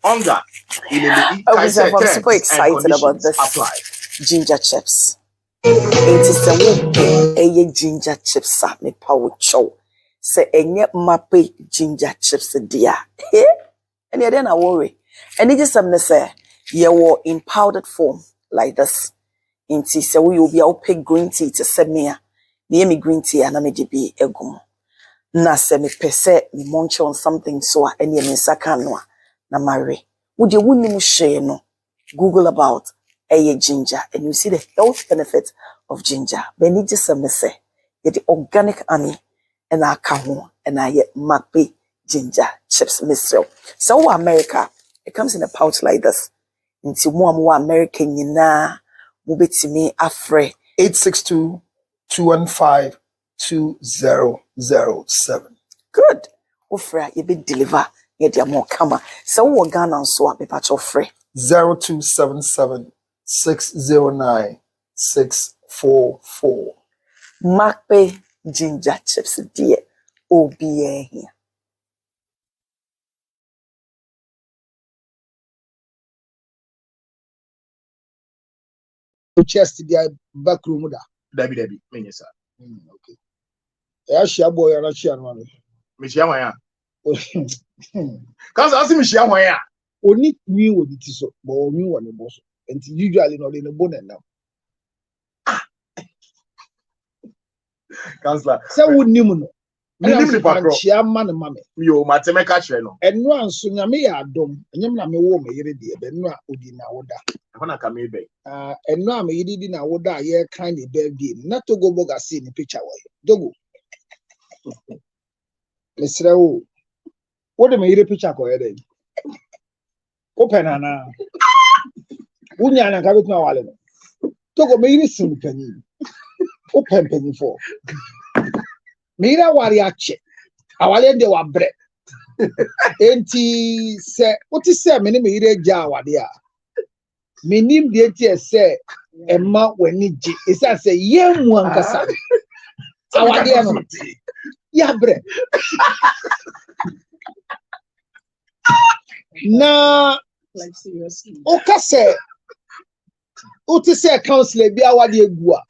Onga. I'm super excited about this ginger chips. It is a ginger chips at me power chow. Say any mappy ginger chips dear. And then I worry. And it is something say you were in powdered form like this. Inti say we will be pick green tea to send me near me green tea and I may be a gum. Na se me pese me munch on something so any me sakanwa na marry. Would you wouldn't share no? Google about a ginger and you see the health benefit of ginger. But need just some say the organic honey and I come and I get mappy ginger chips myself. So America, it comes in a pouch like this. Into more American na mubiti me afre 862-215-2007. Good. Ofra you be deliver ye dia more kama. So we Ghana so be patch ofre 0277-609-644. Mape ginger chips dear OBA here. Chest the back room da. Debbie, me sir. Okay. Ya shia boy ya shia no me. Me shia wan ya. Cause I see me shia wan ya. Oni mi wo di so, but oni wo ne boss. And usually no dey no bone now. Counselor. Say wo nim no. Me nim ni pakro. Shia ma ne ma me. Yo matemeka chre no. Enu anso nyame ya adom. Enyem na me wo me yere de be nu a odi na woda. Hona ka me be. Enu a me yidi di na woda ye kind the birthday. Na Togo boga see ni picture wo. Dogo. Mesra wo. Wo de me yere picture ko ye dey. Open ana. Unya na ka betu awale no. Togo me yere sim panyi. Open panyi for. Me yere wari ache. Awale de wa bre. Enti se oti se me ne me yere gya awade a. Me nim de enti se emma wani ji. Isa se yemu ankasa. Awade no. Ya bre. Na like seriously. Oka se oti se counselor bi awade egu a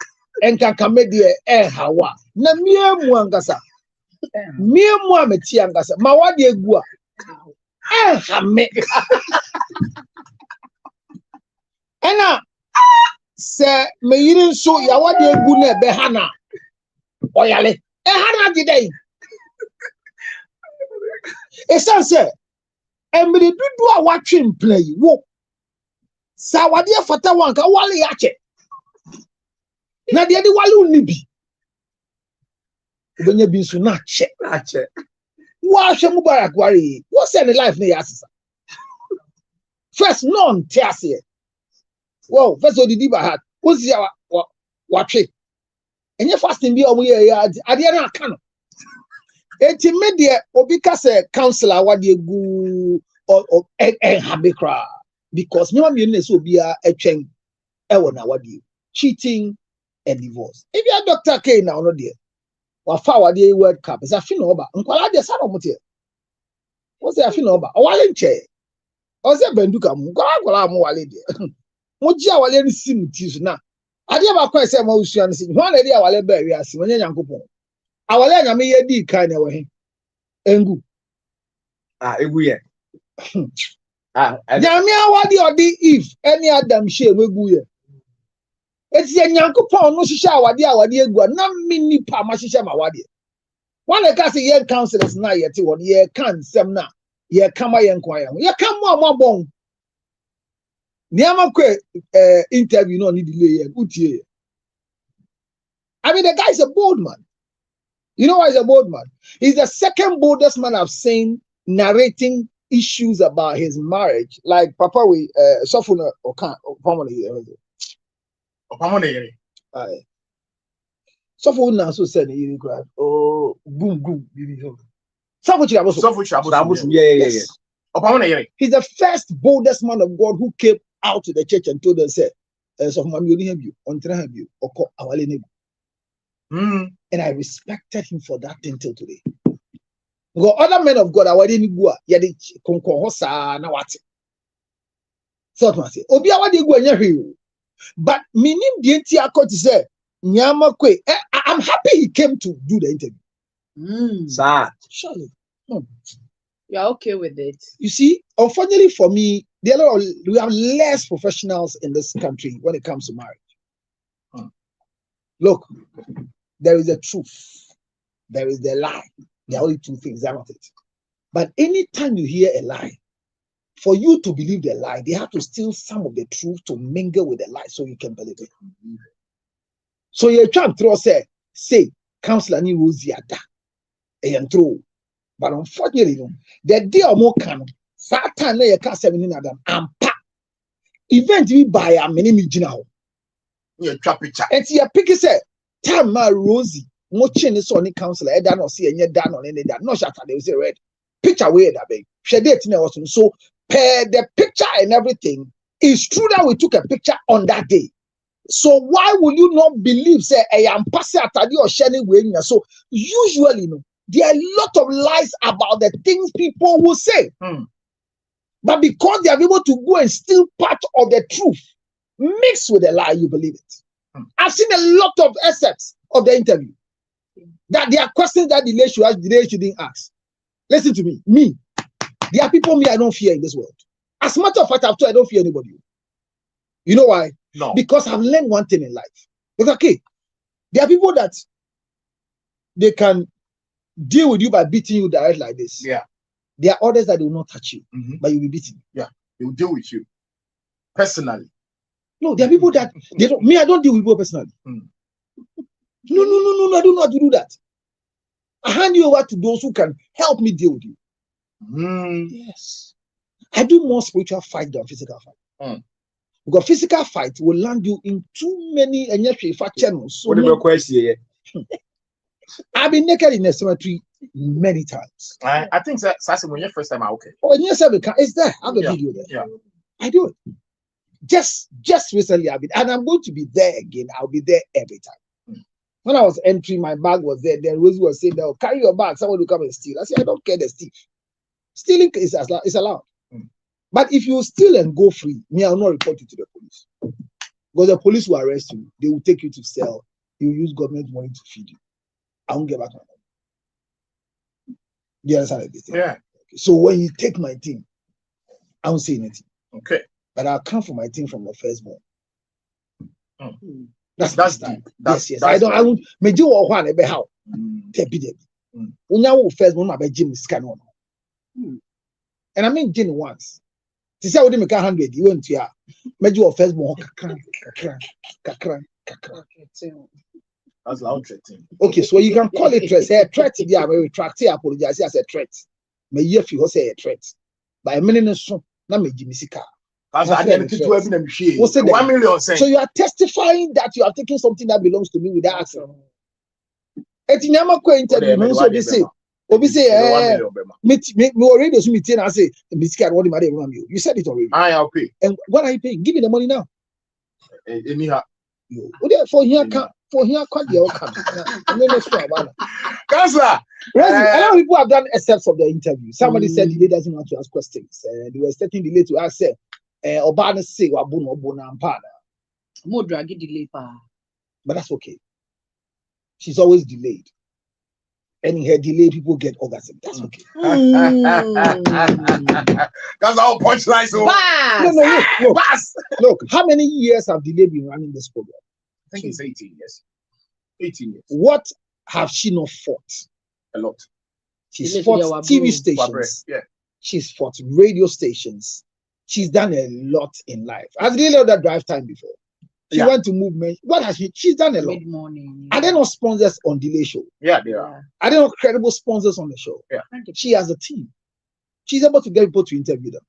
enka kamedie hawa. Na miemu ankasa. Miemu ameti ankasa. Ma wade egu a hame. Ena se me yiri nso ya wade egu na ebe hana. Oyale. Hana didai. Esan se emiri dudu a watwe play wo. Sa wade afata wanka wale yache. Na de de wale unibi. Obenye bi nso na che. Wa hwe Mubarak wari. What say the life na yasisa. First none tiase. Wow, first odidi ba hat. Ozi ya watwe. Enye fasting bi omo ye ade na aka no. Enti media obi ka say counselor wade egu habekra because nyama mi na so obi a etwen ewo na wade cheating and divorce. If you are Dr. K now no there. Wa fa wade World Cup. Is afi no ba. Nkwala de sa no mote. Wo say afi no ba. O wale nche. O say benduka mu. Nkwala mu wale de. Mo ji awale ni sim ti so na. Ade ba kwa say ma usua no si. Ho na de awale ba wi ase. Wonye Nyankopon. Awale nyame ye di kan na we he. Engu. Egu ye. Nyame awade odi if any Adam she wegu ye. Eti Nyankopon no hihye awade egu na mini pa ma hihye ma wade. One ka say ye counselors na ye te won ye kan sem na ye kama ye nkwa ye. Ye kam mo amabon. Niama kwe interview no need delay ye utie. I mean the guy is a bold man. You know why he's a bold man? He's the second boldest man I've seen narrating issues about his marriage. Like Papa we Sofuna or can't Sofuna na so said he oh boom boom. Yeah. He's the first boldest man of God who came out to the church and told them, said, and I respected him for that until today. Because other men of God are waiting to go. Yeah, they conquer na what? So what say? Obi awa dey go anya hwe. But minim the enti akọ to say Nyama Kwe. I'm happy he came to do the interview. Sir. Surely. You're okay with it. You see, unfortunately for me, we have less professionals in this country when it comes to marriage. Look, there is the truth, there is the lie. There are only two things, are not it? But anytime you hear a lie, for you to believe the lie, they have to steal some of the truth to mingle with the lie so you can believe it. So you're trying to say, Counselor Ni Rosie Ada, and true. But unfortunately, the day or more can Satan lay a cast 17 Adam and pa event we buy a mini mijina. You trap picture. And see a picky say, Tama Rosie, watching this on the counselor, I don't see any done on any that. No shot, they will say red. Picture away that big. She did so per the picture and everything. It's true that we took a picture on that day. So why would you not believe, say, I am passing at or sharing with you? So usually, there are a lot of lies about the things people will say. But because they are able to go and steal part of the truth, mixed with the lie, you believe it. I've seen a lot of excerpts of the interview that there are questions that the lady should ask, the lady shouldn't ask. Listen to me. There are people I don't fear in this world. As a matter of fact, I've told I don't fear anybody. You know why? No. Because I've learned one thing in life. Because, okay, there are people that they can deal with you by beating you direct like this. Yeah. There are others that will not touch you, but you'll be beaten. Yeah. They will deal with you personally. No, there are people that they don't. Me, I don't deal with people personally. No, I don't know how to do that. I hand you over to those who can help me deal with you. Yes. I do more spiritual fight than physical fight. Because physical fight will land you in too many channels. So I've been naked in a cemetery many times. I think that's when your first time out. Okay. Oh, and yes, it's there. I have a video there. Yeah. I do it. Just recently I've been, and I'm going to be there again. I'll be there every time. When I was entering, my bag was there. Then Rosie was saying, "They'll carry your bag. Someone will come and steal." I said, "I don't care the steal. Stealing is allowed. But if you steal and go free, me, I'll not report you to the police. Because the police will arrest you. They will take you to cell. You use government money to feed you. I won't get back my money. Do you understand everything? Yeah. Okay. So when you take my thing, I won't say anything. Okay. But I'll come for my thing from the firstborn. That's deep. Yes. I won't. Me do what one ebe how. Tebi. Unya wo firstborn ma be Jim scan on. And I mean Jim once. To say I would make 100, you went to ya. Me do firstborn kakran. That's loud threatening. Okay, so you can call it threat. Say a threat. Yeah, I retract. I apologize as a threat. May you feel say a threat. By a minute so, na me Jim sika. That's I get to 1 million. So you are testifying that you are taking something that belongs to me without asking. Eti nyama kwa interview so obi say me already so me tell I say I want money from you. You said it already. I'll pay. And what are you paying? Give me the money now. Anyhow. For here quite the outcome. And then let's talk about it. Counselor. A lot of people have done excerpts of the interview. Somebody said the lady doesn't want to ask questions. They were expecting the lady to ask Obana say Wabuna Ampana. More draggy delay pa. But that's okay. She's always delayed. And in her delay, people get orgasm. That's okay. That's our punchline. So look, how many years have delay been running this program? I think it's 18 years. 18 years. What have she not fought? A lot. She's fought TV stations. Yeah. She's fought radio stations. She's done a lot in life. I've really had that drive time before. She went to movement. What has she's done a lot. Mid-morning. Are there no sponsors on Delay Show? Yeah, there are. Are there no credible sponsors on the show? Yeah. She has a team. She's able to get people to interview them.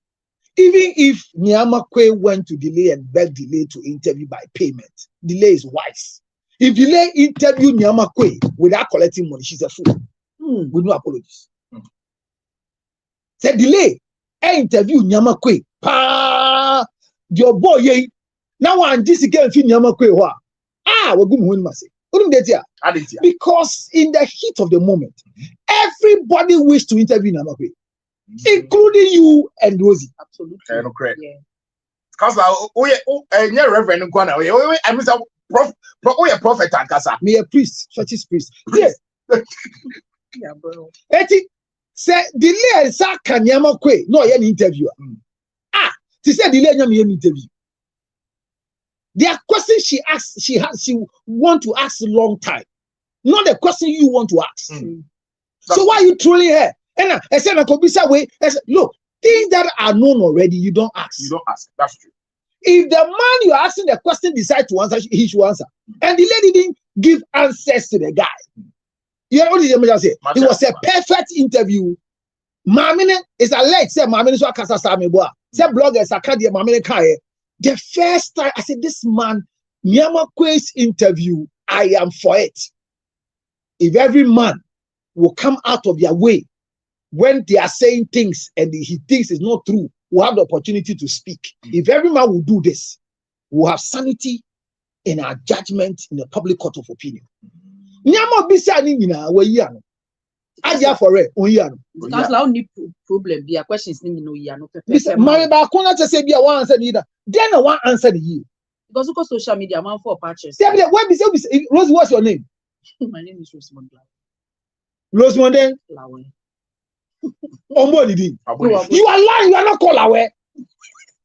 Even if Nyama Kwe went to Delay and begged Delay to interview by payment, Delay is wise. If Delay interview Nyama Kwe without collecting money, she's a fool. With no apologies. Say Delay, interview Nyama Kwe. Your boy, now I'm just again feeling Nyama Kwe. We're going to say. Because in the heat of the moment, everybody wished to interview Nyama Kwe, including you and Rosie. Absolutely. Yeah. Cause reverend Kwana. I mean, prophet and Kasa. Me a priest, fetish priest. Yes. Yeah, bro. Eti say delay sa kanyama kwe no ye interviewer. She said delay nyama ye interview. There are questions she asks, she want to ask a long time. Not the question you want to ask. So why are you trolling her? And I said, look, things that are known already, you don't ask. You don't ask. That's true. If the man you're asking the question decides to answer, he should answer. And the lady didn't give answers to the guy. You know what did say? It was a perfect interview. Mamine is alleged, say Mamine so kasa sami boa. Say bloggers akadi Mamine kae. The first time I said, this man, Nyamakwe's interview, I am for it. If every man will come out of their way when they are saying things and he thinks it's not true, we'll have the opportunity to speak. If every man will do this, we'll have sanity in our judgment in the public court of opinion. Nyama bisa ni nyina we yano. Aja for it on yano. Because now only problem be a questions ni no yano. Mary ba kona to say be a one answer neither. Then I want answer the you. Because of social media man for patches. What be Rose, what's your name? My name is Rosemond. Rosemond Lawe. You are lying, you are not called Lawe.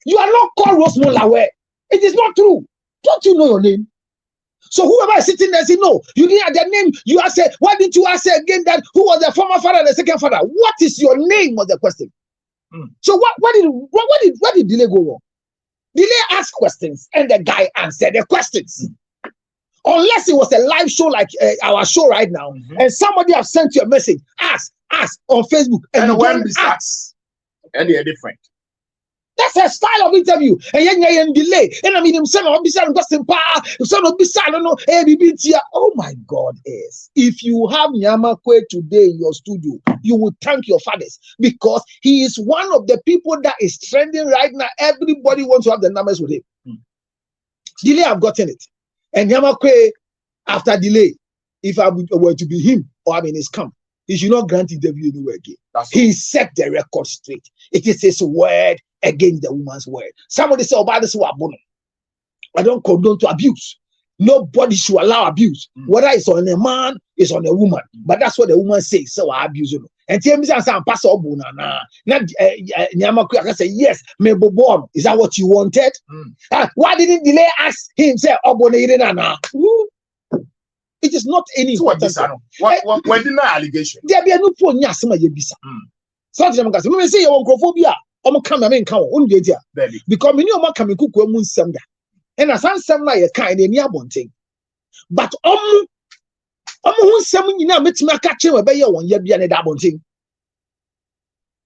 You are not called Rosemond Lawe. It is not true. Don't you know your name? So whoever is sitting there say no, you didn't have their name. You ask, why didn't you ask again that who was the former father and the second father? What is your name was the question. So what did delay go wrong? Delay asked questions and the guy answered the questions. Unless it was a live show like our show right now, and somebody have sent you a message, ask on Facebook, and when we ask, and they are different. That's a style of interview. And then delay. And I mean, himself, oh my God, is if you have Nyamakwe today in your studio, you will thank your fathers because he is one of the people that is trending right now. Everybody wants to have the numbers with him. Delay, I've gotten it. And Nyamakwe, after delay, if I were to be him or I'm in his camp, he should not grant interview anywhere again. He set the record straight. It is his word against the woman's word. Somebody say, about this, I don't condone to abuse. Nobody should allow abuse. Whether it's on a man, it's on a woman. But that's what the woman says. So I abuse you. And TMC and pass up Nyamakwe can say, yes, me born. Is that what you wanted? Why didn't delay ask him say it is not any what did not allegation? There be a new phone yasma yebisa. Something I'm saying, say your microphobia. Come I count on the because many of my coming cook moon sender. And as I'm some like a kind of near bonting. But who some you know, met me catch him a bayer one year be an adabonting.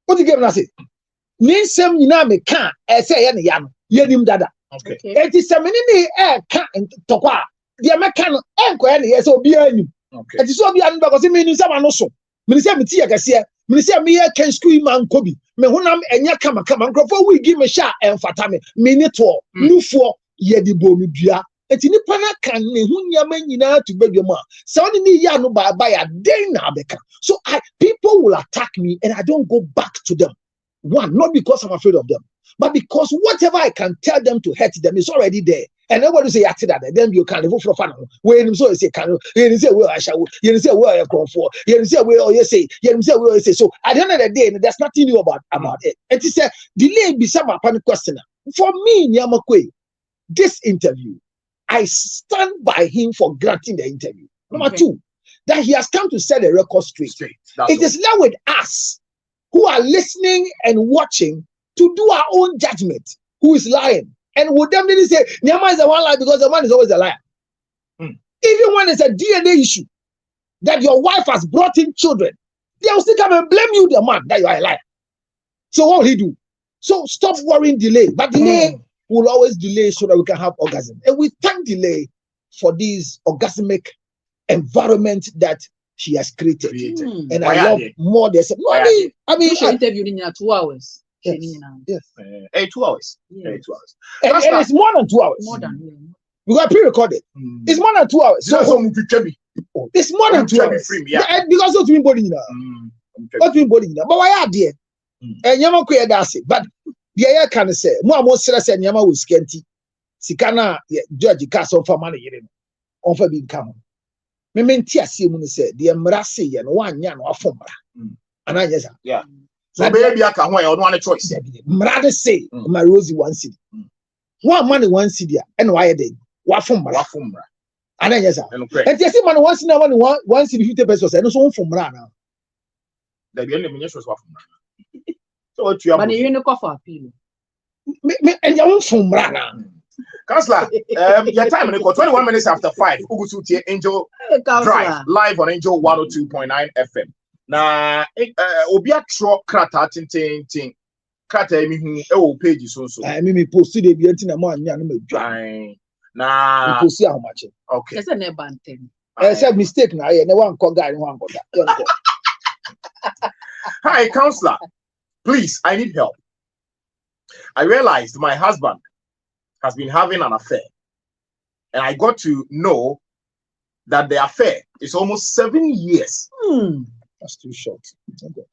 What do you give us? Name some you know me can't say any yanim dada. Okay. It is a mini air can't topa. The American anchor any so be any. Okay. It is so be an because it means someone also. Minister Mitia Cassia. Minister Mia can scream man Kobe. Me hunam enya kama nkrofo we give me sha emfata me ne to nufo ye di bo me dua enti ni pana kan ne hunyama nyina to badwam a se oni ni ya no ba ya den na beka. So people will attack me and I don't go back to them. One, not because I'm afraid of them, but because whatever I can tell them to hurt them is already there. And nobody say that then you can live for fun. When so say can you say well I shall you say well I come for you say well you say so at the end of the day there's nothing new about it. And he said delay be some upon question. For me, Nyamakwe, this interview, I stand by him for granting the interview. Number two, that he has come to set a record straight. It is now with us who are listening and watching to do our own judgment. Who is lying? And would them really say Nyama is the one lie because the man is always a liar? Even when it's a DNA issue that your wife has brought in children, they will still come and blame you, the man, that you are a liar. So what will he do? So stop worrying delay. But delay will always delay so that we can have orgasm. And we thank delay for this orgasmic environment that she has created. And I love more than I mean she interviewed in 2 hours. Yes. 2 hours. Yeah. 2 hours. And it's more than 2 hours. More than we got pre-recorded. It's more than 2 hours. So it's more than 2 hours. Because what's been body now? What's been body now? But why are there? And you're not clear that's it. But deɛ yɛ ka ne sɛ mo a mo srɛ sɛ nneɛma wɔ sika nti sika na George ka so fa ma ne yere no ɔmfa bi nka ho me nti asie mu ne sɛ deɛ mmara se yɛ no wanya no afɔ mmara ana nyɛ sa yeah so baby aka ho ya ɔno ane choice mmara de say ma Rosie 1 cedi one man 1 cedi a ɛna wayɛ den wafɔ mmara ana nyɛ sa enti esi man 1 cedi na man 1 cedi 50 pesos ɛno so wofɔ mmara na da bi ɛna menye so wafɔ mmara so what you have but you no call for appeal me ɛnya wofɔ mmara na Counselor, your time in 21 minutes after 5. Ugusu tie Angel Drive live on Angel 102.9 FM. Na obia tro krata tin krata mi hu e wo page so. Me post the bi anti na mo anya no madwa. Na post how much? Okay. Say na banten. Say mistake na ye na wan ko guy wan ko da. Hi counselor. Please, I need help. I realized my husband has been having an affair, and I got to know that the affair is almost 7 years. That's too short. Okay.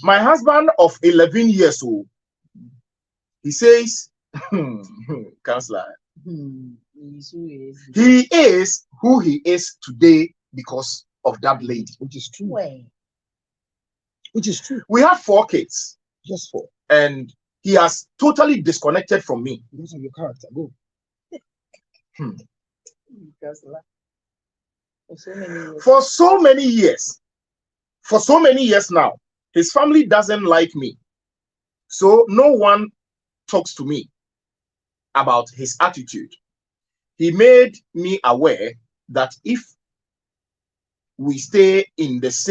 My husband of 11 years old, he says, counselor, he is who he is today because of that lady. Which is true. Which is true. We have 4 kids. Just 4. And he has totally disconnected from me. Because of your character. Go. For so many years now, his family doesn't like me. So no one talks to me about his attitude. He made me aware that if we stay in this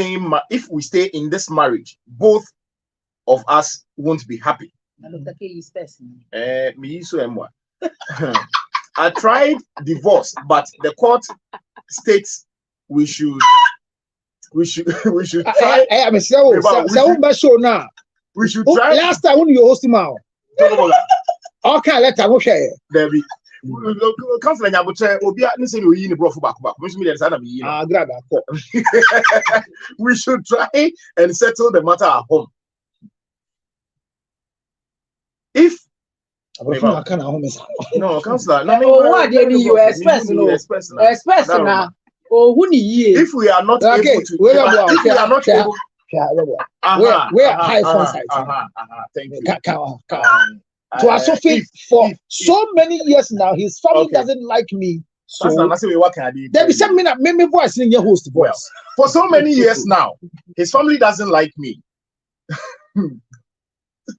marriage, both of us won't be happy. I tried divorce, but the court states we should try. We should try. Last time when you host him out, okay, let him share. Debbie, Councilor Nyabuche, Obia, listen, you in bro for back. We should try and settle the matter at home. If no, Councilor, if we are not able to, we are high fun side. Thank you. To associate for so many years now, his family doesn't like me. So there be some me voice in your host voice. For so many years now, his family doesn't like me.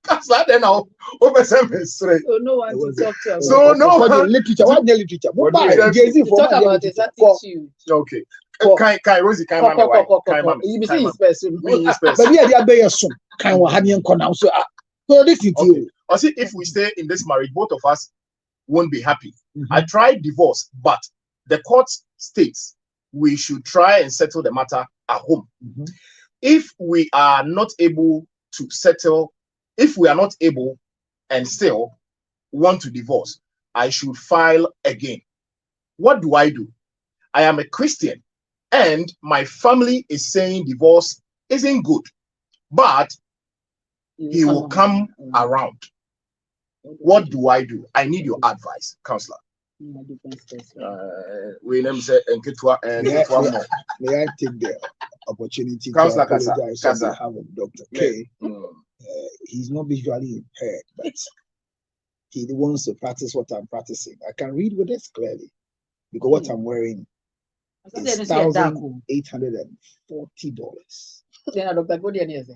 That's that then now over 7 straight. So no one to talk to. So no one literature. What literature? Talk about his attitude. Okay. Kai Rosie, Kai Mama. You be his person. But yeah, they are being some kind of honey and corner. So this is you. I see if we stay in this marriage, both of us won't be happy. I tried divorce, but the court states we should try and settle the matter at home. If we are not able to settle, if we are not able and still want to divorce, I should file again. What do? I am a Christian and my family is saying divorce isn't good, but he will come around. What do? I need your advice, counselor. We name say Nkitwa and may I take the opportunity to apologize on behalf of Dr. K. He's not visually impaired, but he wants to practice what I'm practicing. I can read with this clearly because what I'm wearing is $1,840. Then Dr. Godian is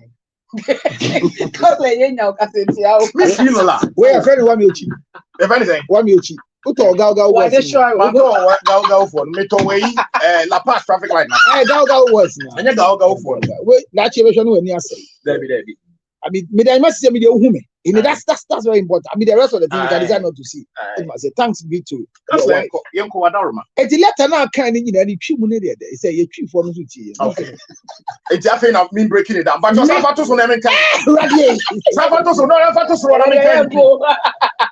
where a friend want me to if anything, want me to Uto Galga was for Metaway, La Paz traffic light. Galga was and you go for wait, that's your version when you say. Debbie. I mean, I must say, that's very important. I mean, the rest of the things I decide not to see. I must say, thanks be to your wife. And the letter now kind of, any tree money there. They say, you tree for me to tea. Okay. It's a thing of me breaking it down. But just Sabatos on every time. Sabatos on every time.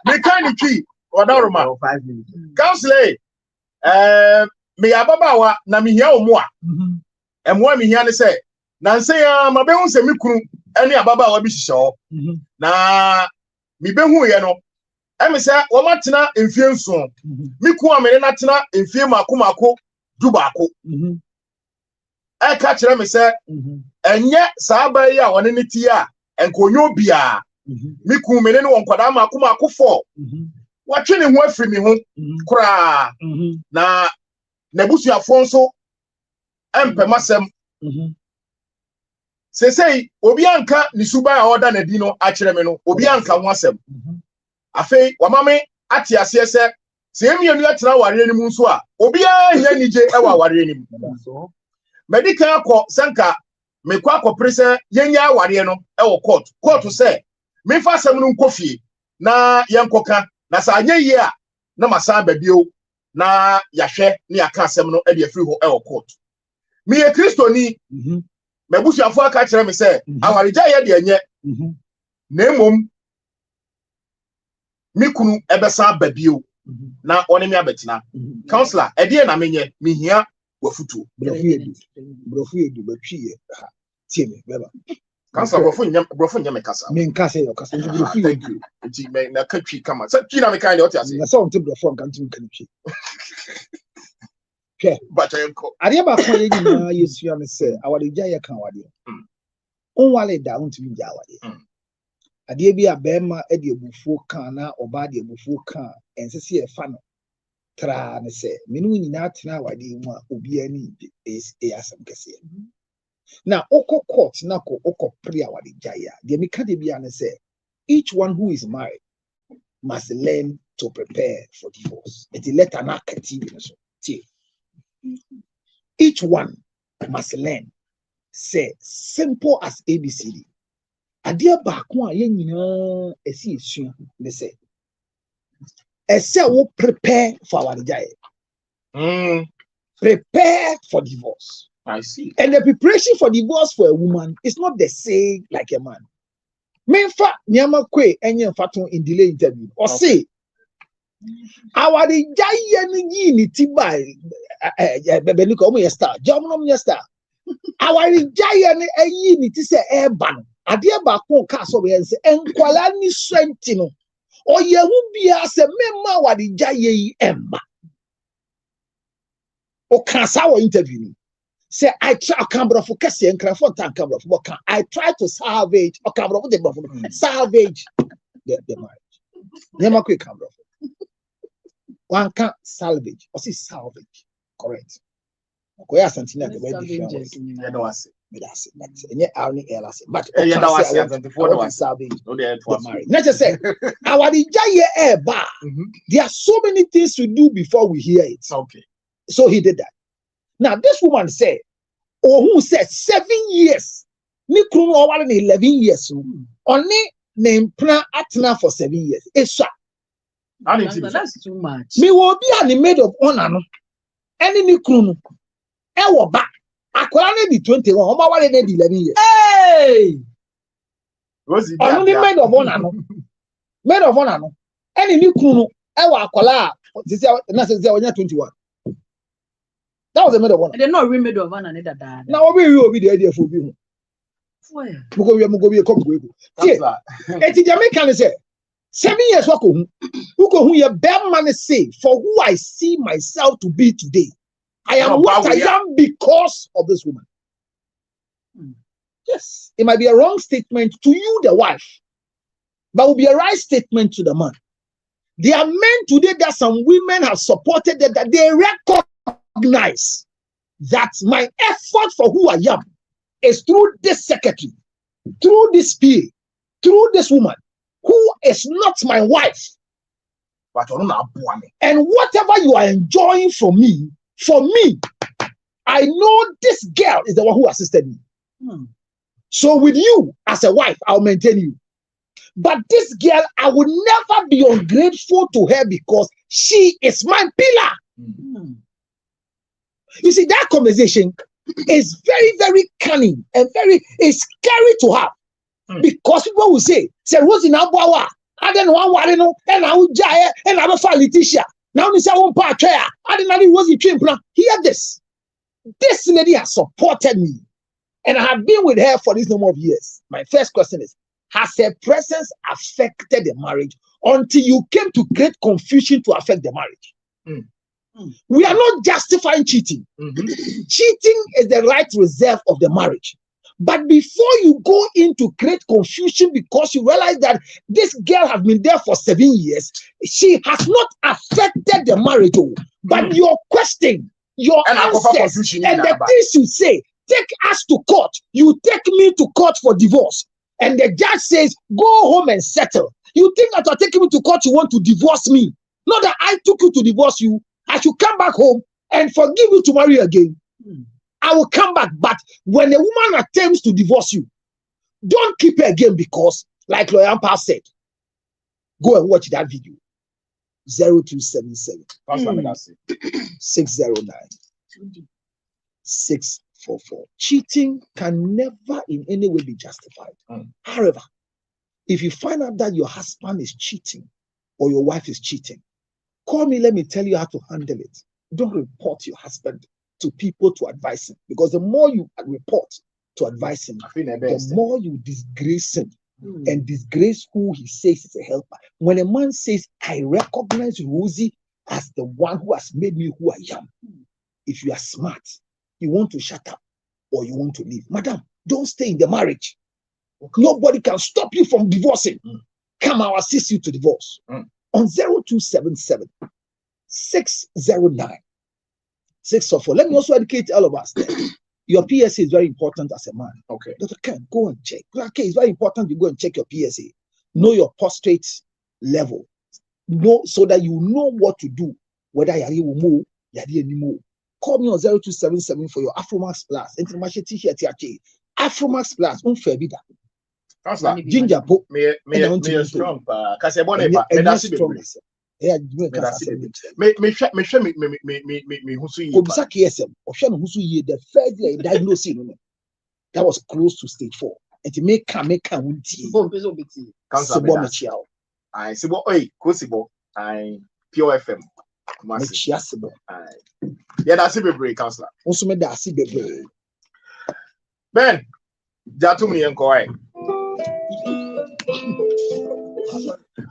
Mechanic key or Daruma. Counselor, me Ababawa, Namia Omoa. And what me here to say, Nancy, my bones and Mikuru. Any ababa will be sure. Na me be hu ye no e me say wo matena mfie nso me ku amene na tena mfie mako dubaako e ka kire me say enye saaba yi a woni ne ti a enkonyo bia me ku mene ne won kwada mako fo watwe ne ho afiri me ho kura na busuafo nso empemasem sesei obi anka ni suba a oda na di no a kire me no obi anka ho asem afei wamame ate ase se emienu atena ware ni mu nso a obi a hia nije e wa ware ni mu medical akọ senka mekwa akọpere se yenya ware no e wo court se me fa asem no nkofie na yenkoka na sa anya yi a na masa babio na yahwe ne aka asem no e de afiri ho e wo court me ye kristoni mebusuafo aka kire me se awaregya ye de enye na emom mikunu ebesa babio na one me abetina counselor ede na menye mehia wafutu brofu edu batwie ha tie me beba counselor brofu nyam me kasa me nkasa yo kasa brofu edu nti me na katwi kama sa twi na me kan de otia se na so onte brofu nka nti kan twi ke bachayenko ade ba ko ye nyina yesu ame se awaregya ye kan wade onwale da ontimi gya wade ade bi abema e de ebufuo kan na oba de ebufuo kan ensese e fa no tra ne se menu nyina tena wade mu a obi ani e asem kese na oko court na ko oko pre awade jaya de mi ka de bia ne se each one who is married must learn to prepare for divorce it letter na kati bi so tie each one must learn say simple as ABCD ade baako a ye nyina esi esua ne se ese wo prepare for our jaya prepare for divorce. I see. And the preparation for divorce for a woman is not the same like a man. Menfa nyama kwe enye mfato in delay interview or say our jaya ni ni tiba bebe ni ko mo yesta jom no mo yesta our jaya ni eyi ni ti se e ba no ade ba ko ka so be ense enkwala ni strength no oye hu bia se memma our jaya yi emba o kan sa wo interview ni say I try camera for kese and crafon tan camera for can I try to salvage or camera for the salvage the marriage. Never quick camera. One can't salvage or see salvage. Correct. Okay, Santina the way I know I say. That's it. That's it. And yet I'll need LS. But salvage the marriage. Not just say our jaya bar. There are so many things to do before we hear it. Okay. So he did that. Now, this woman said, or who said 7 years, ni kunu over 11 years, only name plan atna for 7 years. It's That's too much. me will be an maid of honor, no? Any ni kunu, ewo back. Akwala be 21, Oma wale be 11 years. Hey! Only maid of honor, no? Maid of honor, no? Any ni kunu, ewo akwala, this is 21. That was a maid of honor. They're not really made of honor. Now we be the idea for you. Mugo come go. Eti Jamaican say 7 years wako who ye bear man say for who I see myself to be today. I am what I am because of this woman. Yes, it might be a wrong statement to you, the wife, but will be a right statement to the man. There are men today that some women have supported that they recognize that my effort for who I am is through this secretary, through this PA, through this woman who is not my wife. And whatever you are enjoying from me, for me, I know this girl is the one who assisted me. So with you as a wife, I'll maintain you. But this girl, I will never be ungrateful to her because she is my pillar. You see, that conversation is very, very cunning and it's scary to have. Because people will say, Rosie now, I don't know, and I will jaya, and I will find Letitia. Now, Miss Awon Patria, I didn't know Rosie Chimpla. Hear this. This lady has supported me, and I have been with her for this number of years. My first question is, has her presence affected the marriage until you came to create confusion to affect the marriage. We are not justifying cheating. Cheating is the right reserve of the marriage. But before you go into create confusion because you realize that this girl has been there for 7 years, she has not affected the marriage. But your question, your answers, and the things you say, take us to court. You take me to court for divorce. And the judge says, go home and settle. You think that you're taking me to court, you want to divorce me. Not that I took you to divorce you. I should come back home and forgive you to marry again. I will come back. But when a woman attempts to divorce you, don't keep her again because, like Lawyer Ampa said, go and watch that video. 0277 609 644. Cheating can never in any way be justified. However, if you find out that your husband is cheating or your wife is cheating, call me, let me tell you how to handle it. Don't report your husband to people to advise him, because the more you report to advise him, the more you disgrace him and disgrace who he says is a helper. When a man says, I recognize Rosie as the one who has made me who I am, if you are smart, you want to shut up or you want to leave. Madam, don't stay in the marriage. Nobody can stop you from divorcing. Come, I'll assist you to divorce. On 0277 609 644. Let me also educate all of us there. Your PSA is very important as a man. Okay. Dr. Ken, go and check. Okay, it's very important you go and check your PSA. Know your prostate level. Know so that you know what to do. Whether you will move, anymore. Call me on 0277 for your Afromax Plus. International T-shirt. Afromax Plus. Unfabida. Ginger po. Me strong. Yeah, me the first day diagnosed that was close to stage 4. And to make I Pure FM. Yeah, that's it, baby, counselor. Also, me that's it, baby. Ben, Jatumi and Koi.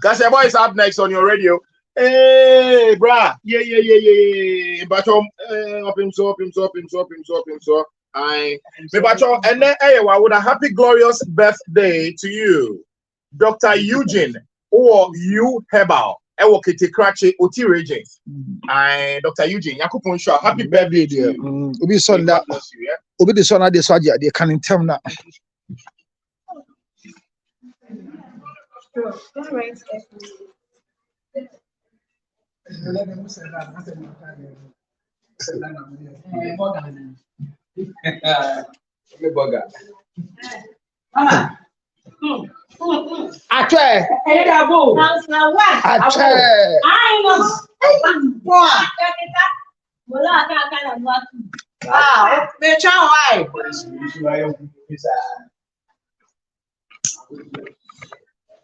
Kasha Boy is up next on your radio. Hey, brah. Yeah. But up him so. Me bacho, and then hey, with a happy, glorious birthday to you, Dr. Eugene or you Hebal. Ewokete Krache Oti Regent. Dr. Eugene, Yakupon Shaw, happy birthday, dear. Obi son that. Obi the son of the Swadia, they can in term now. Atwe.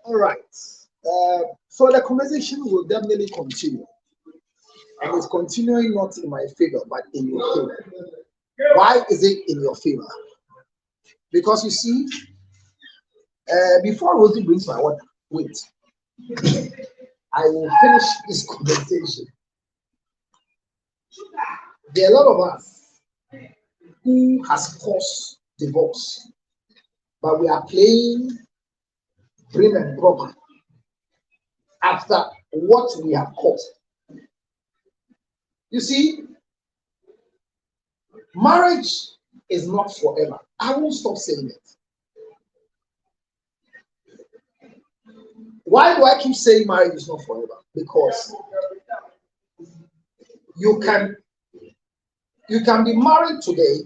All right. So the conversation will definitely continue. And it's continuing not in my favor, but in your favor. Why is it in your favor? Because you see, before Rosie brings my water, wait. I will finish this conversation. There are a lot of us who has caused divorce, but we are playing prim and proper after what we have caused. You see, marriage is not forever. I won't stop saying it. Why do I keep saying marriage is not forever? Because you can be married today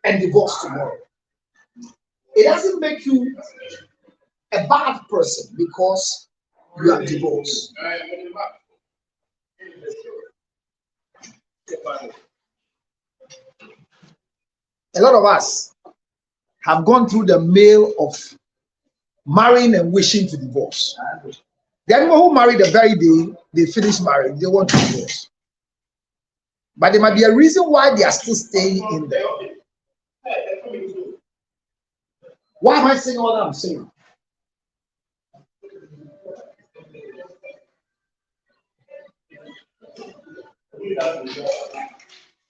and divorced tomorrow. It doesn't make you a bad person because you are divorced. A lot of us have gone through the mail of marrying and wishing to divorce. The anyone who married the very day they finish marriage, they want to divorce. But there might be a reason why they are still staying in there. Why am I saying all that I'm saying?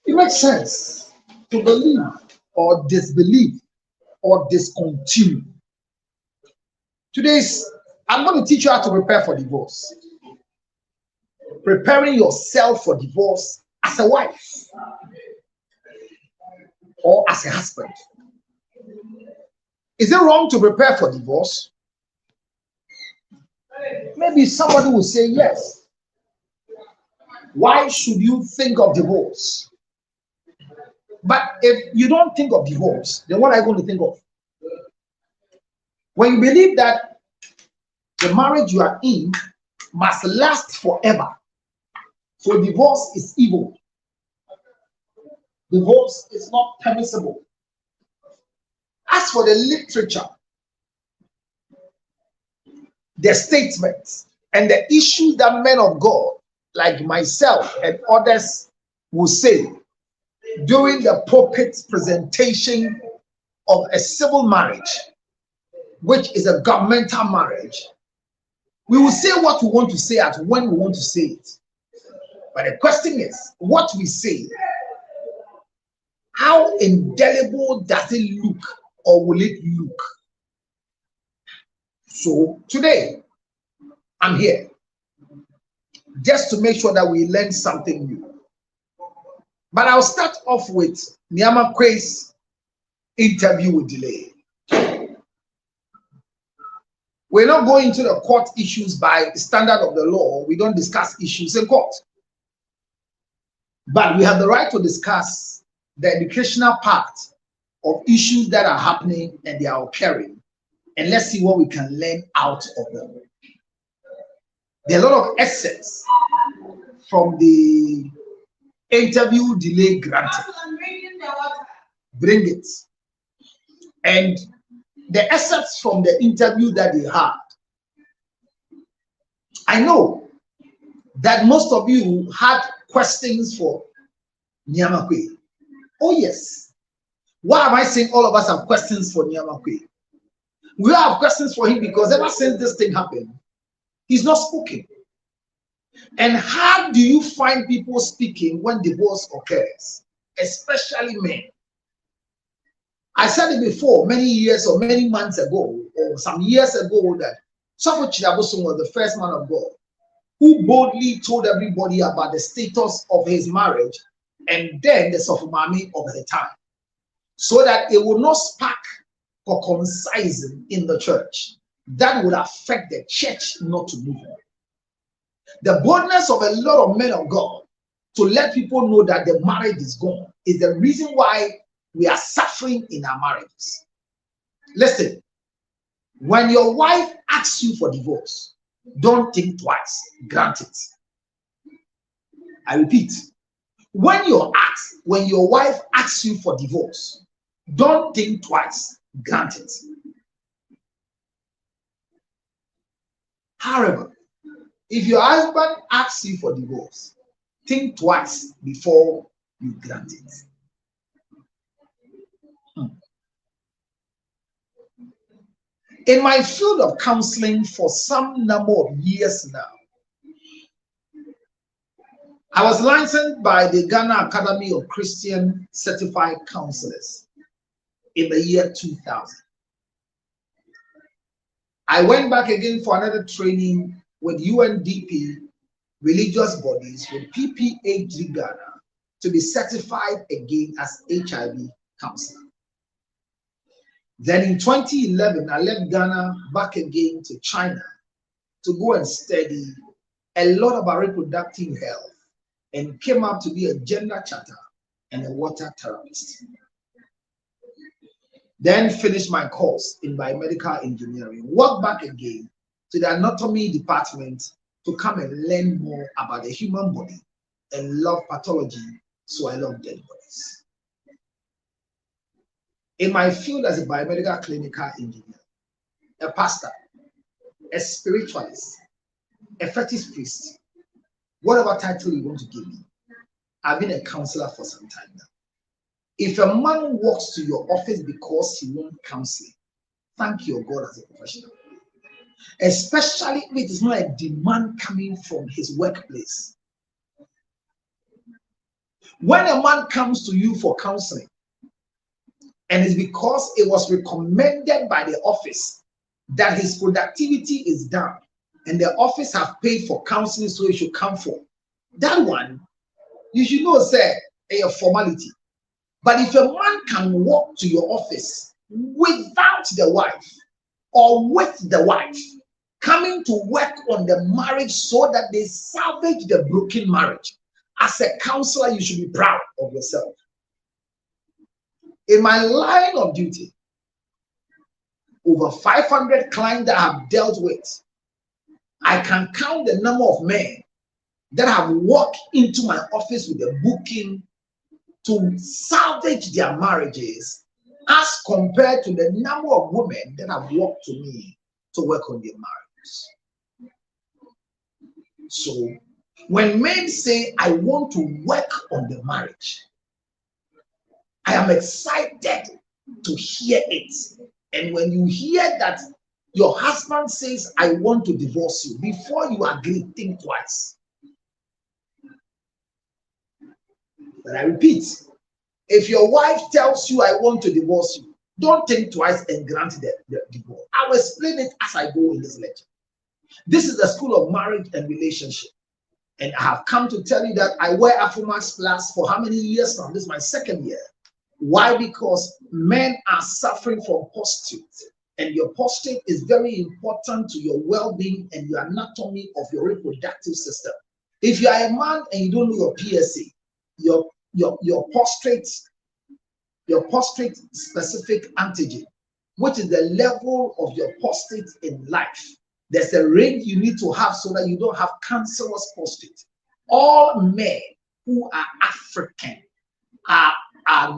It makes sense to believe or disbelieve or discontinue. I'm going to teach you how to prepare for divorce. Preparing yourself for divorce as a wife or as a husband. Is it wrong to prepare for divorce? Maybe somebody will say yes. Why should you think of divorce? But if you don't think of divorce, then what are you going to think of? When you believe that the marriage you are in must last forever, so divorce is evil. Divorce is not permissible. As for the literature, the statements, and the issues that men of God like myself and others will say during the pulpit presentation of a civil marriage, which is a governmental marriage, we will say what we want to say at when we want to say it. But the question is, what we say, how indelible does it look, or will it look? So today, I'm here just to make sure that we learn something new. But I'll start off with Nneɛma Quay's interview with delay. We're not going into the court issues by the standard of the law. We don't discuss issues in court. But we have the right to discuss the educational part of issues that are happening and they are occurring. And let's see what we can learn out of them. There are a lot of excerpts from the interview delay granted. Bring it. And the excerpts from the interview that they had, I know that most of you had questions for Nneɛma Quay. Oh yes. Why am I saying all of us have questions for Nneɛma Quay? We have questions for him because ever since this thing happened, he's not spoken. And how do you find people speaking when divorce occurs, especially men? I said it before, many years or many months ago, or some years ago, that Sopho Chidabusun was the first man of God who boldly told everybody about the status of his marriage and then the Sopho Mami of the time, so that it will not spark or concision in the church that would affect the church not to move on. The boldness of a lot of men of God to let people know that the marriage is gone is the reason why we are suffering in our marriages. Listen, when your wife asks you for divorce, don't think twice, grant it. I repeat, when your wife asks you for divorce, don't think twice, grant it. However, if your husband asks you for divorce, think twice before you grant it. In my field of counseling for some number of years now, I was licensed by the Ghana Academy of Christian Certified Counselors in the year 2000. I went back again for another training with UNDP, religious bodies, with PPHG Ghana to be certified again as HIV counselor. Then in 2011, I left Ghana back again to China to go and study a lot about reproductive health and came up to be a gender chatter and a water therapist. Then finished my course in biomedical engineering, walked back again to the anatomy department to come and learn more about the human body and love pathology, so I love dead bodies. In my field as a biomedical clinical engineer, a pastor, a spiritualist, a fetish priest, whatever title you want to give me, I've been a counselor for some time now. If a man walks to your office because he wants counseling, thank your God as a professional. Especially if it is not a demand coming from his workplace. When a man comes to you for counseling, and it's because it was recommended by the office that his productivity is down, and the office have paid for counseling, so he should come for that one, you should know, say, a formality. But if a man can walk to your office without the wife or with the wife, coming to work on the marriage so that they salvage the broken marriage, as a counselor, you should be proud of yourself. In my line of duty, over 500 clients that I have dealt with, I can count the number of men that have walked into my office with a booking to salvage their marriages, as compared to the number of women that have walked to me to work on their marriages. So, when men say, I want to work on the marriage, I am excited to hear it. And when you hear that your husband says, I want to divorce you, before you agree, think twice. But I repeat, if your wife tells you, I want to divorce you, don't think twice and grant the divorce. I will explain it as I go in this lecture. This is the School of Marriage and Relationship. And I have come to tell you that I wear Afromax Plus for how many years now? This is my second year. Why? Because men are suffering from prostate. And your prostate is very important to your well-being and your anatomy of your reproductive system. If you are a man and you don't know your PSA, your prostate specific antigen, which is the level of your prostate in life, there's a range you need to have so that you don't have cancerous prostate. All men who are African are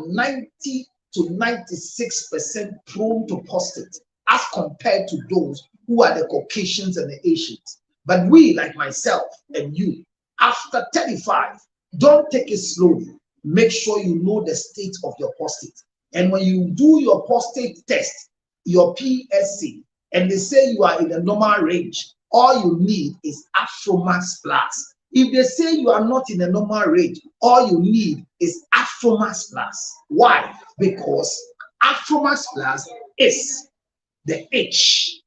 90 to 96% prone to prostate, as compared to those who are the Caucasians and the Asians. But we, like myself and you, after 35, don't take it slowly. Make sure you know the state of your prostate. And when you do your prostate test, your PSA, and they say you are in the normal range, all you need is Afromax Plus. If they say you are not in the normal range, all you need is Afromax Plus. Why? Because Afromax Plus is the H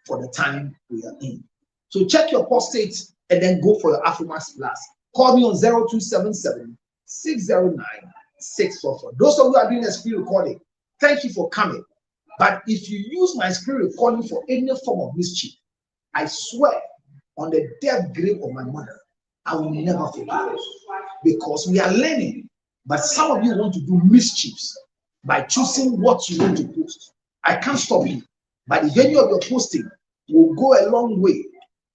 for the time we are in. So check your prostate and then go for your Afromax Plus. Call me on 0277 609 644. Those of you who are doing a screen recording, thank you for coming. But if you use my screen recording for any form of mischief, I swear on the death grave of my mother, I will never forgive. Because we are learning, but some of you want to do mischiefs by choosing what you want to post. I can't stop you, but if any of your posting will go a long way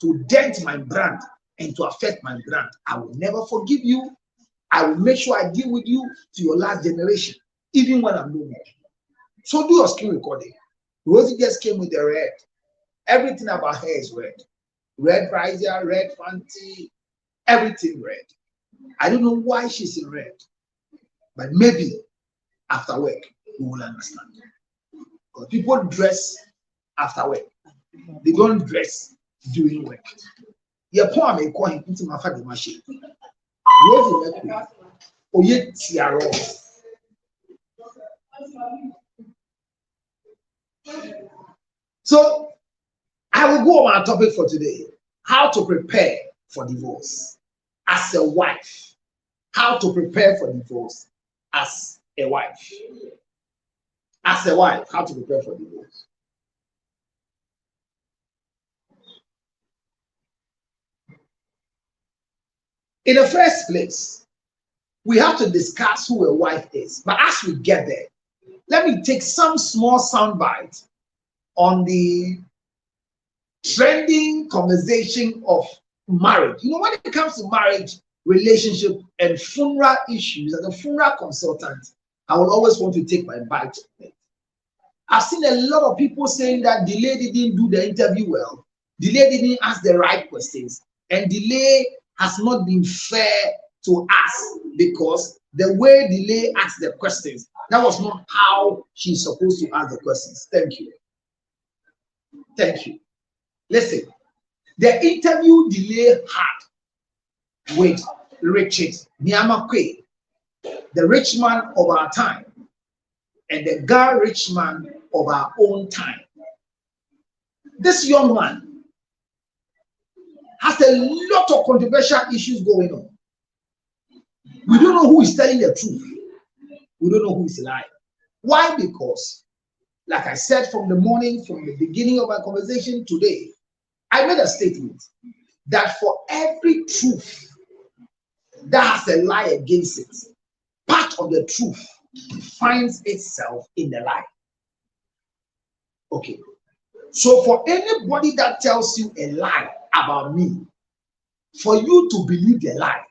to dent my brand and to affect my brand, I will never forgive you. I will make sure I deal with you to your last generation, even when I'm no more. So do your screen recording. Rosie just came with the red. Everything about her is red. Red Riser, red Fanti, everything red. I don't know why she's in red, but maybe after work you will understand. Because people dress after work. They don't dress during work. Your poem may call him into my father machine. Rosie Mercury, Oye Tiaro. So I will go on our topic for today: how to prepare for divorce as a wife. How to prepare for divorce as a wife. As a wife, how to prepare for divorce. In the first place, we have to discuss who a wife is. But as we get there, let me take some small soundbite on the trending conversation of marriage. You know, when it comes to marriage, relationship, and funeral issues, as a funeral consultant, I will always want to take my bite of it. I've seen a lot of people saying that the lady didn't do the interview well, the lady didn't ask the right questions, and delay has not been fair to us because the way delay asked the questions, that was not how she's supposed to ask the questions. Thank you. Thank you. Listen, the interview delay had with Richard Nyamakwe, the rich man of our time, and the girl rich man of our own time. This young man has a lot of controversial issues going on. We don't know who is telling the truth. We don't know who is lying. Why? Because, like I said from the morning, from the beginning of our conversation today, I made a statement that for every truth that has a lie against it, part of the truth finds itself in the lie. Okay. So for anybody that tells you a lie about me, for you to believe the lie,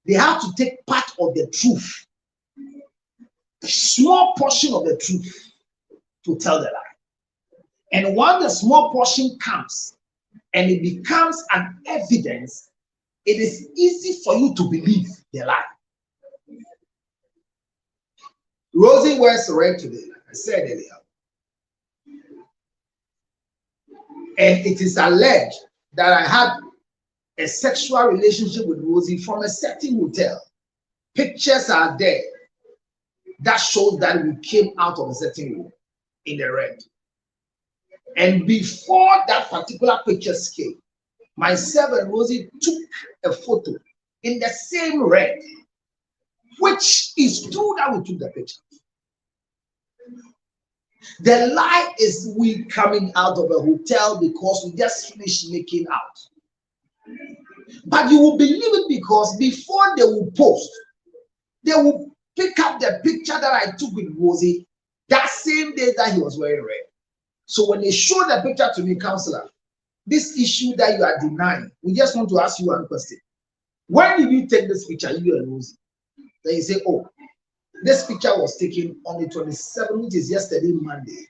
they have to take part of the truth, a small portion of the truth, to tell the lie. And when the small portion comes and it becomes an evidence, it is easy for you to believe the lie. Rosie was read today, like I said earlier. And it is alleged that I had a sexual relationship with Rosie from a certain hotel. Pictures are there that shows that we came out of a certain room in the red. And before that particular pictures came, myself and Rosie took a photo in the same red, which is true that we took the picture. The lie is we coming out of a hotel because we just finished making out. But you will believe it because before they will post, they will pick up the picture that I took with Rosie that same day that he was wearing red. So when they show the picture to me, counselor, this issue that you are denying, we just want to ask you one question. When did you take this picture, you and Rosie? Then you say, oh, this picture was taken on the 27th, which is yesterday, Monday,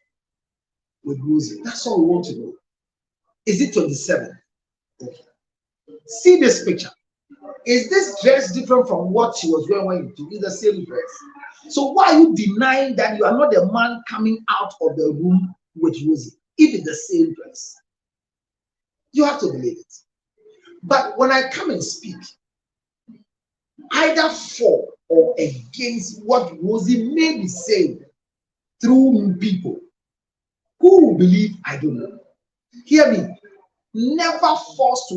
with Rosie. That's all we want to know. Is it 27? Okay. See this picture. Is this dress different from what she was wearing when you took? It's the same dress. So why are you denying that you are not the man coming out of the room with Rosie if it's the same dress? You have to believe it. But when I come and speak, either for or against what Rosie may be saying through people, who will believe? I don't know. Hear me. Never force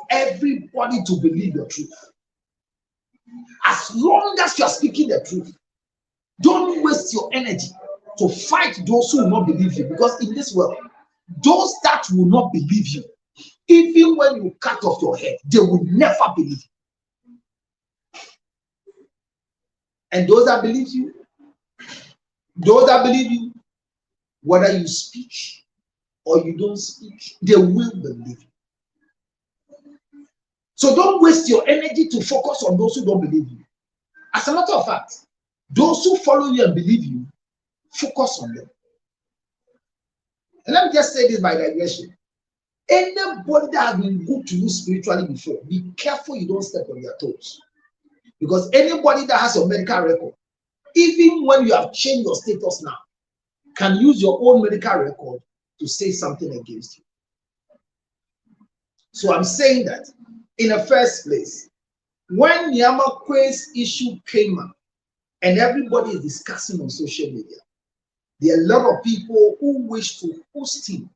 everybody to believe the truth. As long as you are speaking the truth, don't waste your energy to fight those who will not believe you. Because in this world, those that will not believe you, even when you cut off your head, they will never believe you. And those that believe you, whether you speak or you don't speak, they will believe you. So don't waste your energy to focus on those who don't believe you. As a matter of fact, those who follow you and believe you, focus on them. And let me just say this by digression. Anybody that has been good to you spiritually before, be careful you don't step on their toes. Because anybody that has your medical record, even when you have changed your status now, can use your own medical record to say something against you. So I'm saying that in the first place, when Nyamakwe's issue came up and everybody is discussing on social media, there are a lot of people who wish to host him.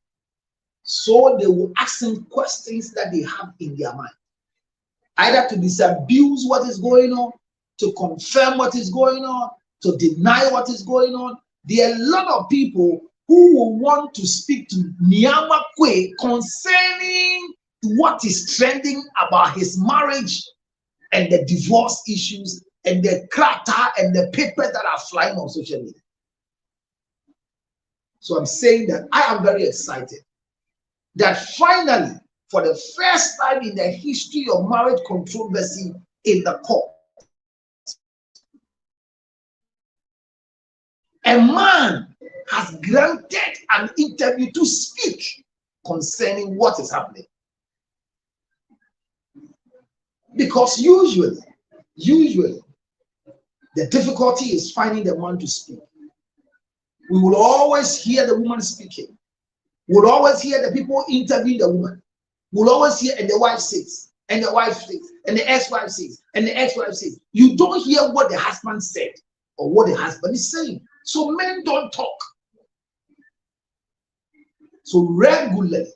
So they will ask him questions that they have in their mind, either to disabuse what is going on, to confirm what is going on, to deny what is going on. There are a lot of people who will want to speak to Nyamakwe concerning what is trending about his marriage and the divorce issues and the krataa and the papers that are flying on social media. So I'm saying that I am very excited that finally, for the first time in the history of marriage controversy in the court, a man has granted an interview to speak concerning what is happening. Because usually, the difficulty is finding the man to speak. We will always hear the woman speaking. We'll always hear the people interviewing the woman. We'll always hear, and the wife says, and the wife says, and the ex-wife says, and the ex-wife says. You don't hear what the husband said or what the husband is saying. So men don't talk. So regularly,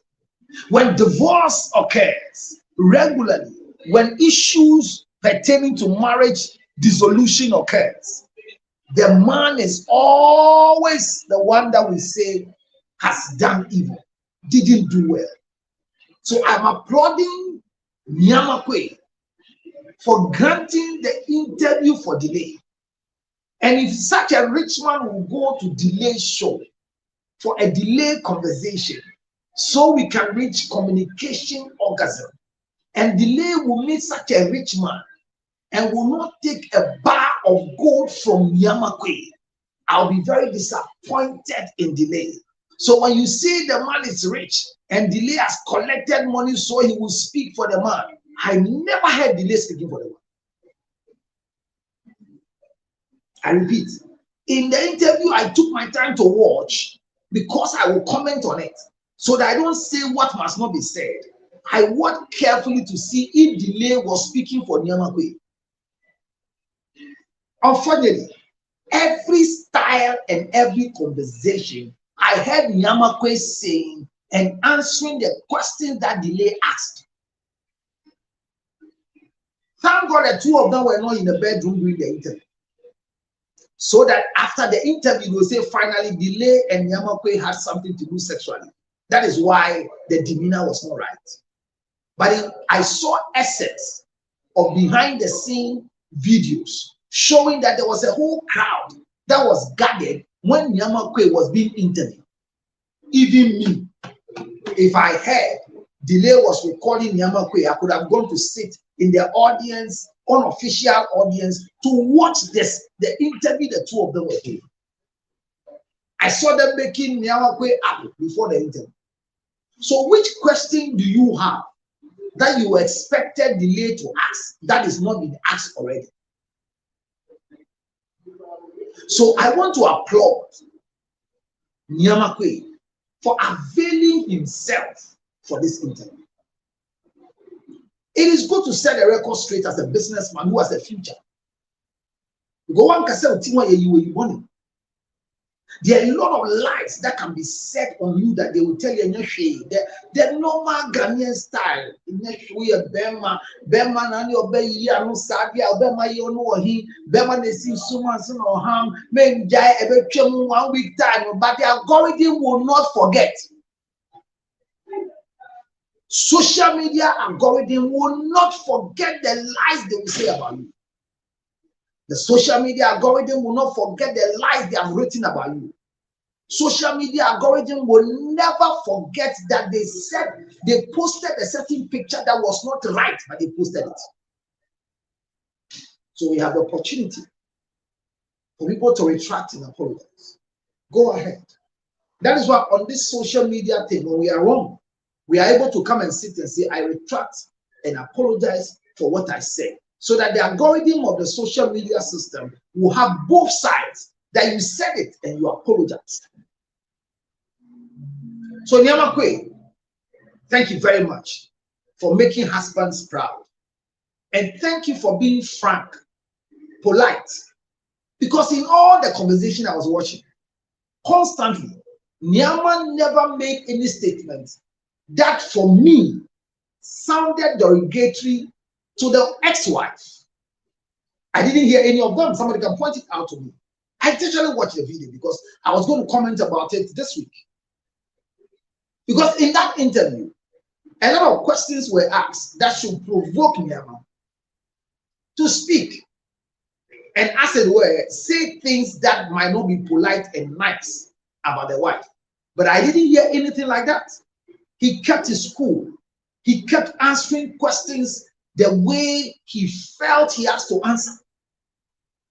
when divorce occurs, regularly, when issues pertaining to marriage dissolution occurs, the man is always the one that we say has done evil, didn't do well. So I'm applauding Nyamakwe for granting the interview for delay. And if such a rich man will go to delay show for a delay conversation, so we can reach communication orgasm, and delay will meet such a rich man and will not take a bar of gold from Nyamakwe, I'll be very disappointed in delay. So when you see the man is rich and delay has collected money so he will speak for the man, I never heard delay speaking for the man. I repeat, in the interview, I took my time to watch because I will comment on it so that I don't say what must not be said. I watched carefully to see if delay was speaking for Nyamakwe. Unfortunately, every style and every conversation, I heard Nyamakwe saying and answering the questions that delay asked. Thank God the two of them were not in the bedroom during the interview. So that after the interview, they'll say finally delay and Nyamakwe had something to do sexually. That is why the demeanor was not right. But I saw assets of behind the scene videos showing that there was a whole crowd that was gathered when Nyamakwe was being interviewed. Even me, if I heard delay was recording Nyamakwe, I could have gone to sit in the audience, unofficial audience, to watch the interview the two of them were doing. I saw them making Nyamakwe up before the interview. So which question do you have that you expected delay to ask that is not been asked already? So I want to applaud Nyamakwe for availing himself for this interview. It is good to set the record straight as a businessman who has a future. Go one can say, there are a lot of lies that can be said on you that they will tell you in your shade. The normal Ghanaian style. In your shade, Bema, Nani, Obey, Yano, Sadia, Obema, Yono, he, Bema, they see Suman, or Ham, men die every 1 week time, but the algorithm will not forget. Social media algorithm will not forget the lies they will say about you. The social media algorithm will not forget the lies they have written about you. Social media algorithm will never forget that they said they posted a certain picture that was not right, but they posted it. So we have the opportunity for people to retract and apologize. Go ahead. That is why on this social media thing, when we are wrong, we are able to come and sit and say, I retract and apologize for what I said. So that the algorithm of the social media system will have both sides, that you said it and you apologized. So Nyamakwe, thank you very much for making husbands proud. And thank you for being frank, polite. Because in all the conversation I was watching, constantly, Nyama never made any statement that for me sounded derogatory to the ex-wife. I didn't hear any of them. Somebody can point it out to me. I actually watched the video because I was going to comment about it this week. Because in that interview, a lot of questions were asked that should provoke Nyama to speak. And as it were, say things that might not be polite and nice about the wife. But I didn't hear anything like that. He kept his cool. He kept answering questions the way he felt he has to answer.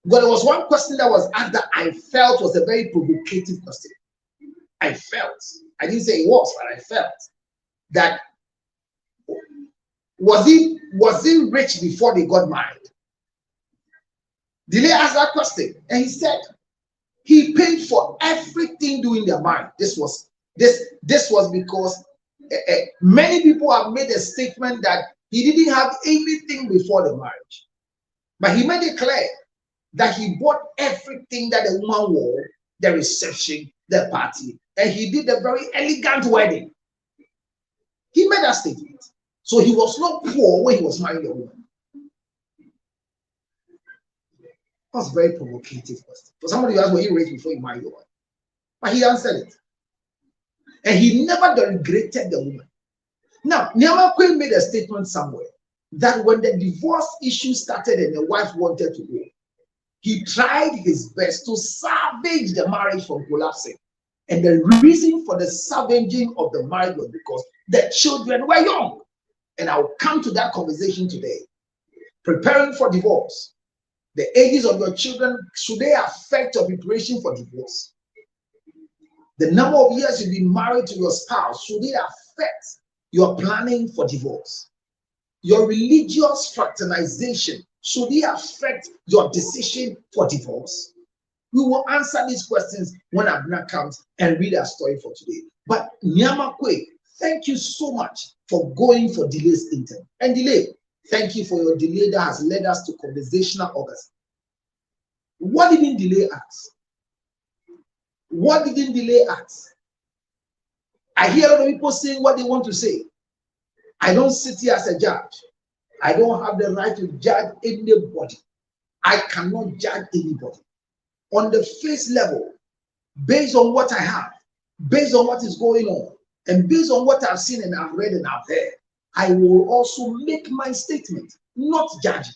But there was one question that was asked that I felt was a very provocative question. I felt, I didn't say it was, but I felt that was he rich before they got married? Delay asked that question, and he said he paid for everything during their marriage. This was This was because many people have made a statement that he didn't have anything before the marriage, but he made it clear that he bought everything that the woman wore, the reception, the party, and he did a very elegant wedding. He made that statement. So he was not poor when he was marrying a woman. That's a very provocative question. For somebody who asked, were you rich before you married a woman? But he answered it. And he never denigrated the woman. Now, Nyamakwe made a statement somewhere that when the divorce issue started and the wife wanted to go, he tried his best to salvage the marriage from collapsing. And the reason for the salvaging of the marriage was because the children were young. And I'll come to that conversation today. Preparing for divorce. The ages of your children, should they affect your preparation for divorce? The number of years you've been married to your spouse, should it affect your planning for divorce? Your religious fraternization, should it affect your decision for divorce? We will answer these questions when Abner comes and read our story for today. But Nyamakwe, thank you so much for going for Delay's intern. And Delay, thank you for your delay that has led us to conversational August. What didn't Delay ask? What didn't Delay ask? I hear a lot of people saying what they want to say. I don't sit here as a judge. I don't have the right to judge anybody. I cannot judge anybody. On the face level, based on what I have, based on what is going on, and based on what I've seen and I've read and I've heard, I will also make my statement, not judge.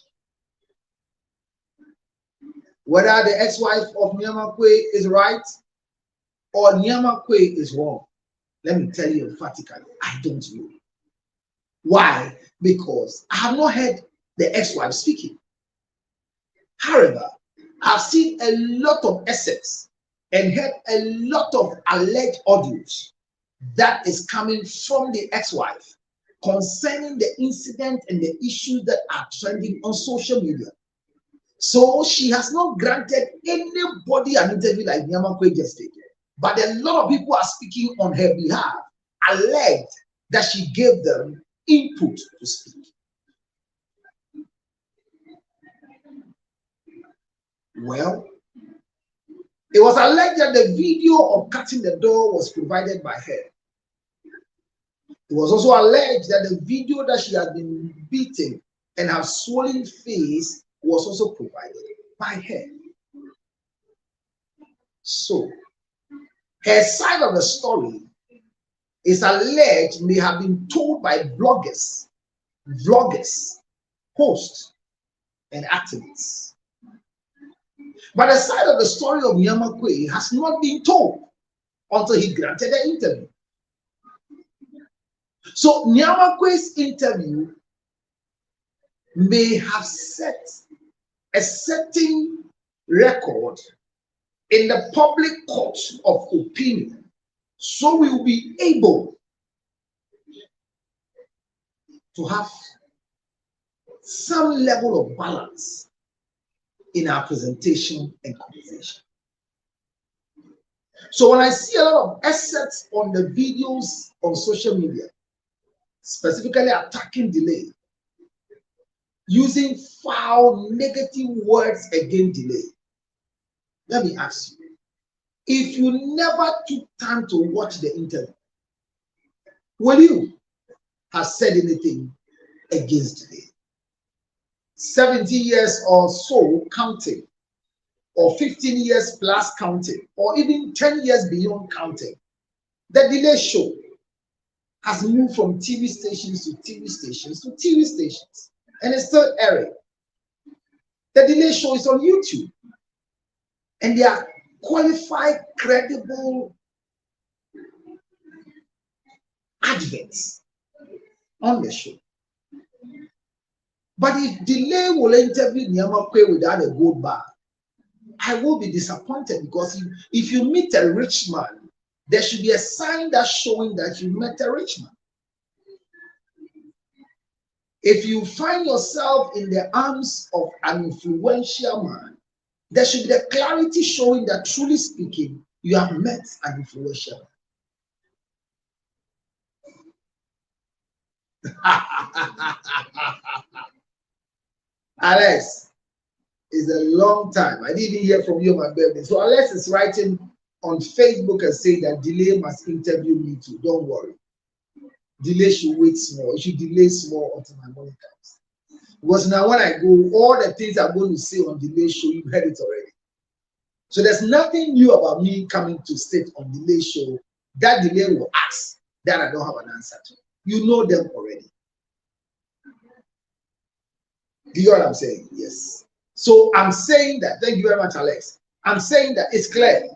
Whether the ex-wife of Nyamakwe is right or Nyamakwe is wrong, let me tell you emphatically, I don't know. Why? Because I have not heard the ex-wife speaking. However, I've seen a lot of excerpts and heard a lot of alleged audios that is coming from the ex-wife concerning the incident and the issues that are trending on social media. So she has not granted anybody an interview like Nyamakwe just did. But a lot of people are speaking on her behalf, alleged that she gave them input to speak. Well, it was alleged that the video of cutting the door was provided by her. It was also alleged that the video that she had been beaten and her swollen face was also provided by her. So, her side of the story is alleged may have been told by bloggers, vloggers, hosts, and activists. But the side of the story of Nyamakwe has not been told until he granted the interview. So Nyamakwe's interview may have set a certain record in the public court of opinion, so we will be able to have some level of balance in our presentation and conversation. So when I see a lot of excerpts on the videos on social media, specifically attacking Delay, using foul, negative words against Delay, let me ask you, if you never took time to watch the interview, will you have said anything against Delay? 70 years or so counting, or 15 years plus counting, or even 10 years beyond counting, the Delay show has moved from TV stations to TV stations to TV stations, and it's still airing. The Delay show is on YouTube, and they are qualified, credible adverts on the show. But if Delay will interview Nyamakwe without a gold bar, I will be disappointed, because if you meet a rich man, there should be a sign that's showing that you met a rich man. If you find yourself in the arms of an influential man, there should be the clarity showing that, truly speaking, you have met an influential man. Alex, it's a long time. I didn't even hear from you on my birthday. So Alex is writing on Facebook and saying that Delay must interview me too. Don't worry. Delay should wait small. It should delay small until my money comes. Because now when I go, all the things I'm going to say on Delay show, you've heard it already. So there's nothing new about me coming to state on Delay show that Delay will ask that I don't have an answer to. You know them already. Do you know what I'm saying? Yes. So I'm saying that, thank you very much, Alex. I'm saying that it's clear.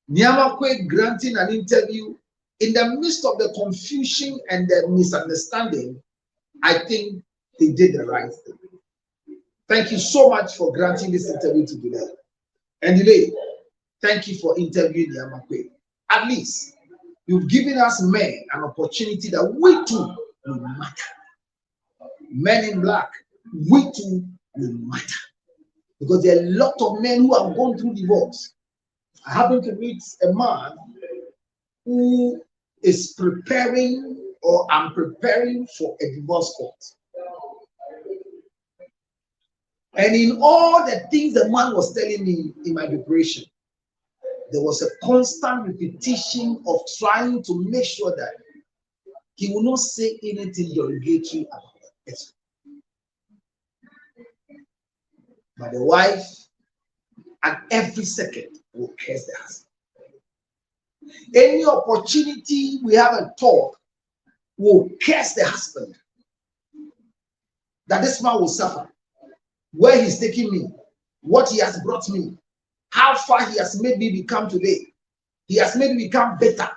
Nyamakwe granting an interview in the midst of the confusion and the misunderstanding, I think he did the right thing. Thank you so much for granting this interview to Delay. And Delay, thank you for interviewing Nyamakwe. At least you've given us men an opportunity that we too will matter. Men in black, we too will matter. Because there are a lot of men who have gone through divorce. I happen to meet a man who is preparing, or I'm preparing for a divorce court. And in all the things the man was telling me in my preparation, there was a constant repetition of trying to make sure that he will not say anything derogatory about it. But the wife, at every second, will curse the husband. Any opportunity we have a talk, will curse the husband. That this man will suffer. Where he's taking me, what he has brought me, how far he has made me become today. He has made me become better.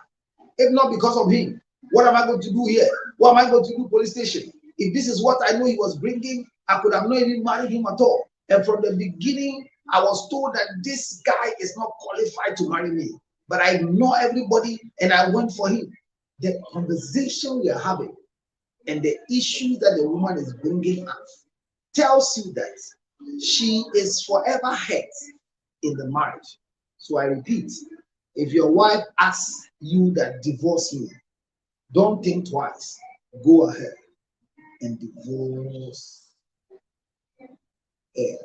If not because of him, what am I going to do here? What am I going to do police station? If this is what I know he was bringing, I could have not even married him at all. And from the beginning, I was told that this guy is not qualified to marry me. But I know everybody and I went for him. The conversation we are having and the issues that the woman is bringing up tells you that she is forever hurt in the marriage. So I repeat, if your wife asks you that divorce me, don't think twice. Go ahead and divorce her.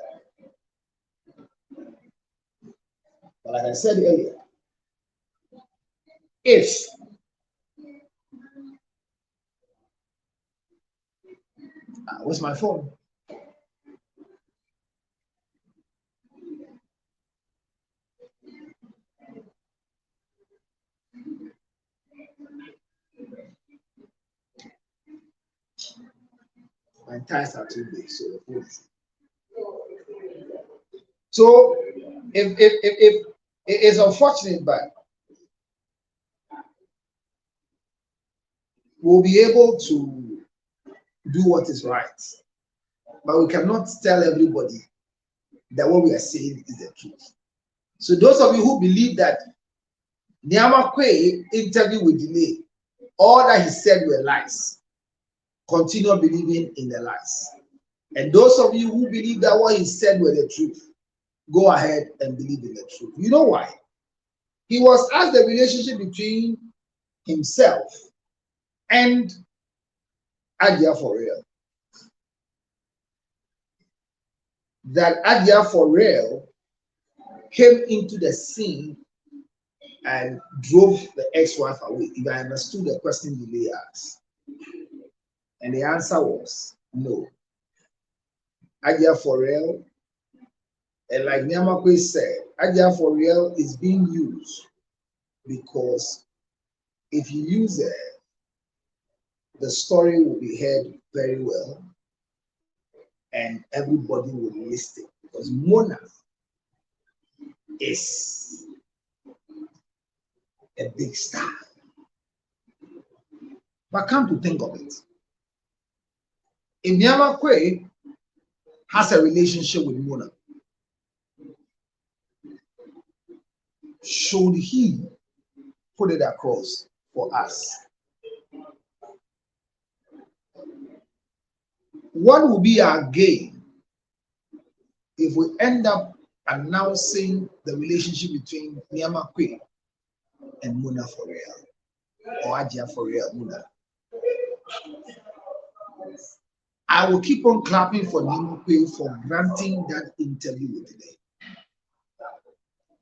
But like I said earlier, if where's my phone? My ties are too big, so the phone is. So if it's unfortunate, but we'll be able to do what is right. But we cannot tell everybody that what we are saying is the truth. So those of you who believe that Nyamakwe interview with Delay, all that he said were lies, continue believing in the lies. And those of you who believe that what he said were the truth, go ahead and believe in the truth. You know why? He was asked the relationship between himself and Adia for real. That Adia for real came into the scene and drove the ex-wife away. If I understood the question Delay asked. And the answer was no. Adia for real, and like Nyamakwe said, Adia for real is being used because if you use it, the story will be heard very well and everybody will listen because Mona is a big star. But come to think of it, if Nyamakwe has a relationship with Mona, should he put it across for us? What will be our gain if we end up announcing the relationship between Nyamakwe and Mona for real, or Adia for real Mona? I will keep on clapping for Nimokwe for granting that interview with Delay.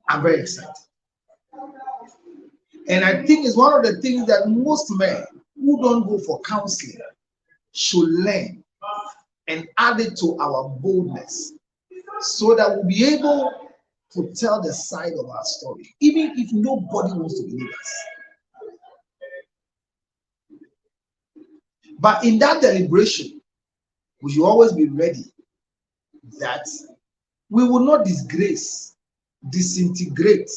I'm very excited. And I think it's one of the things that most men who don't go for counseling should learn and add it to our boldness so that we'll be able to tell the side of our story, even if nobody wants to believe us. But in that deliberation, we should always be ready that we will not disgrace, disintegrate,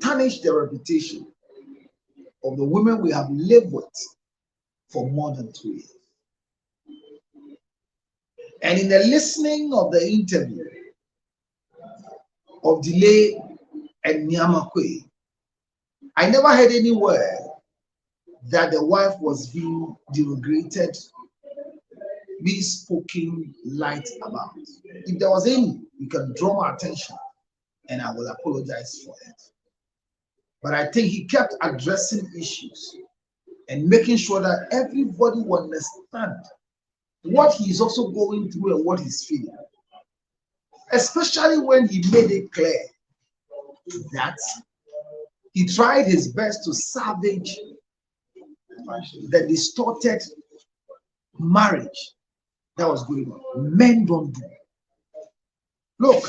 tarnish the reputation of the women we have lived with for more than 2 years. And in the listening of the interview of Delay and Nyamakwe, I never heard anywhere that the wife was being derogated, being spoken light about. If there was any, you can draw my attention and I will apologize for it. But I think he kept addressing issues and making sure that everybody will understand what he's also going through and what he's feeling. Especially when he made it clear that he tried his best to salvage the distorted marriage that was going on. Men don't do. Look,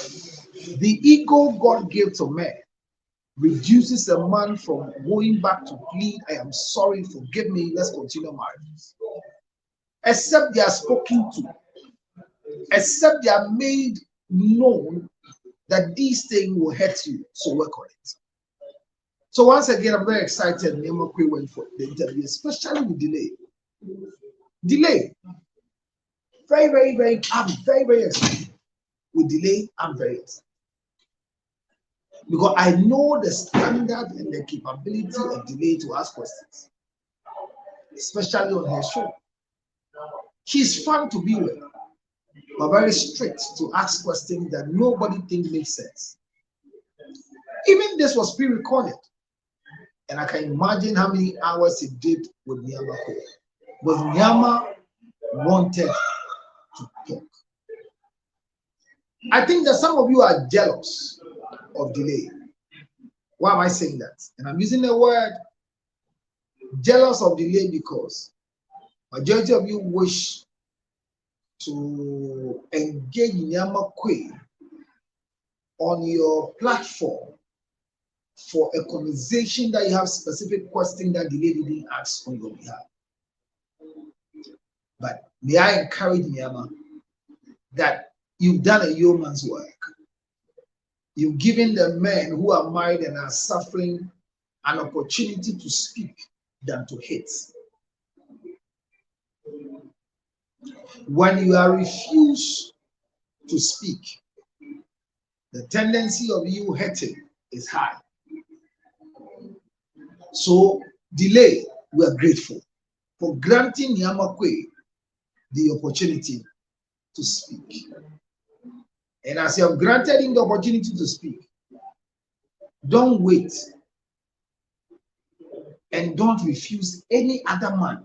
the ego God gave to men reduces a man from going back to plead, I am sorry, forgive me, let's continue marriages. Except they are spoken to, except they are made known that this thing will hurt you, so work on it. So once again, I'm very excited. Nimokwe went for the interview, especially with Delay. Delay. I'm very excited. With Delay, I'm very excited. Because I know the standard and the capability of Delay to ask questions, especially on her show. She's fun to be with, but very strict to ask questions that nobody thinks make sense. Even this was pre-recorded, and I can imagine how many hours it did with Nyama. But Nyama wanted to talk. I think that some of you are jealous of Delay. Why am I saying that? And I'm using the word jealous of Delay because majority of you wish to engage Nyamakwe on your platform for a conversation that you have specific question that Delay didn't ask on your behalf. But may I encourage Nyama that you've done a yeoman's work. You've given the men who are married and are suffering an opportunity to speak than to hate. When you are refused to speak, the tendency of you hating is high. So, Delay, we are grateful for granting Nyamakwe the opportunity to speak. And as you have granted him the opportunity to speak, don't wait and don't refuse any other man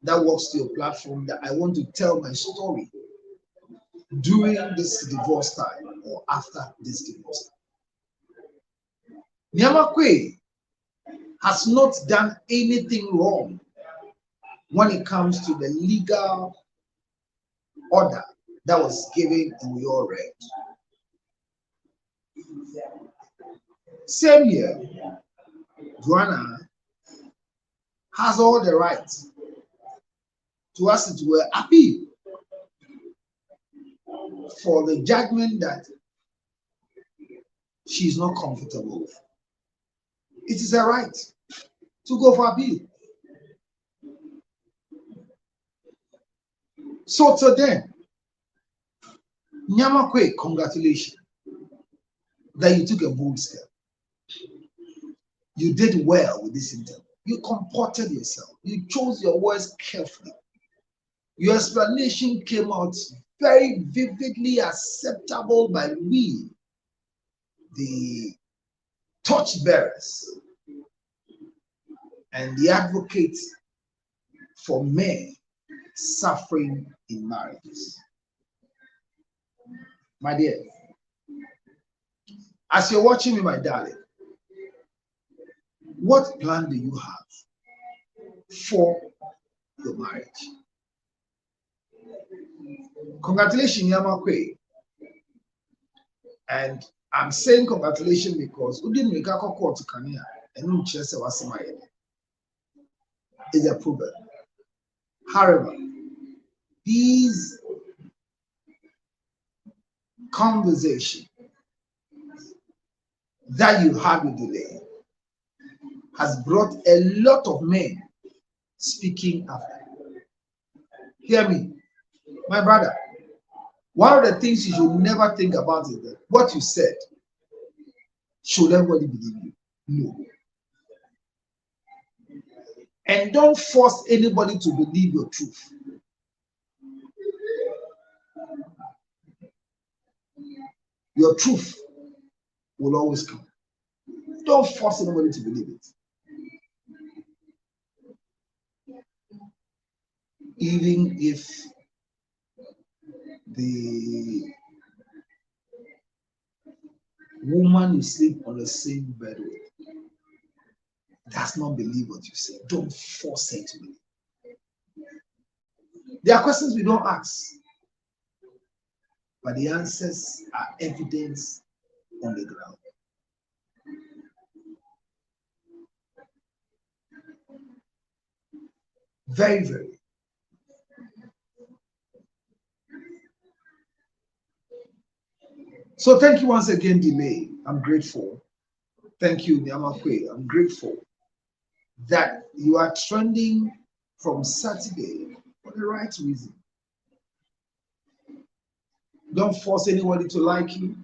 that walks to your platform that I want to tell my story during this divorce time or after this divorce time. Nyamakwe has not done anything wrong when it comes to the legal order that was given in your read. Same here, Joanna has all the right to ask it to appeal for the judgment that she is not comfortable with. It is a right to go for appeal. So to them, Nyamakwe, congratulations that you took a bold step. You did well with this interview. You comported yourself. You chose your words carefully. Your explanation came out very vividly acceptable by we, the torchbearers and the advocates for men suffering in marriages. My dear, as you're watching me, my darling, what plan do you have for your marriage? Congratulations, Yamakwe. And I'm saying congratulations because Udinmika Court to Kania and Chester was my is a problem. However, these conversations that you have with delay has brought a lot of men speaking after. Hear me, my brother. One of the things you should never think about is that what you said, should everybody believe you? No. And don't force anybody to believe your truth. Your truth will always come. Don't force anybody to believe it. Even if the woman you sleep on the same bed with does not believe what you say, don't force her to believe. There are questions we don't ask, but the answers are evidence on the ground. Very, very. So thank you once again, Delay. I'm grateful. Thank you, Nyamakwe. I'm grateful that you are trending from Saturday for the right reason. Don't force anybody to like you.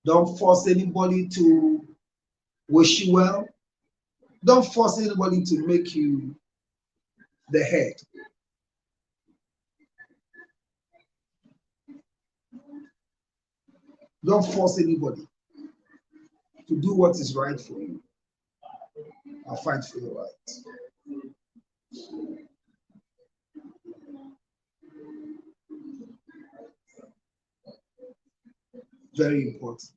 Don't force anybody to wish you well. Don't force anybody to make you the head. Don't force anybody to do what is right for you. I'll fight for your right. Very important.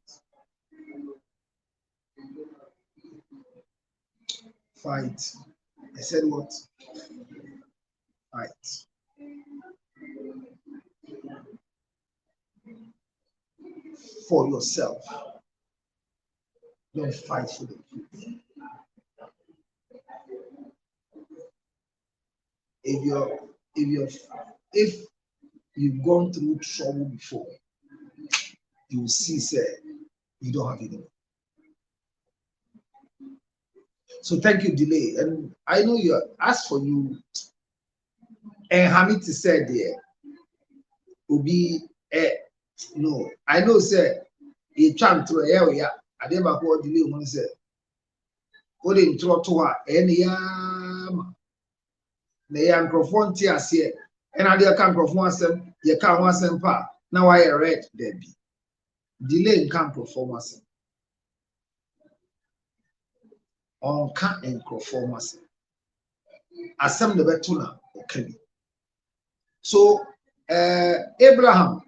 Fight. I said what? Fight. For yourself. Don't fight for the truth. If you've gone through trouble before, you will see, say, you don't have it. So thank you, Delay. And I know you asked for you. And Hamid said there will be no. I know, sir. You chant to a area. I never called Delay one said. What in Trottoa, any yam. The young microphone tears here. And I dear can't perform some. You can't want some pa. Now I read Debbie. Delay can't perform us. On can't and perform us. Assem the betuna, okay. So, Abraham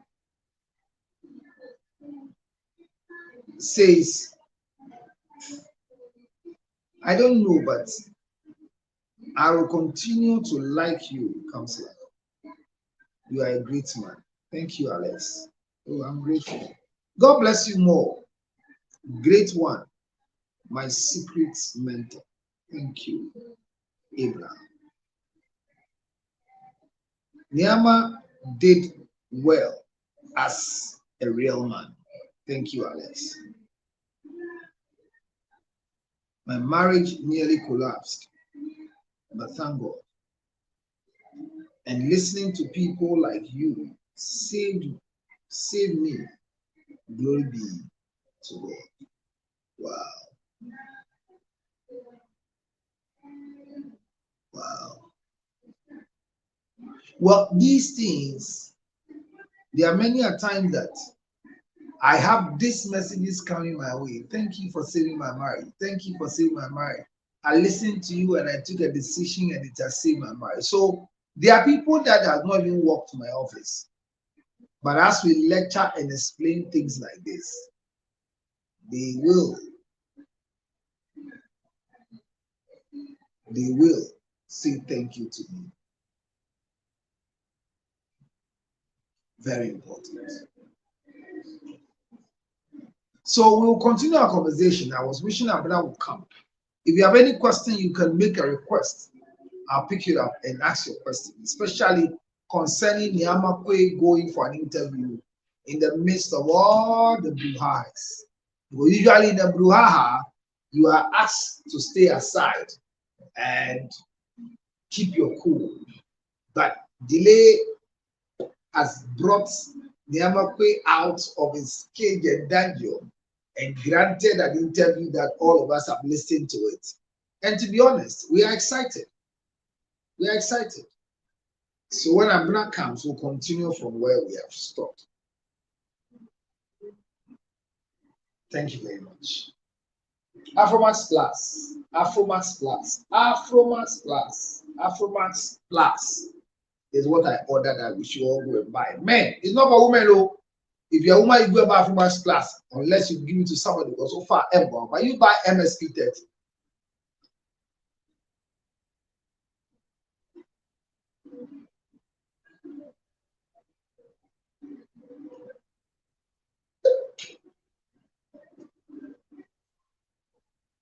says, I don't know, but I will continue to like you, counselor. You are a great man. Thank you, Alex. Oh, I'm grateful. God bless you more. Great one. My secret mentor. Thank you, Abraham. Nyama did well as a real man. Thank you, Alex. My marriage nearly collapsed, but thank God. And listening to people like you saved me. Glory be to God. Wow. Wow. Well, these things, there are many a time that I have these messages coming my way. Thank you for saving my marriage. Thank you for saving my marriage. I listened to you and I took a decision and it has saved my marriage. So There are people that have not even walked to my office. But as we lecture and explain things like this, they will say thank you to me. Very important. So we'll continue our conversation. I was wishing Abena would come. If you have any question, you can make a request. I'll pick it up and ask your question, especially concerning Nyamakwe going for an interview in the midst of all the brouhahas. Usually in the brouhaha, you are asked to stay aside and keep your cool. But delay has brought Nyamakwe out of his cage and dungeon and granted an interview that all of us have listened to it. And to be honest, we are excited. We are excited. So when Abena comes, we'll continue from where we have stopped. Thank you very much. Afromax Plus, Afromax Plus, Afromax Plus, Afromax Plus is what I ordered that we should all go and buy. Men, it's not for women though. If you're a woman, you go and buy Afromax Plus unless you give it to somebody because so far ever. But you buy MSP 30.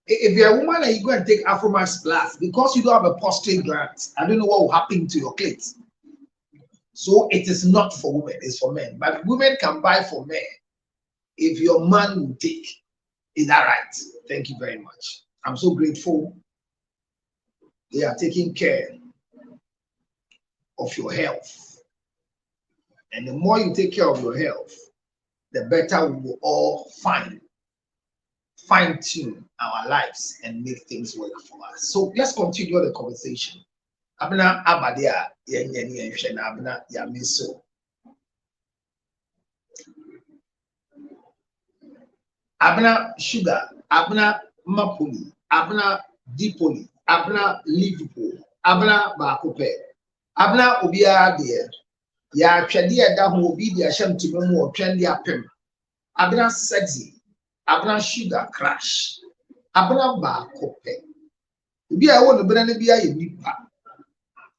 If you're a woman and you go and take Afromax Plus because you don't have a prostate gland, I don't know what will happen to your clit. So it is not for women, it's for men. But women can buy for men if your man will take. Is that right? Thank you very much. I'm so grateful. They are taking care of your health. And the more you take care of your health, the better we will all fine-tune our lives and make things work for us. So let's continue the conversation. Abena abadia yenye nhwe na abena ya miso. Abena sugar, abena mapoli, abena dipoli, abena Liverpool, abena bakope. Abena obia de ya twede da ho obi de ahyem tumemu o twende apem. Abena sexy. Abena sugar crash. Abena bakope. Obi a wo no bena na bia ye nipa.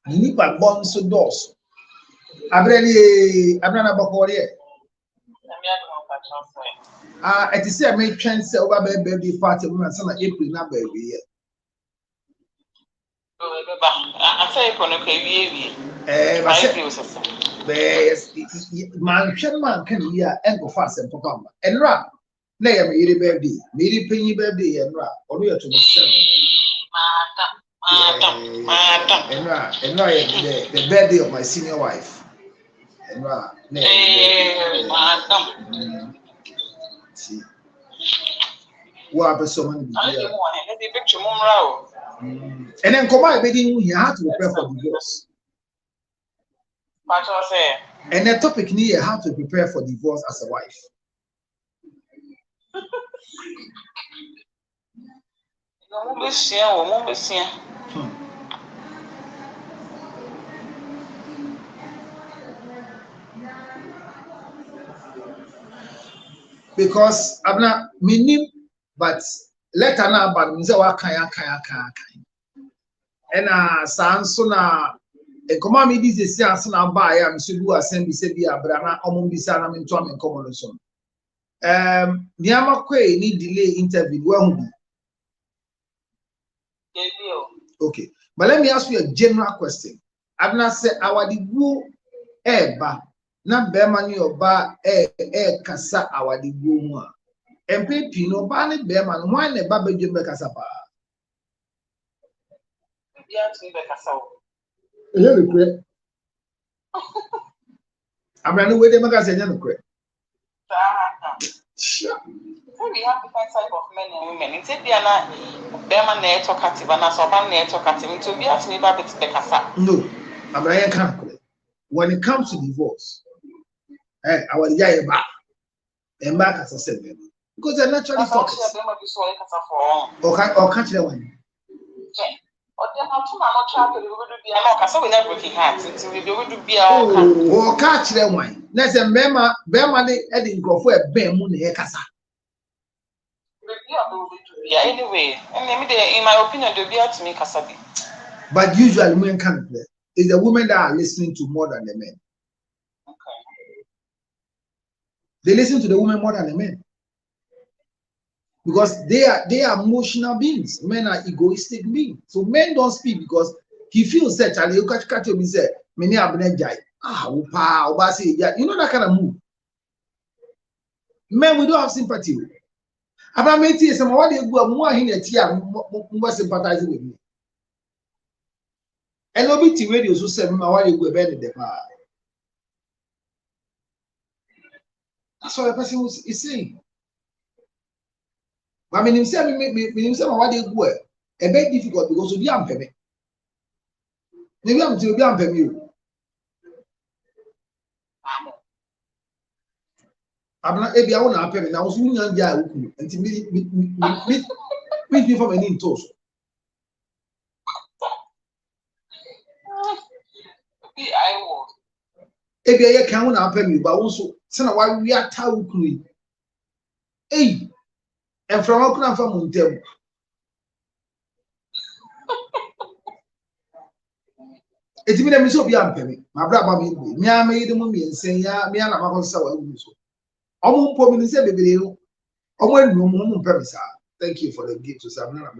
Nipa bon so dos. Abena na bakore. It is a make chance over baby party woman some April na baby. I say kono kwa wie. Man can hear and go fast and papa. And rap. Nay, I'm a baby. Maybe penny baby and rap. Or we are to and the birthday of my senior wife. And rap. See. What happened so many and then come out, you have to prepare for divorce. And the topic here, how to prepare for divorce as a wife. Because I'm not meaning, but let her know about Mzawa Kaya. And Sansona, a command this is Sansona by Msubu Assembly Sebia Brana, Omumbisa, and Tom and Commodson. Nyamakwe need delay interview. Okay, but let me ask you a general question. I've not said our dibu eba na bema ni oba kasa our dibu mu. MP no ba ne bema no wan ne ba bedwe be kasa pa. Bia tun be kasa o. Ele rekwe. Abra no we de maka se nya no kwe. Sure. So we have different type of men and women. It's a na bema na talkative na so ba na talkative. So bia tun ba bit be kasa. No. Abraham can't. When it comes to divorce, I will get back and back as I said, because they're naturally focused. Or catch the one. or they have to not travel, we will be a locker, so we never breaking hearts until we do be our oh, catch them wine. Let's say, Bema, the heading go for a bear moon, Kasa. Yeah, anyway, and in my opinion, they'll be out to me, Kasabi. But usually, men can't play. It's the women that are listening to more than the men. Okay. They listen to the women more than the men. Because they are emotional beings. Men are egoistic beings. So men don't speak because he feels that and you catch him say, many are jai. You know that kind of move. Men, we don't have sympathy. About me, some what they go more in a tear, more sympathizing with me. And nobody radio so said, why you go bed the bar. That's what the person is saying. But I mean, himself, what they go a bit difficult because of the ampeme. Maybe I'm to be ampeme. I'm not maybe I want to ampeme. I was doing young guy and to me from any toast. I will. Maybe I can't ampeme, but also, son, why we are talking. Hey, and from how can I from Montem? It's been a miss of young penny. My brother me, I made the mummy and saying, ya, me and I'm going to say, I won't put me in the video. I went no more premise. Thank you for the gift to some more.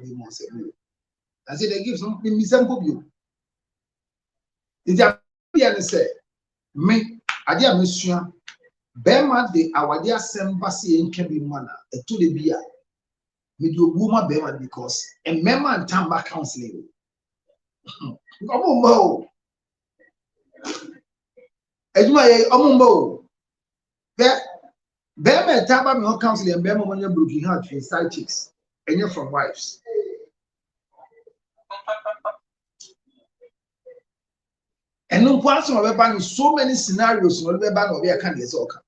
I said, they give something, me some of you. It's a say, me, I dear Monsieur, Bema de our dear Sembasi and can be manner, a to the beer. With your woman Bema because a member and Tamba counseling. Oh, as my Omumbo. Bema Tamba no counseling and Bema when you're broken heart for side chicks and you're from wives. And no person of a so many scenarios no be ban of your candidates all come.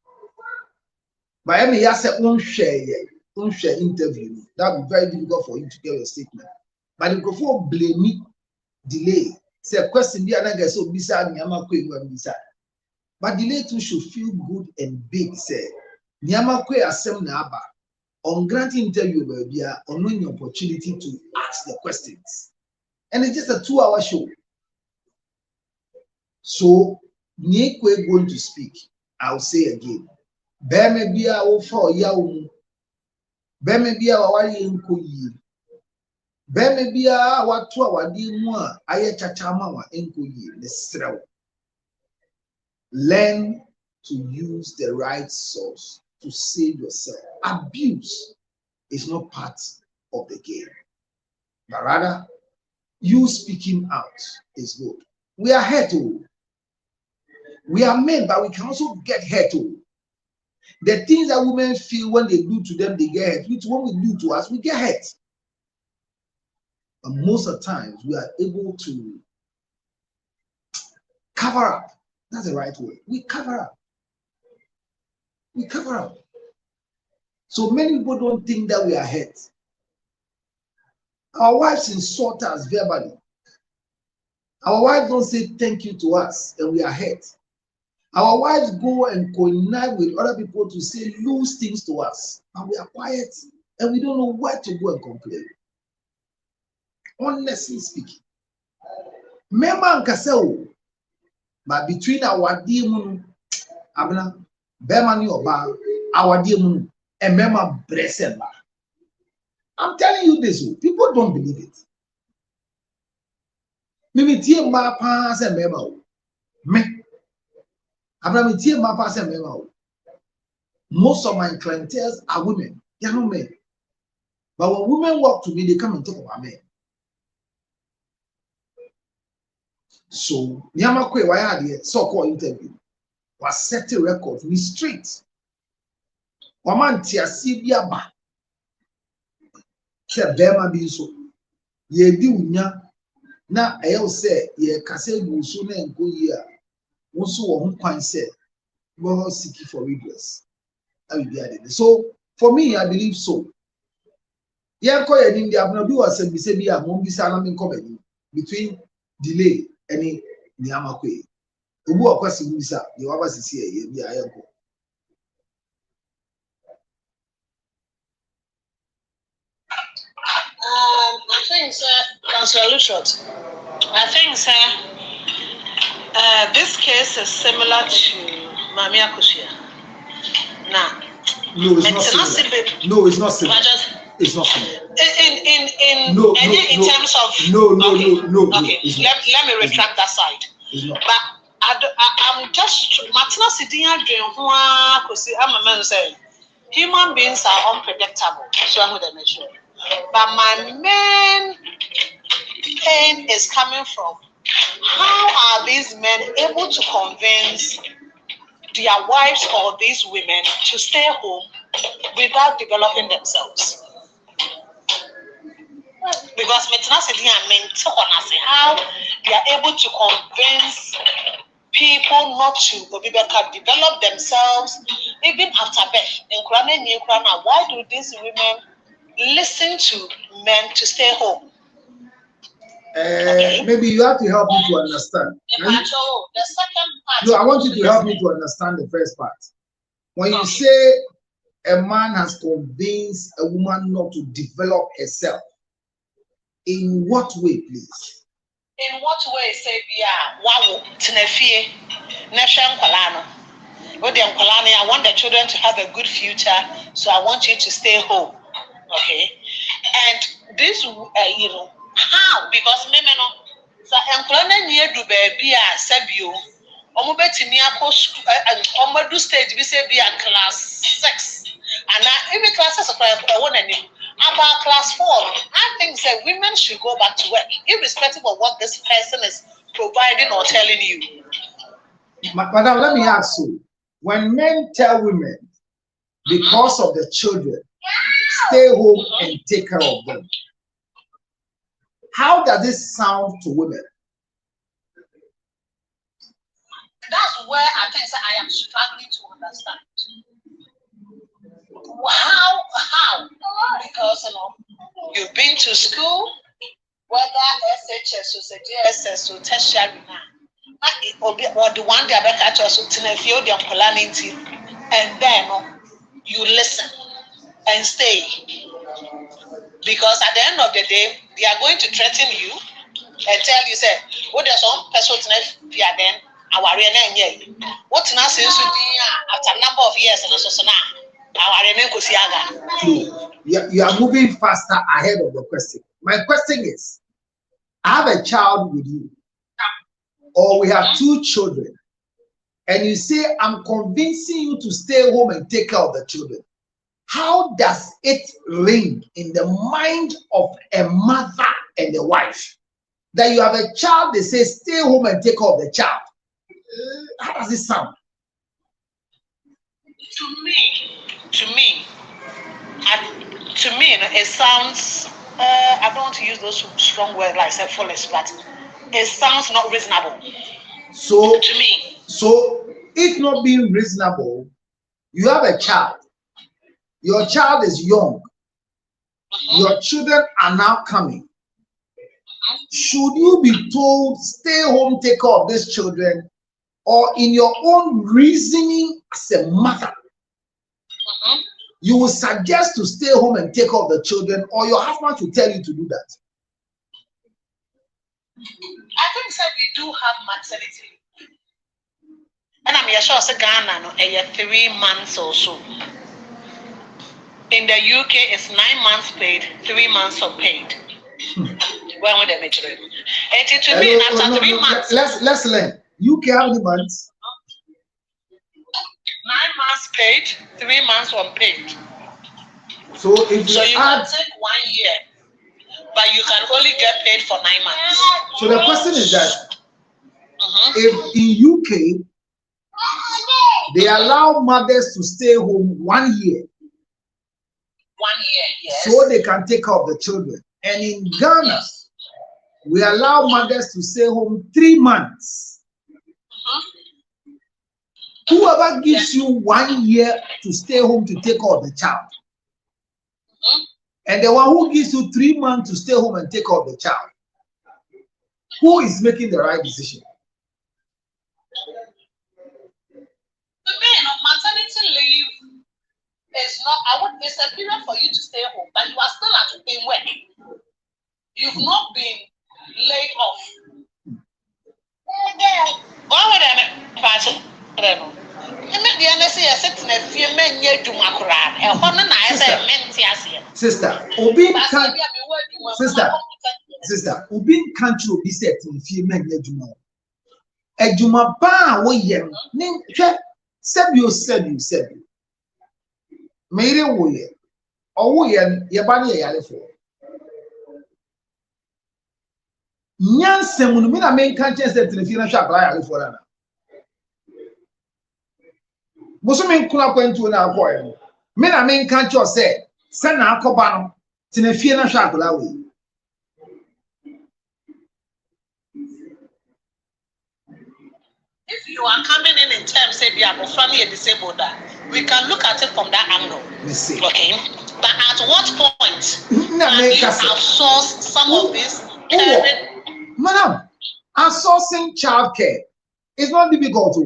But I mean, yes, won't share interview. That would be very difficult for you to get your statement. But if you blame me, delay. Say a question be another so beside Nyama Kwe beside. But delay too should feel good and big. Say Nyama Kwe asem na aba on granting interview baby on knowing the opportunity to ask the questions. And it's just a 2-hour show. So Nyekwe going to speak. I'll say again. Beme bia wo for ya wo. Beme bia wa wari enko yi. Beme bia watu awadi mu a aye chachama wa enko yi ne srew. Learn to use the right source to save yourself. Abuse is not part of the game. But rather, you speaking out is good. We are here to. We are men, but we can also get hurt too. The things that women feel when they do to them, they get hurt. Which when we do to us, we get hurt. But most of the times, we are able to cover up. That's the right word. We cover up. We cover up. So many people don't think that we are hurt. Our wives insult us verbally. Our wives don't say thank you to us, and we are hurt. Our wives go and connive with other people to say loose things to us, and we are quiet, and we don't know where to go and complain. Honestly speaking, member nkaseo, but between our dear moon, abna, bemani oba, our dear moon, and member blessed. I'm telling you this, people don't believe it. Maybe tie ma pa se member me. Most of my clientele are women, they are not men. But when women walk to me, they come and talk about men. So, Nyama Kwe, why are they so-called interview? Was set a record in the street. Woman tia sibia ba. Se bema bi so. Ye di unya na ayo se ye kase gu so na enko yi a. Also, one point said, "We're seeking for redress." So, for me, I believe so. Yeah, call in India. I'm not doing a semi-semi. I'm going to be salami comedy. between delay and Niamakwe. Ubu akwasi Musa, you have to see the Ayako. I think, sir, Councillor Lushot, I think, sir, this case is similar to Mami Akushia. Now, no, it's not similar. No, it's not similar. It's not similar. In terms of no. Okay, let me retract that side. But I'm just Martina Sidinya Drenhua Kosi. I'm a man saying human beings are unpredictable. So I'm with the measure. But my main pain is coming from how are these men able to convince their wives or these women to stay home without developing themselves? Because how they are able to convince people not to develop themselves even after birth. Why do these women listen to men to stay home? Maybe you have to help me to understand. The second part. No, I want you to help me to understand the first part. When you say a man has convinced a woman not to develop herself, in what way, please? In what way? Say, wow, Tinefie, Neshan Kolano. I want the children to have a good future, so I want you to stay home. Okay? And this, how? Because so Enkolana near do baby Sabio, Omodu stage, we say be a class 6. And every classes of one and about class 4, I think that women should go back to work, irrespective of what this person is providing or telling you. Madam, let me ask you, when men tell women, because of the children, stay home and take care of them, how does this sound to women? That's where I think that I am struggling to understand. How? Because you've been to school, whether SHS or JSS or tertiary or the one they are back to us and then you listen and stay. Because at the end of the day, they are going to threaten you and tell you, say, what there's some person then our what's not since after a number of years and so now. You are moving faster ahead of the question. My question is, I have a child with you, or we have 2 children, and you say, I'm convincing you to stay home and take care of the children. How does it ring in the mind of a mother and a wife that you have a child, they say, stay home and take care of the child? How does it sound? To me, it sounds, I don't want to use those strong words like say foolish, but it sounds not reasonable. So, to me. So, if not being reasonable, you have a child. Your child is young. Your children are now coming. Should you be told, stay home, take care of these children, or in your own reasoning as a mother, you will suggest to stay home and take care of the children, or your husband should tell you to do that? I think that we do have maternity. And I'm sure it's Ghana, 3 months or so. In the UK, it's 9 months paid, 3 months unpaid. When would they make it? And to me, after 3 months. Let's learn. UK, how many months? 9 months paid, 3 months unpaid. So if you can take 1 year, but you can only get paid for 9 months. So the question is that if in UK they allow mothers to stay home 1 year. 1 year, yes. So they can take care of the children. And in Ghana, we allow mothers to stay home 3 months. Whoever gives you 1 year to stay home to take care of the child, and the one who gives you 3 months to stay home and take care of the child, Who is making the right decision? To me, maternity leave is not. It's a period for you to stay home, but you are still in work. You've not been laid off. Why would I know? Sister, Obin can't be set in few men. Ejuma ba wo yem ne hwe said you mere wo ye owo ye ba ne yale fo nyansem no me na men kan che set in few na hwa abra yale fo na boso men kula kwantu na akoy me na men kan che se na akoba no tene fie na hwa abra we. If you are coming in terms, say, we are family disabled, we can look at it from that angle. Okay. But at what point can you outsource some of this caring? Madam, outsourcing childcare is not difficult,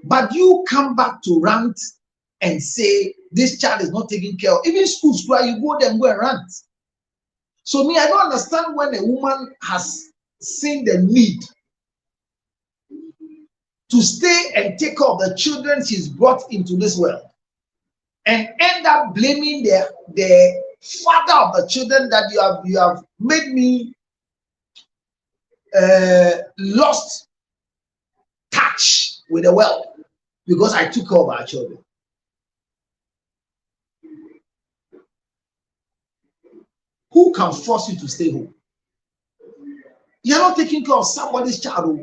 but you come back to rant and say this child is not taken care of. Even schools where you go there and go and rant. So me, I don't understand when a woman has seen the need to stay and take care of the children she's brought into this world and end up blaming the father of the children that you have made me lost touch with the world because I took care of our children. Who can force you to stay home? You're not taking care of somebody's child.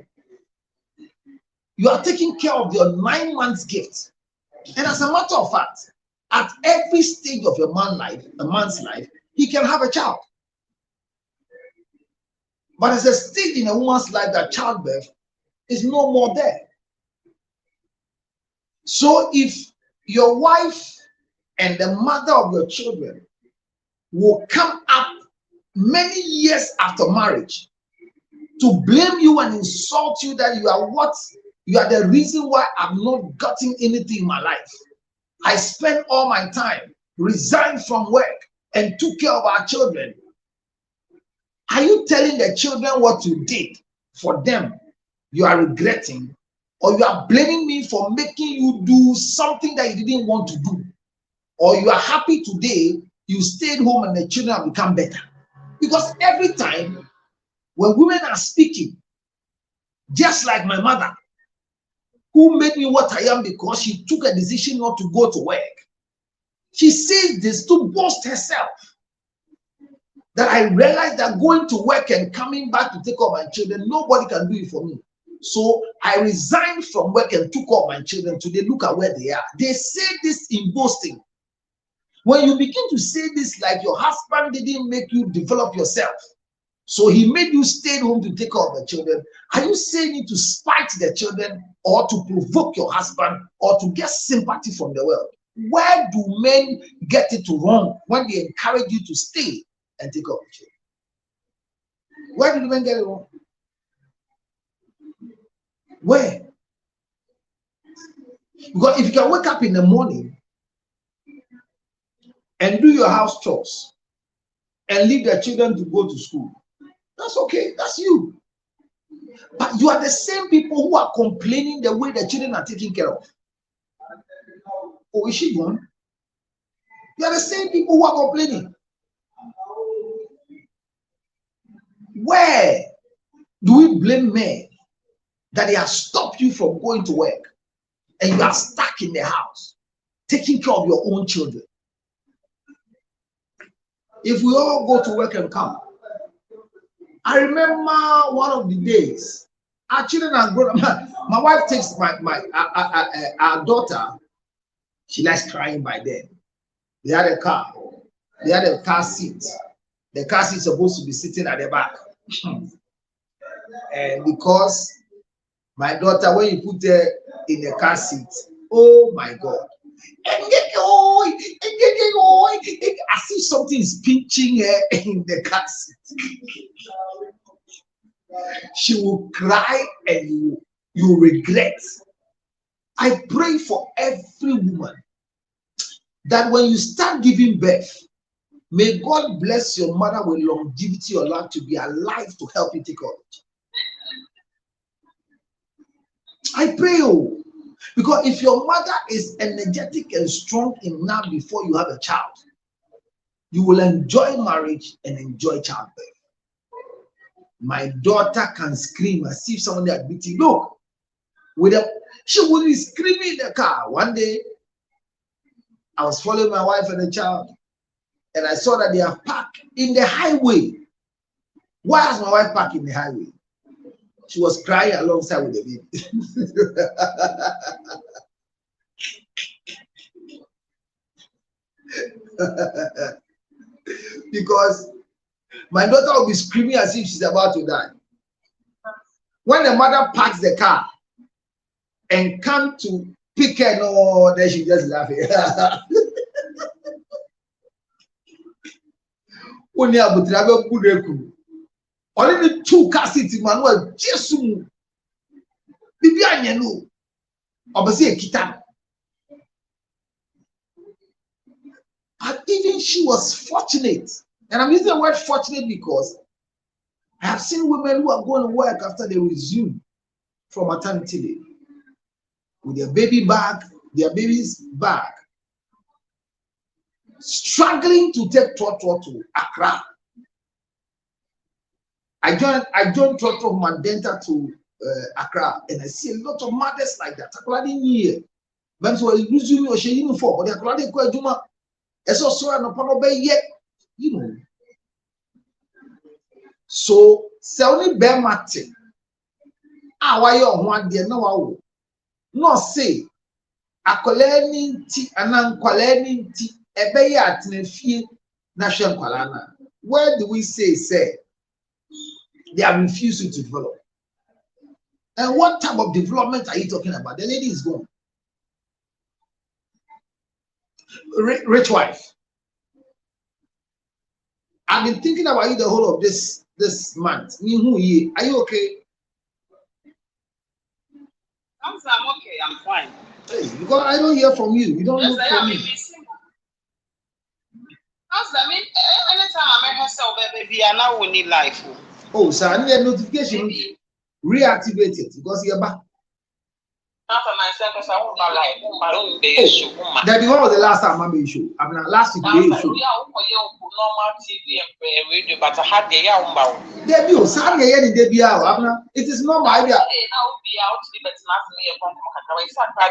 You are taking care of your 9 months gift. And as a matter of fact, at every stage of a man's life, he can have a child. But there's a stage in a woman's life that childbirth is no more there. So if your wife and the mother of your children will come up many years after marriage to blame you and insult you that you are the reason why I've not gotten anything in my life. I spent all my time, resigned from work, and took care of our children. Are you telling the children what you did for them you are regretting, or you are blaming me for making you do something that you didn't want to do? Or you are happy today you stayed home and the children have become better? Because every time when women are speaking, just like my mother, who made me what I am because she took a decision not to go to work. She says this to boast herself. That I realized that going to work and coming back to take care of my children, nobody can do it for me. So I resigned from work and took care of my children. Today, look at where they are. They say this in boasting. When you begin to say this like your husband didn't make you develop yourself, so he made you stay home to take care of the children, are you saying it to spite the children or to provoke your husband or to get sympathy from the world? Where do men get it wrong when they encourage you to stay and take care of the children? Where do men get it wrong? Where? Because if you can wake up in the morning and do your house chores and leave the children to go to school, that's okay. That's you. But you are the same people who are complaining the way the children are taken care of. Oh, is she gone? You are the same people who are complaining. Where do we blame men that they have stopped you from going to work and you are stuck in the house taking care of your own children? If we all go to work and come, I remember one of the days our children are grown up. My wife takes our daughter. She likes crying by then. They had a car. They had a car seat. The car seat is supposed to be sitting at the back. And because my daughter, when you put her in the car seat, oh my God. I see something is pinching her in the car seat. She will cry and you regret. I pray for every woman that when you start giving birth, may God bless your mother with longevity or life to be alive to help you take on. I pray, because if your mother is energetic and strong enough before you have a child, you will enjoy marriage and enjoy childbirth. My daughter can scream as if somebody had beaten. Look, she would be screaming in the car. One day, I was following my wife and the child, and I saw that they are parked in the highway. Why is my wife parked in the highway? She was crying alongside with the baby. Because my daughter will be screaming as if she's about to die. When the mother parks the car and come to pick her, no, then she just laughing. Only about to have a good only the 2 car seats, Manuel, just Bibi Anyanu, obviously a kitan. But even she was fortunate. And I'm using the word fortunate because I have seen women who are going to work after they resume from maternity leave with their baby bag, their baby's bag, struggling to take Toto to Accra. I joined Toto from Mandenta to Accra, and I see a lot of mothers like that. Accra didn't hear. But so resume or she didn't fall. But Accra didn't quite do much. It's also an upon yet. You know, so only bear matter. Why you one day no say a colony tea and uncolony tea a bay at Nefi National Kalana. Where do we say they are refusing to develop? And what type of development are you talking about? The lady is gone. Rich wife. I've been thinking about you the whole of this month. Are you okay? I'm okay. I'm fine. Hey, because I don't hear from you. You don't look from me. I mean, anytime I make myself, baby, I now will need life. Oh, sir, I need a notification. Reactivate it because you're back. After myself, because I won't like my own day show. That when was the last time I made show? I mean, last week day show. Normal TV and radio, but I had the young bow. Debut, Sunday, any debut. It is not my idea.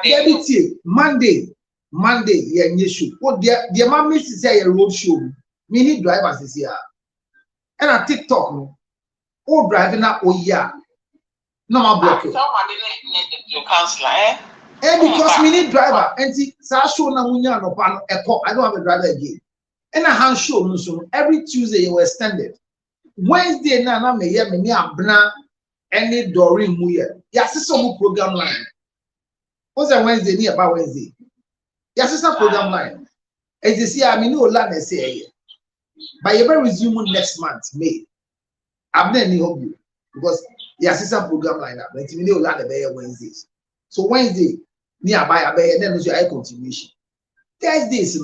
Debut, Monday, yeah, show. What dear mammy say a road show. Mini drivers is here. And a TikTok, no. Oh, driving up, oh, yeah. No, my block. And because we need driver, and see, Sasho Namunya no pan echo. I don't have a driver again. And a hand show no every Tuesday you were extended. Wednesday na me here me abna any Doreen muye. Yes, some program line. What's a Wednesday near about Wednesday? Yes, it's a program line. As you see, I mean, no land say but you will resume next month, May. I'm not any of you because the assistant program line up. But you know land Wednesdays. So Wednesday nearby a bay and then also a continuation. Thursdays,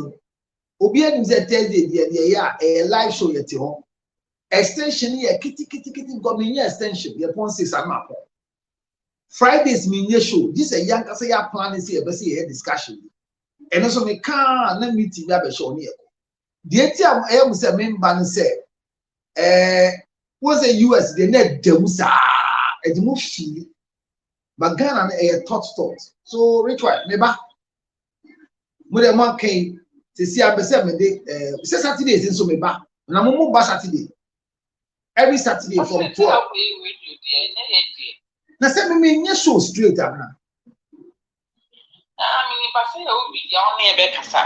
Obian said Thursday, a live show yet home. Extension here, kitty got me extension. Your phone says I'm up. Fridays mean your show. This a young say your plan is here, but see a discussion. And also me can't let me TV have a show near. The ATM I was a member and said, was a US the net demusa and move she. But Ghana a thought. So ritual, maybe. Mother man came to see a Saturday is in so me back. And I'm more Saturday. Every Saturday from 12. Now send me your show straight up now. I mean, if I say I will be the only Becassa.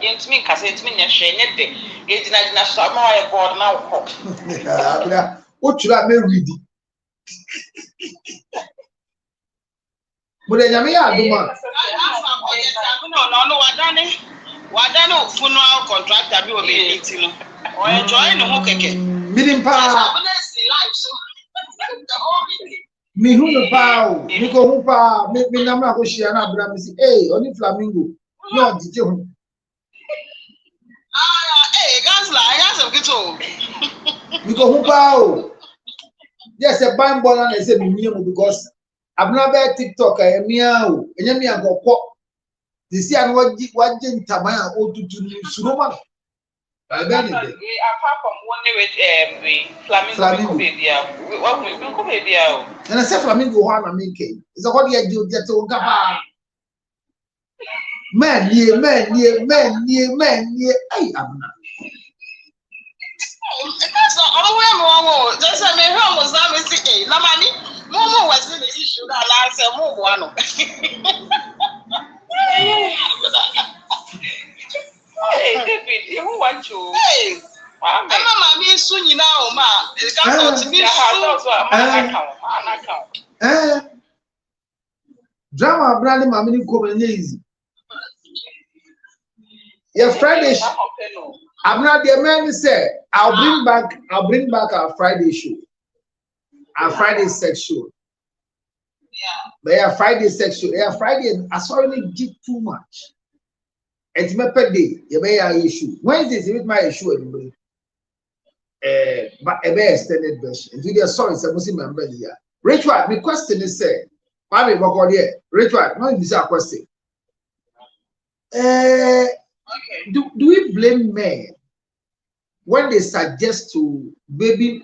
It's me, it's me, it's not summer board now. What should I read? But then I mean, I funeral contract. I will be 18. Or enjoying the hook again. Minim pa. Me who the pow, me go who pa, me namna ko share na bra me say, hey, only flamingo. No, did you? Hey, guys, like, guys, I'm good too. Me go who pa. Yes, a bang ball and I say me because I've never TikTok. I am meow. And you mean go pop. This year, what didn't Tamaya or to Suroman? Apart from one with flamingo baby, what we go baby out. And I said flamingo one I mean cake. It's a what you do get to Gaba. Man, hey, I'm not. That's not all way more. Just I mean, how was that? Missy, no money. Momo was in the issue that last a more one. Hey, David, you want to? Hey, I'm a soon you know, ma. It's got to be Drama brand mammy come easy. Your Friday. I'm not the man said I'll bring back our Friday show. Our Friday sex show. yeah. They are Friday sex show. They are Friday. I saw only did too much. It's my per day. You may have issue. Wednesdays with my issue anyway. But a very extended version. And you sorry, some Muslim member here. Rachel, my question is said, Mommy, what here? Rachel, no, this is a question. Okay. Do we blame men when they suggest to baby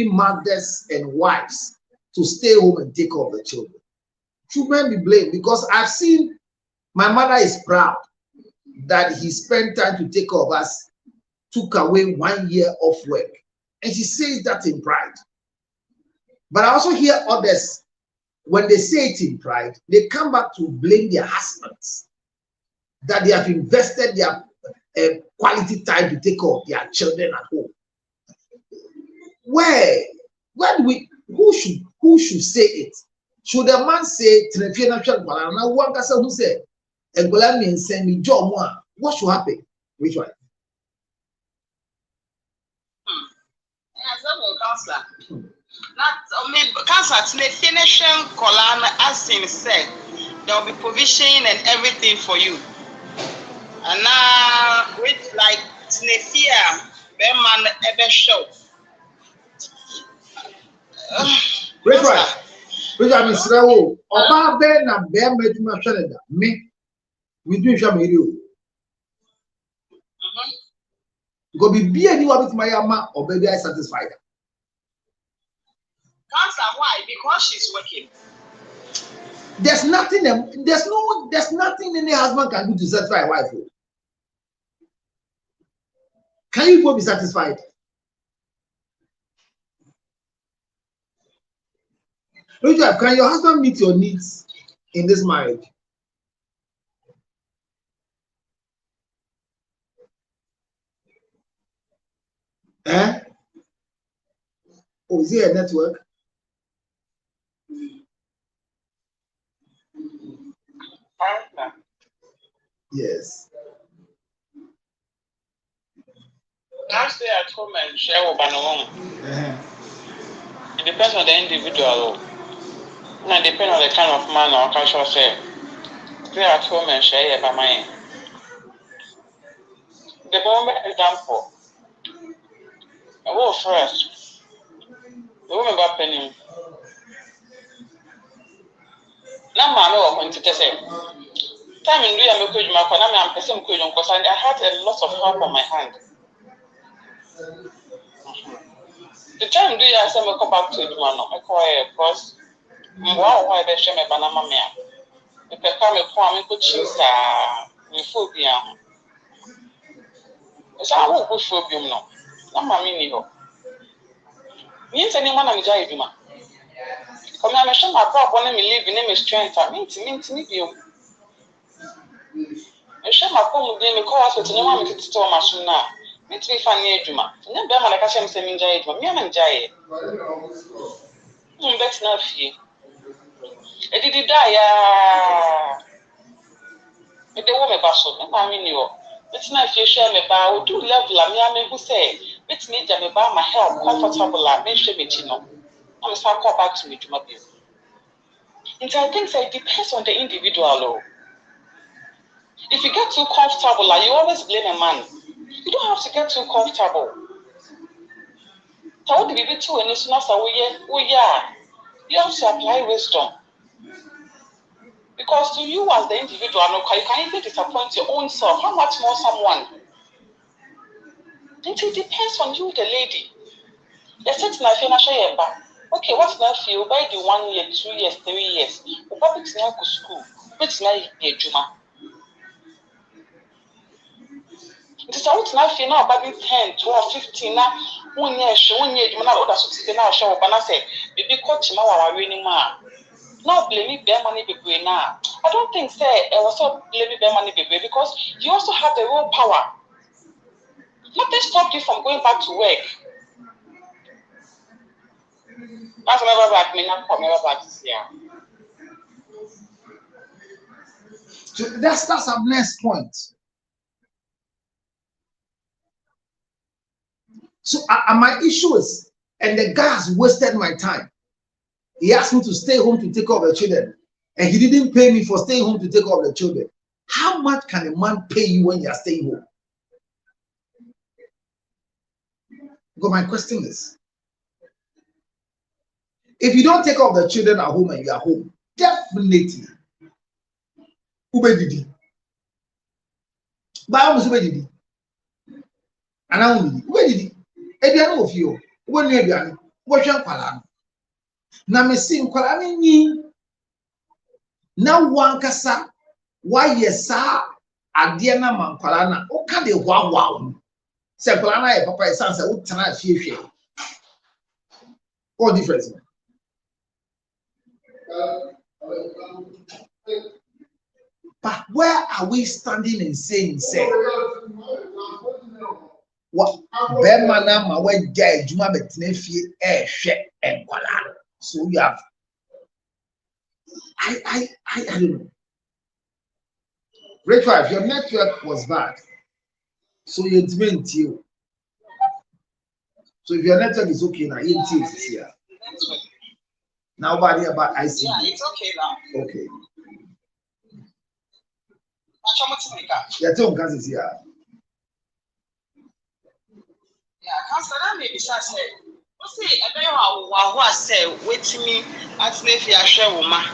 mothers and wives to stay home and take care of the children? Should men be blamed? Because I've seen my mother is proud that he spent time to take care of us, took away 1 year off work, and she says that in pride. But I also hear others, when they say it in pride, they come back to blame their husbands that they have invested their quality time to take care of their children at home. Where do we? Who should say it? Should a man say one person who said, "Send me job one"? What should happen? Which one? Counselor. Counselor, to the finishing column, as in said, there will be provision and everything for you. And now, with like Tinefia, Beman Ebe show. Right. Which I mean, Srawo, Oba Ben and Bear Meduma Shanada, me, we do Shamiru. Go be anyone with my ama or baby I satisfied. Counselor, why? Because she's working. There's nothing any husband can do to satisfy a wife. Can you both be satisfied? Can your husband meet your needs in this marriage? Eh? Oh, is there a network? Yes. I stay at home and share with Banawong. It depends on the individual. And it depends on the kind of man or culture. Say, stay at home and share by mine. The moment example. I will first. The woman got penny. Now, I know what I'm going to say. Time in doing a local Macanami and Pessim Kujon because I had a lot of help on my hand. The time do you have some come back to it, man? I call it because why they share my banana mea. If I come a poem, could choose a phobia. It's our whole bush phobia, no. Not my meaning. Means anyone I'm jiving. Come on, I'm sure my papa when me live in name is strength. I mean to you. I share my phone with me call us with no one to store my soon now. Meet me funny Juma. Never like I said, me and Jay. That's not fear. It did die. If the woman bustle, I mean you. It's not if you share me bow, do level a me who say, It's me that me buy my help comfortable like me should be no. I'm start call back to me to my bill. And I think that it depends on the individual. If you get too comfortable, like you always blame a man. You don't have to get too comfortable. So what did you do? And it's not so yeah. You have to apply wisdom. Because to you as the individual, you can even disappoint your own self. How much more someone? It depends on you, the lady. You're sitting at financial year back. Okay, what's not for you? By the 1 year, 2 years, 3 years. The public's not go school. It's not a juma. It is out now for now, but 10, 12, 15 now. 1 year, 1 year, you know, that's what now show up and I say, baby, coach, now winning man. Now blame bear money baby now. I don't think say I also blame bear money baby because you also have the real power. Nothing stopped you from going back to work. That's never back me now. Come never back this year. So that's our next point. So my issue is, and the guy has wasted my time. He asked me to stay home to take care of the children, and he didn't pay me for staying home to take care of the children. How much can a man pay you when you are staying home? Because my question is, if you don't take care of the children at home and you are home, definitely, ubedidi. Ba mo ubedidi. Ana ubedidi. Ebiano of you. When you ebiano, what you kwala. Na me sin kwala ni. Na wankasa wa yesa ade na man kwala na o ka de hwa. Se kwala na e papa e sanse wo tena fiehwe. What difference? But where are we standing and saying, say, what Bemana Mawe Jay Juma Betnefi and Kuala? So we have I don't know. Rachel, if your network was bad, so it's been to you. So if your network is okay now, you is here. Now, body about IC. Yeah, it's okay now. Okay. Yeah, tell me is here. Yeah, Councillor, that may be sad. What's it? I don't know what say. Wait to me. At me if you share woman.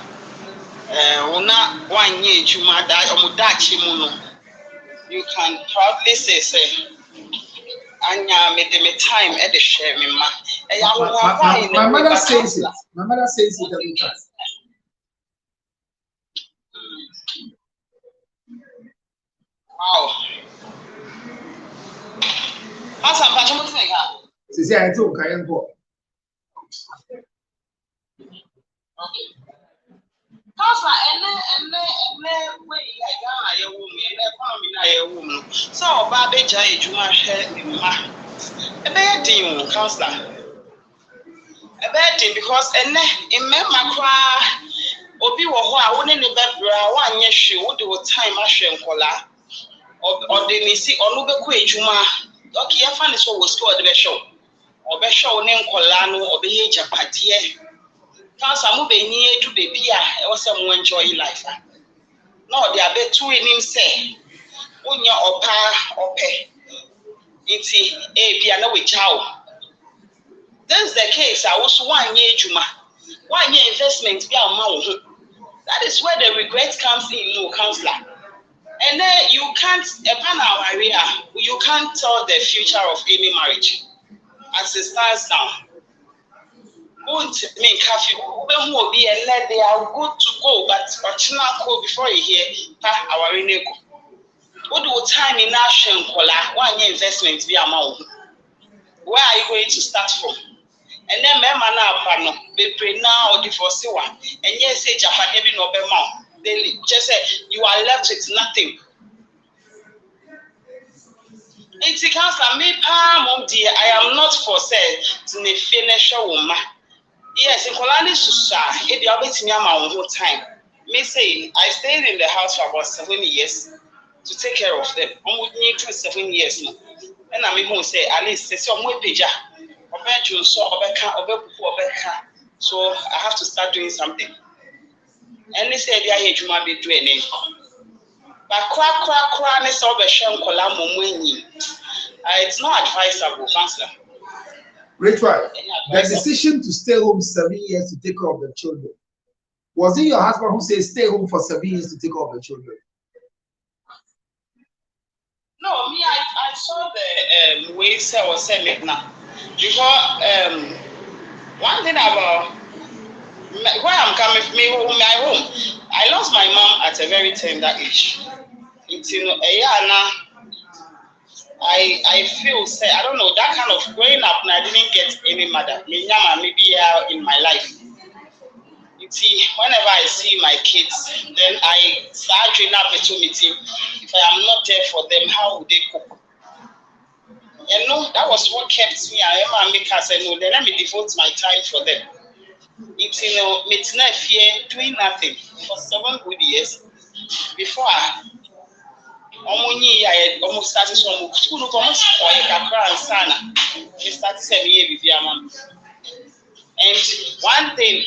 Una 1 year Juma die omudachi muno. You can proudly say. Anya made me time at the share me ma. My mother says it. My mother says it every time. Wow. She said, I told Kayan Pop. Okay. Councillor, and way like a woman, and economy, a woman. So, Baby Jay, Juma share me ma. A bad thing, Councillor. A bad thing because in my cry, Obi wa wouldn't be bra 1 year she would do time I share cola. Or they may see or look a Juma. Okay, I find this what was called the show. Or be show name Colano or be Japatia. Council moving near to the beer, I was some enjoy life. No, they are bet 2 in him say. When you're or pay. It's a piano with chow. That's the case. I was 1 year Juma. 1 year investment be amount. That is where the regret comes in, no councillor. And then you can't, upon our area, you can't tell the future of any marriage as it stands now. Won't mean coffee, will be and let they are good to go, but go before you hear our renego. What do time in Nation Kola 1 year investment be amount? Where are you going to start from? And then Memana Pano, be pray now or divorce one, and yes, say Japan no be mount. They just say you are left with nothing. It's a council, me palm dear. I am not for sale to the finish woman. Yes, in Colani Susa, if you are waiting my whole time. Me say I stayed in the house for about 7 years to take care of them. I would need 7 years now. And I mean, who say at least say some way pija. So I have to start doing something. And they said, yeah, you might be doing it. But it's not advisable, Counselor. Rachel, the decision to stay home 7 years to take care of the children. Was it your husband who said stay home for 7 years to take care of the children? No, me, I saw the way I was saying now. Because one thing about where I'm coming from, my home, I lost my mom at a very tender age. Until a year now, I feel say I don't know that kind of growing up. And I didn't get any mother. Maybe in my life. See, whenever I see my kids, then I start drawing up a meeting. If I am not there for them, how would they cope? And no, that was what kept me. I make her say no. Then let me devote my time for them. It's it's not fear doing nothing for 7 good years before I almost started some school. Almost and sana. We started 7 years with your mom. And one thing,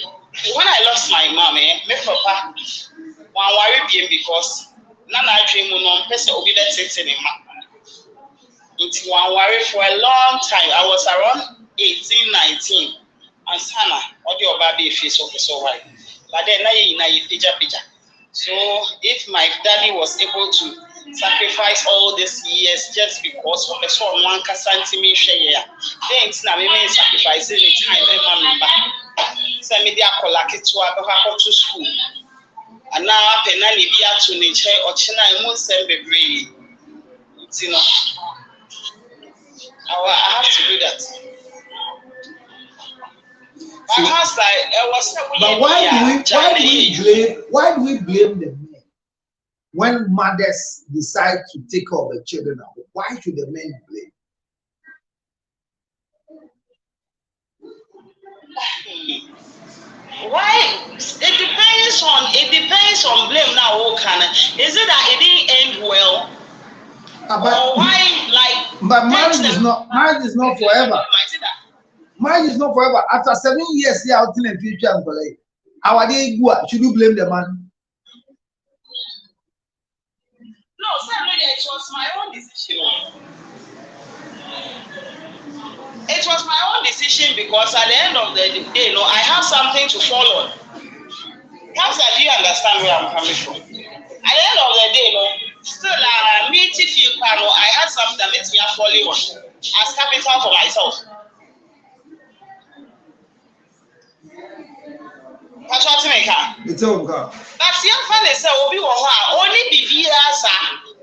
when I lost my mom, my papa, one worry because none I dream on person will be that sitting in my. It's one worry for a long time. I was around 18, 19. And Sana, what your baby face of so white. But then I picture. So if my daddy was able to sacrifice all these years just because of the son one casanti share, then it's not me sacrificing the time and my send me their collect to school. And now I penally be out to nature or China and won't send the brain. You know, I have to do that. But why do we blame the men when mothers decide to take care of the children? Why should the men blame? Why? It depends on blame now. Is it that it didn't end well? Or why But marriage is not forever. Marriage is not forever. After 7 years, they are still in future. Our day, should you blame the man? No, it was my own decision. It was my own decision because at the end of the day, I have something to follow. Perhaps do you understand where I'm coming from? At the end of the day, still, I had something that makes me follow on as capital for myself. That's what I make. It's all good. That's young family say obi wo ho only bibia sa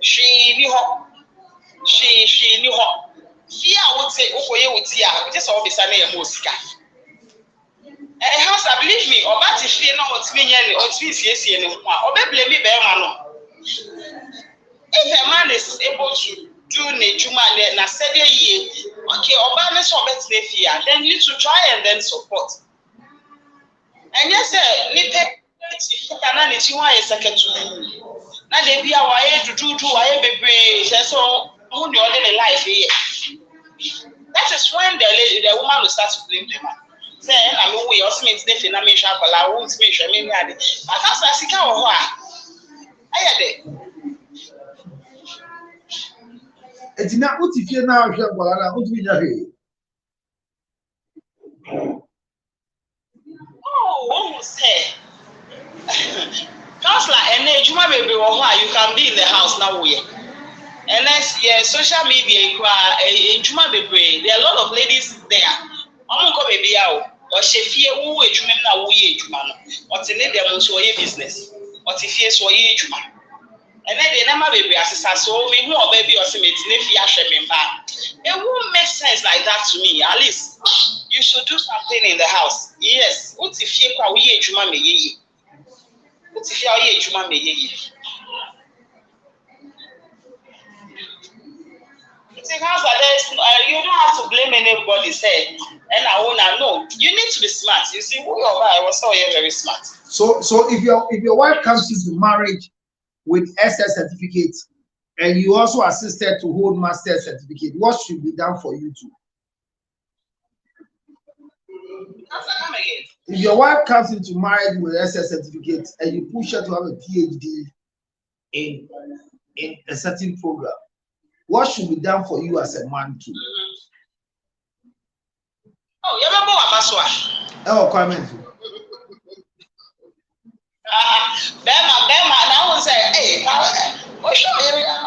she ni ho fear would say okoye wuti a just all be say na e mo sika house believe me oba ti fie na otimi nya ni otimi siesie ni ho a obe blame me be ma no if a man is able to do ne juma na said ye okay oba me so obetime fie then you to try and then support. And yes, sir, Canani, she was a second to now they be our age to do, I be brave. So, only ordinary life here. That is when the woman will start to blame the man. Then, I mean, we also mean the financial, I won't make sure maybe I did. But that's a sick hour. I had it. It's not what if you now, what we are. Oh, say, Counselor, and then you can be in the house now. And that's social media. There are a lot of ladies there. I'm going to be out. Or she fear who is now, what's in it, business. What if yes, or ye, and then they never be assessed. So, me who baby or some it won't make sense like that to me. At least you should do something in the house. Yes. What if you are ye juma me ye? What if you are ye juma me ye? It's a house that you don't have to blame anybody. Say, and I wanna know. You need to be smart. You see, who you are, I was so very smart. So if your wife comes into marriage with SS certificates and you also assisted to hold master certificate, what should be done for you too? If your wife comes into marriage with SS certificate and you push her to have a PhD in a certain program, what should be done for you as a man too? Oh, you remember what Maswa? Oh, comment. Bema, now will say, hey, what should be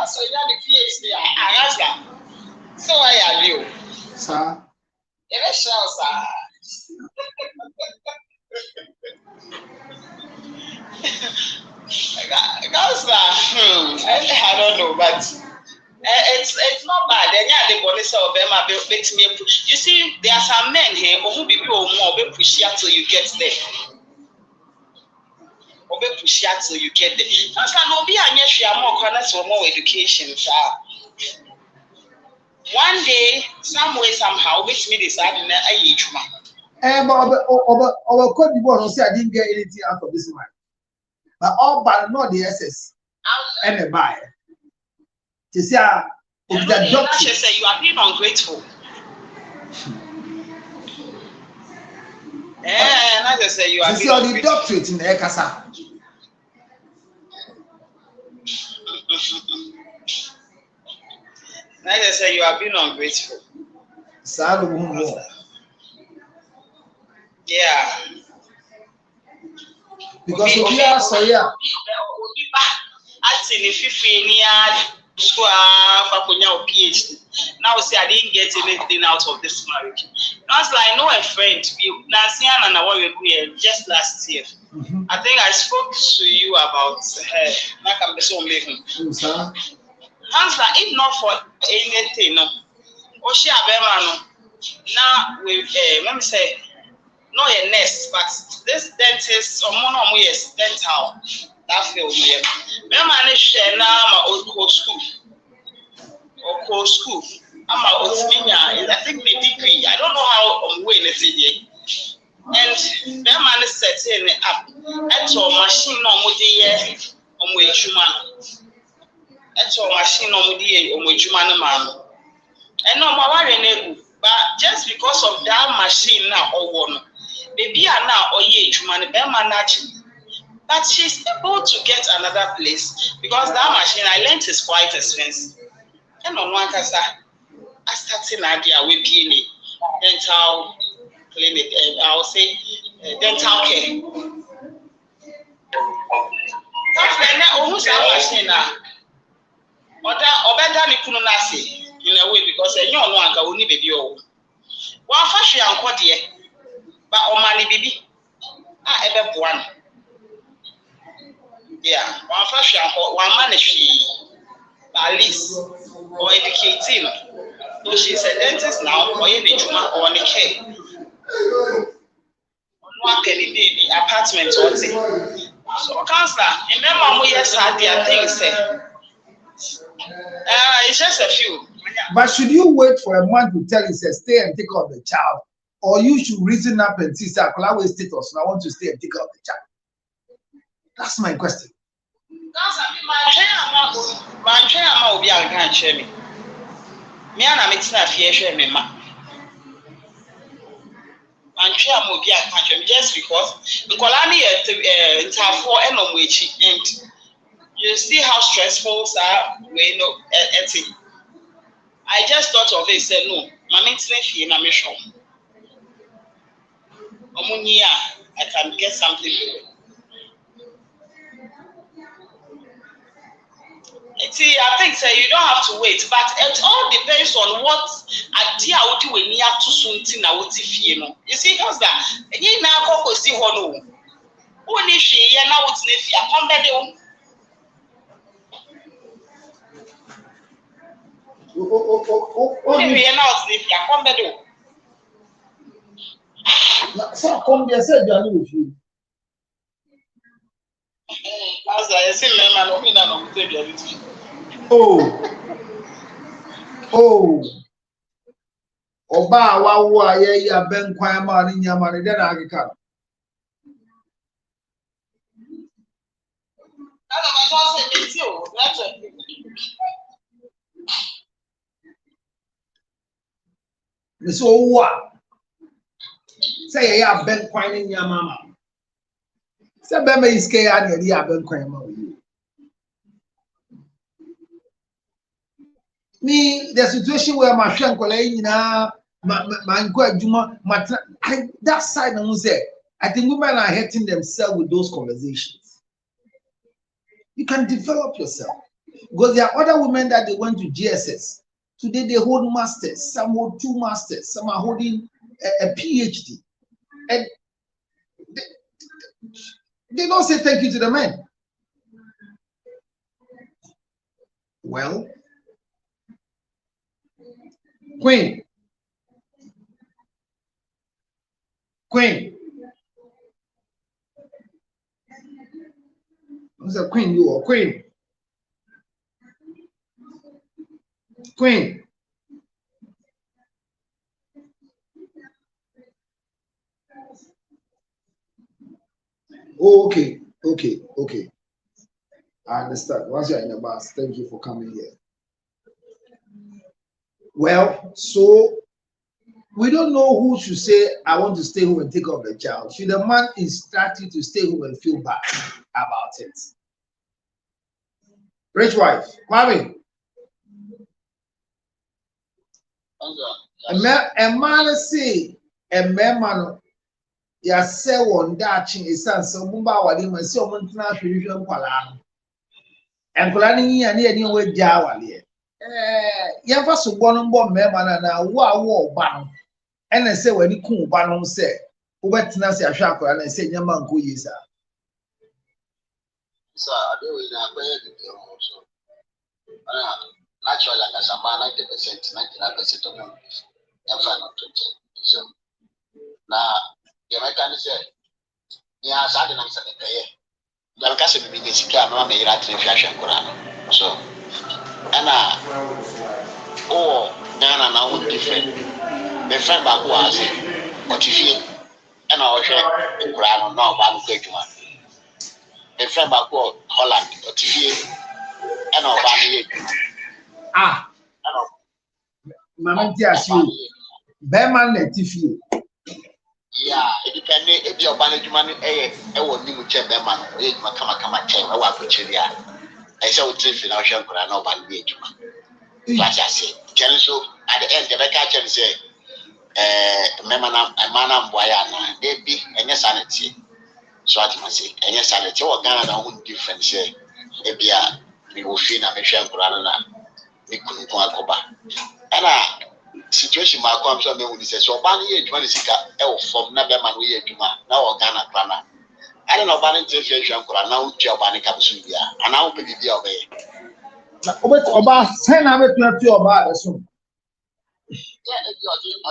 so you have the PhD? I ask her. So I are you, sir. It is sure, sir. I don't know, but it's not bad. You see, there are some men here who be more push you till you get there. Push you till you get there. That's why be more education. One day, some way, somehow, which me decide in a age. Our Cote d'Ivoire say I didn't get anything out of this man. But all but not the SS and the buy. To say the doctor say you are being ungrateful. I just say you are being ungrateful. The doctorate in the Ekasa. I just say you are being ungrateful. Yeah. Because we are so yeah. Actually, if you PhD. Now say I didn't get anything out of this marriage. That's like I know a friend, just last year. I think I spoke to you about her. Hands like if not for anything, no. Oshi Abema now with let me say not a nurse, but this dentist or mono yes dental that field me. Remember I share now my old school. Or school. I'm a I think the degree. I don't know how I'm going to say. And that man is setting it up. That's all machine on Mudi on Wichuman. That's all machine on Mudi on Wichuman man. And no more but just because of that machine now or one, maybe now or ye Chuman, but she's able to get another place because that machine I learned is quite expensive. And on one case, I started an idea with being dental clinic, and I'll say dental care. That's when I almost have a machine now. Or better, you couldn't say in a way because you know one can only be your one fashion and what year, but on money, baby. I ever one. Yeah, one fashion, one man at least. Or educating. So she's a dentist now, or in the Juma or in the care. One can be apartment or thing. So, counselor, in them, yes, I think it's just a few. But should you wait for a man to tell you, say, stay and take care of the child, or you should reason up and see, I status, and I want to stay and take care of the child? That's my question. My trainer will be a grand cherry. Me and I'm it's not fear, me, ma. My trainer will be a country just because I'm here to for and you see how stressful we know ethic. I just thought of it, said no, my maintenance in a mission. I can get something. See, I think you don't have to wait, but it all depends on what idea would do when you have to soon think now what if you know. You see, how's that? You now go see one. Only she now what's if you come back there. Only now if you come back there. So come there, said you are with you. As I say, man, I'm not going to Oh, Oba wa ye ya ben kwan ma ni nyama ni den agika. I don't know what I say, Me so what? Say ya ben kwan in your mama. Say ben me iske ya ne ya ben kwan ma you. Me the situation where my friend kolai na my adwuma that side na say I think women are hurting themselves with those conversations. You can develop yourself because there are other women that they went to GSS. Today they hold masters, some hold 2 masters, some are holding a PhD. And they don't say thank you to the men. Well, Queen. Who's a queen? You are queen. Oh, okay. I understand. Once you're in the bus, thank you for coming here. Well, so we don't know who should say, I want to stay home and take care of the child. Should the man instruct you to stay home and feel bad about it? Rich wife, Kwame. A man say, a man, ya say one daching is son, so Mumba Wadim, and so Montana, Fusion Palan. And Polani, and near way Jawali. Yafa so one bomb, man, and a war bound. And I say, when you cool Banon said, who went to Nancy Ashako and I said, Yaman Guisa. So I do it also. Naturally, like as a man, 90%, 99% of them, I'm fine not 20. So now, the American said, yeah, I didn't answer the pay. The American be the secure, no, may rat in fashion. So, and Ghana now different. The friend back was what you feel, and I was saying, Grano, no, I'm going to one. The friend back was Holland, what you feel, and I'll Mamma, yes, you. Beman Latifi. Yeah, it depends if your management will be with Beman, it will come at 10 or what which you are. I saw three financial Grano by the age. Like I say, so at the end, the catcher say, Memana, a man of Boyana, they be any sanity. So I must say, any sanity or Ghana won't different say, maybe we will feel a Michelle Granana, we couldn't go and situation my comes on me say so ban ye adwuma ne sika e wo fom na be ma no ye adwuma na wo Ghana krana I don't know ban nte hwehwe nkora na wo tua ban ka so bia ana wo pe bia obey na oba sen na be tua oba eso yeah if you are doing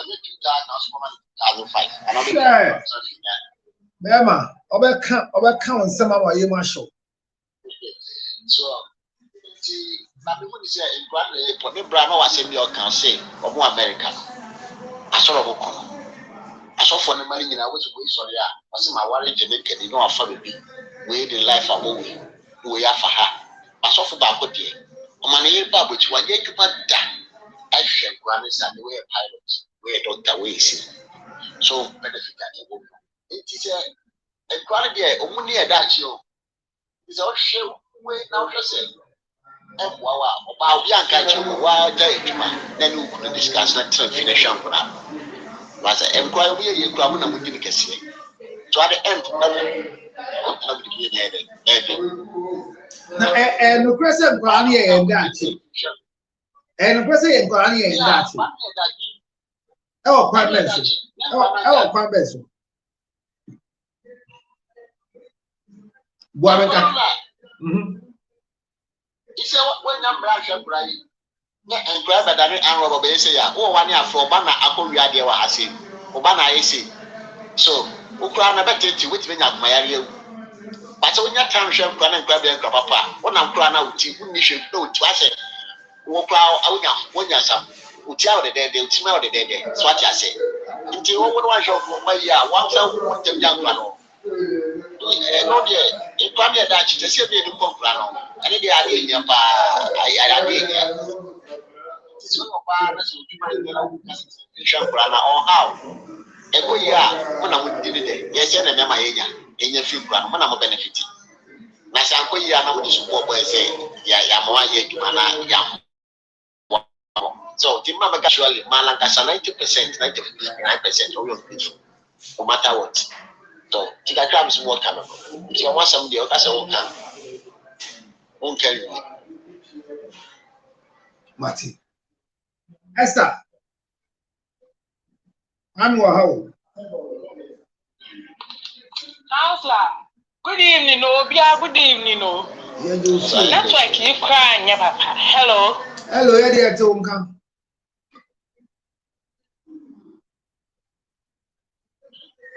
that now so 2005 and Bema oba kan nsem ama ye ma show so na me mo say in grand for me bra no was be can say omo America asoro bokono asofo ne mari nyina wo so we sori a wase ma ware jene kedi no afa bebi we the life awo we afa ha asofo ba ko de o ma ne ye ba bochi wa ye tupa da ahwe grand sa the way pilot we doctor we see so benefit that wo it is a grand there o mu ne e da chi o is all show we now just say wow, about young country, why day, then you could discuss that finish on. Was an inquiry you grab on with the case. So at the end, and the present Granny and that. And the present Granny and that. Oh, quite best. Oh, quite best. He said, when I'm Russian, Brian, and grab a damn and robber, say, oh, 1 year for Obama, Apple Yadia, I say, Obama, I say. So, Ukraine, I bet you which mean at my area. But when your town shall run and grab your papa, when I'm crying out, you should know twice. Walk out, I will when you're some, who tell the dead, they'll smell the dead. That's what I say. Until one shop for my year, 1,000 young man. No, dear. e kwame da chi te se bi edu kokura no ane de ade nya pa ade nya so no pa na so di ma nya na shakura na on how e go ya mo na mo di de ye se na me ma ye nya enya fi kura no mo na mo benefit na shanko ya na mo di support boy say ya mo aye adwuma na ya so the mama actually malangasa 90%, 99% of your people, no matter what. So tika grams more come. If you want somebody else, that's won't carry you. Mati. Esther. How? Counselor, good evening, Obia. Good evening, no. That's why keep crying, yeah, Papa. Hello. Hello, yeah, dear Tom come.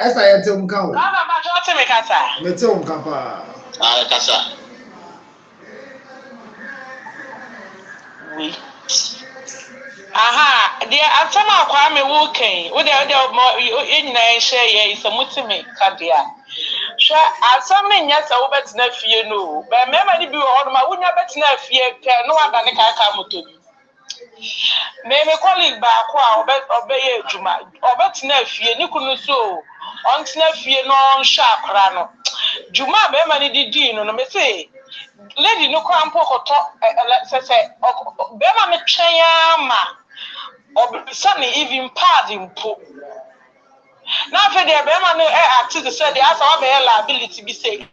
Esther, yeah, Tom come. Mama, don't me kasa. Me Tom come pa. Ah, kasa. Oui. Aha, dear, I'm some of Kwame walking. Would there more in nine share is a mutimi, Kadia. Sure, I'm some men, yes, I will bet nephew, no. But remember, if you order my would never nephew, no one than a come to. Maybe colleague back, obey Juma, or bet nephew, Nikunu so, on nephew, no sharp rano. Juma, Bemani did Dean, no me say. Lady no crown poco say, Bema me chayama, or sunny even pardon po. Now for the Bema no act to the said the answer of liability be say.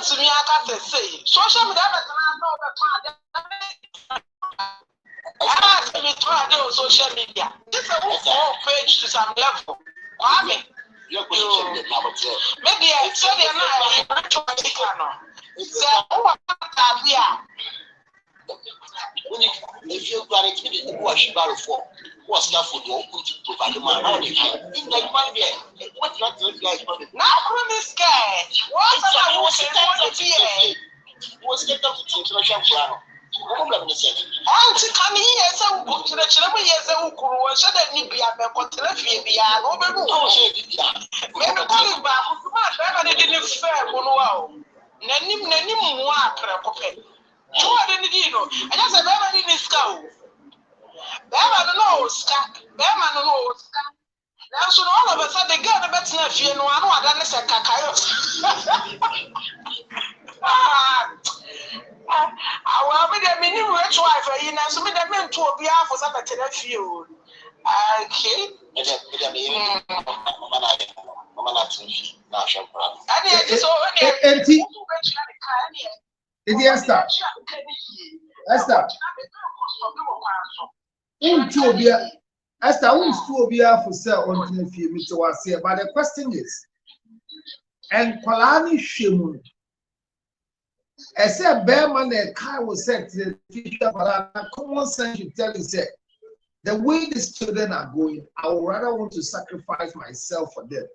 to me, I can't say. Social media, I me on social media. This is a whole page to some level. Maybe I said they're not if you got it, you wash about for what's that for your good to provide the man. How they can in that one day. What not to like now, really scared. What's I was get up to international plan. Problem is it. I'm to come here, so go to the children. Yes, I will go and shut that Nibia, but continue to be an overall. Maybe calling back, but I didn't fair one. Nanim, one. You didn't know. And that's a very in school. Bama knows, Bama knows. Now, so all of a sudden, they got a better nephew, and one other than a cacayo. I will be the minimum rich wife, and I submit them to a beer for some better nephew. Okay. Esther. Esther, who's to be for sale on the few minutes was here, but the question is, and Palani Shimun, as a bearman and car was said to the future, but common sense you tell you, say, the way these children are going, I would rather want to sacrifice myself for them.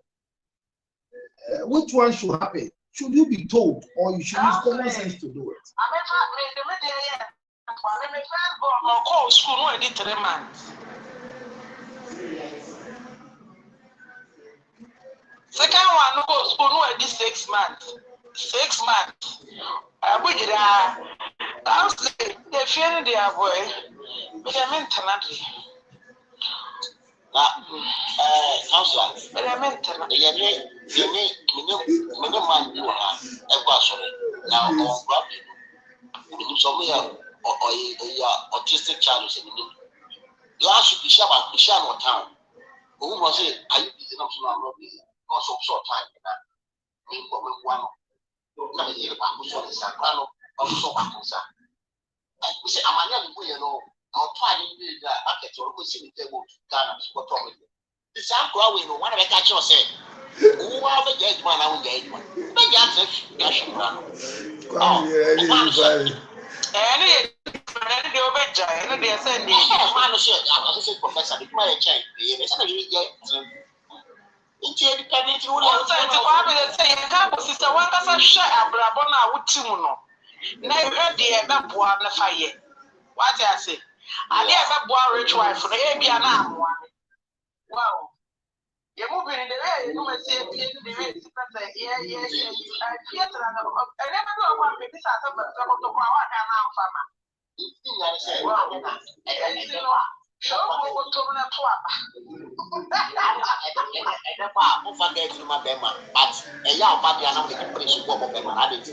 Which one should happen? Should you be told, or you should use common sense to do it? Second one, no school, no, 6 months. 6 months. I would the fear their boy, but I meant to Counselor, but I meant to man, you are ever sorry. Now, some or autistic child is in the last week, we shall not town. Who was it? Are you busy enough to know because of short time? One we say, I'm not I'll try to do that market or go see the table to Ghana. What wrong with you? The same growing one of the catcher said, who are the dead man? I will get one. But that's a cash run. any over they send me. I said, Professor, if my change, it's not really get independent. One time to Barbie say, sister, one can share a brabona with Timono. Now you heard the other boy on the fire. What I say? I never boy rich wife for the ABN. Wow. You're moving in the way, you know, say, yeah, I fear that I never know what maybe some of the power and now, farmer. Show what to run a young body and I'm the place of them. I did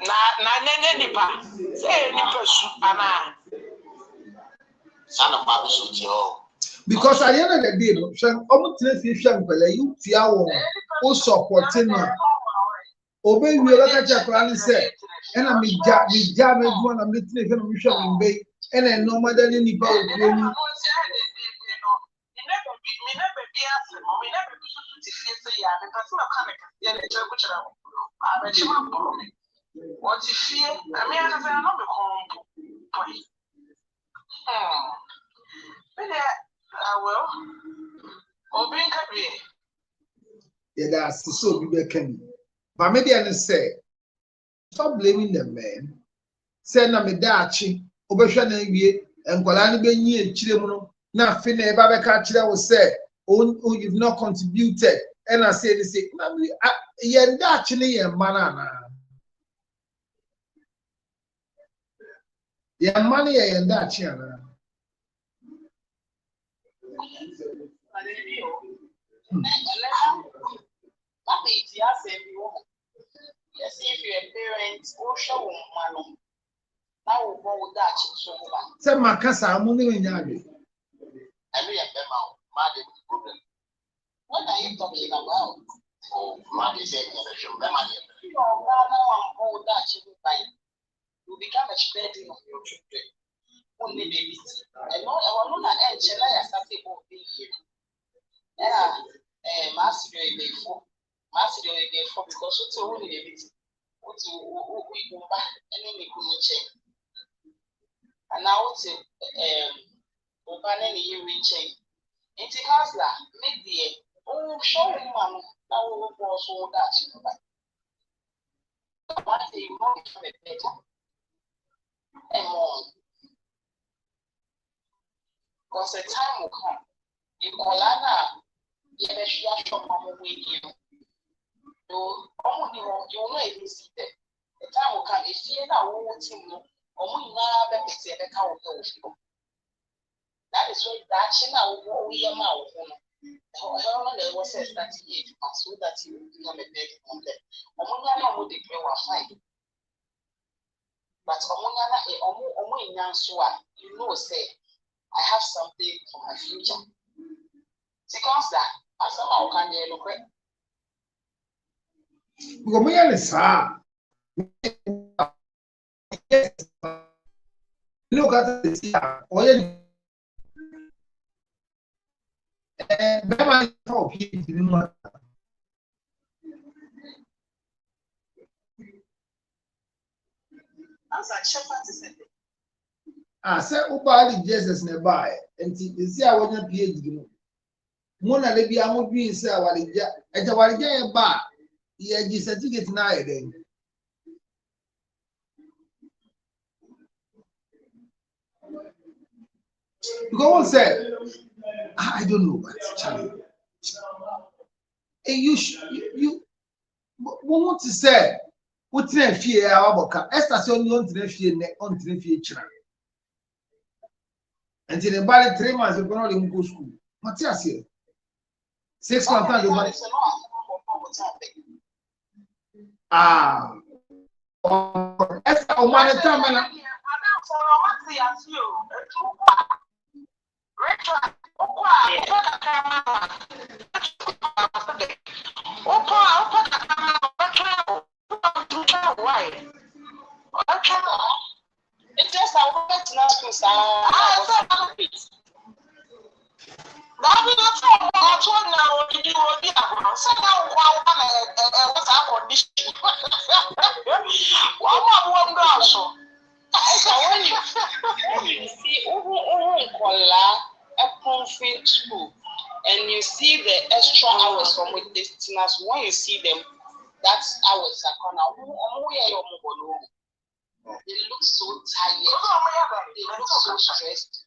na nipa say nipa su ana son of my suit. Because at the end of the day, almost 3 you fear who supporting her. Obey you look at your plan say, and I'm jam one, I'm letting him show bay, and then no matter any power. What you fear? I mean, I don't know. I will. Or bring a beer. Yeah, that's so be can. But maybe I say, stop blaming the man. Send them a dachi, Obashan and Kolani Benny and Chilemono. Now, Finne Babaka will say, oh, you've not contributed. And I say, they say, yeah, actually, a banana. Yeah, money and that channel. Let's see if you're a parent or show money. Now we'll go with that. Say, my cousin, I'm only in Yabi. I may have been my problem. What are you talking about? Oh, money is a money. You become a burden on your children. Only baby. I know I want to end Chennai as something will be here. Master because what's only a bit. What's we go back and then we couldn't check. And now it's open any year we check. It's a house that made the show him man. Now we will also that. One day you know become a better and more. Because the time will come. In Colana, you may share from home with you. You know if you see them. The time will come. If you now won't see you, or we now better say the cow will. That is why that China we are now. There was a strategy so that you become a big on them. Omuna would declare a fine. But Omuna, you know, say, I have something for my future. Because that, as a how can you look at? Look at this here. I said, Ubali Jesus nearby, and see, I want to PhD. Mona Libya would be say, Walija, and the Walija bar, yeah, you said to get now then. Go on, say, I don't know what, Charlie. You want to say, what's in fear? Our Esther, so you want to fear on the future. Until the body 3 months, you're going to go school. Matthias here. 6 months. Esther, money time. It's just I went to school, sir. That will not fall. I told now you will be a so now what's up on this? One more girl, so when you see a conflict school and you see the extra hours from with destiners, when you see them, that's hours are gonna. They look so tired. They look so stressed.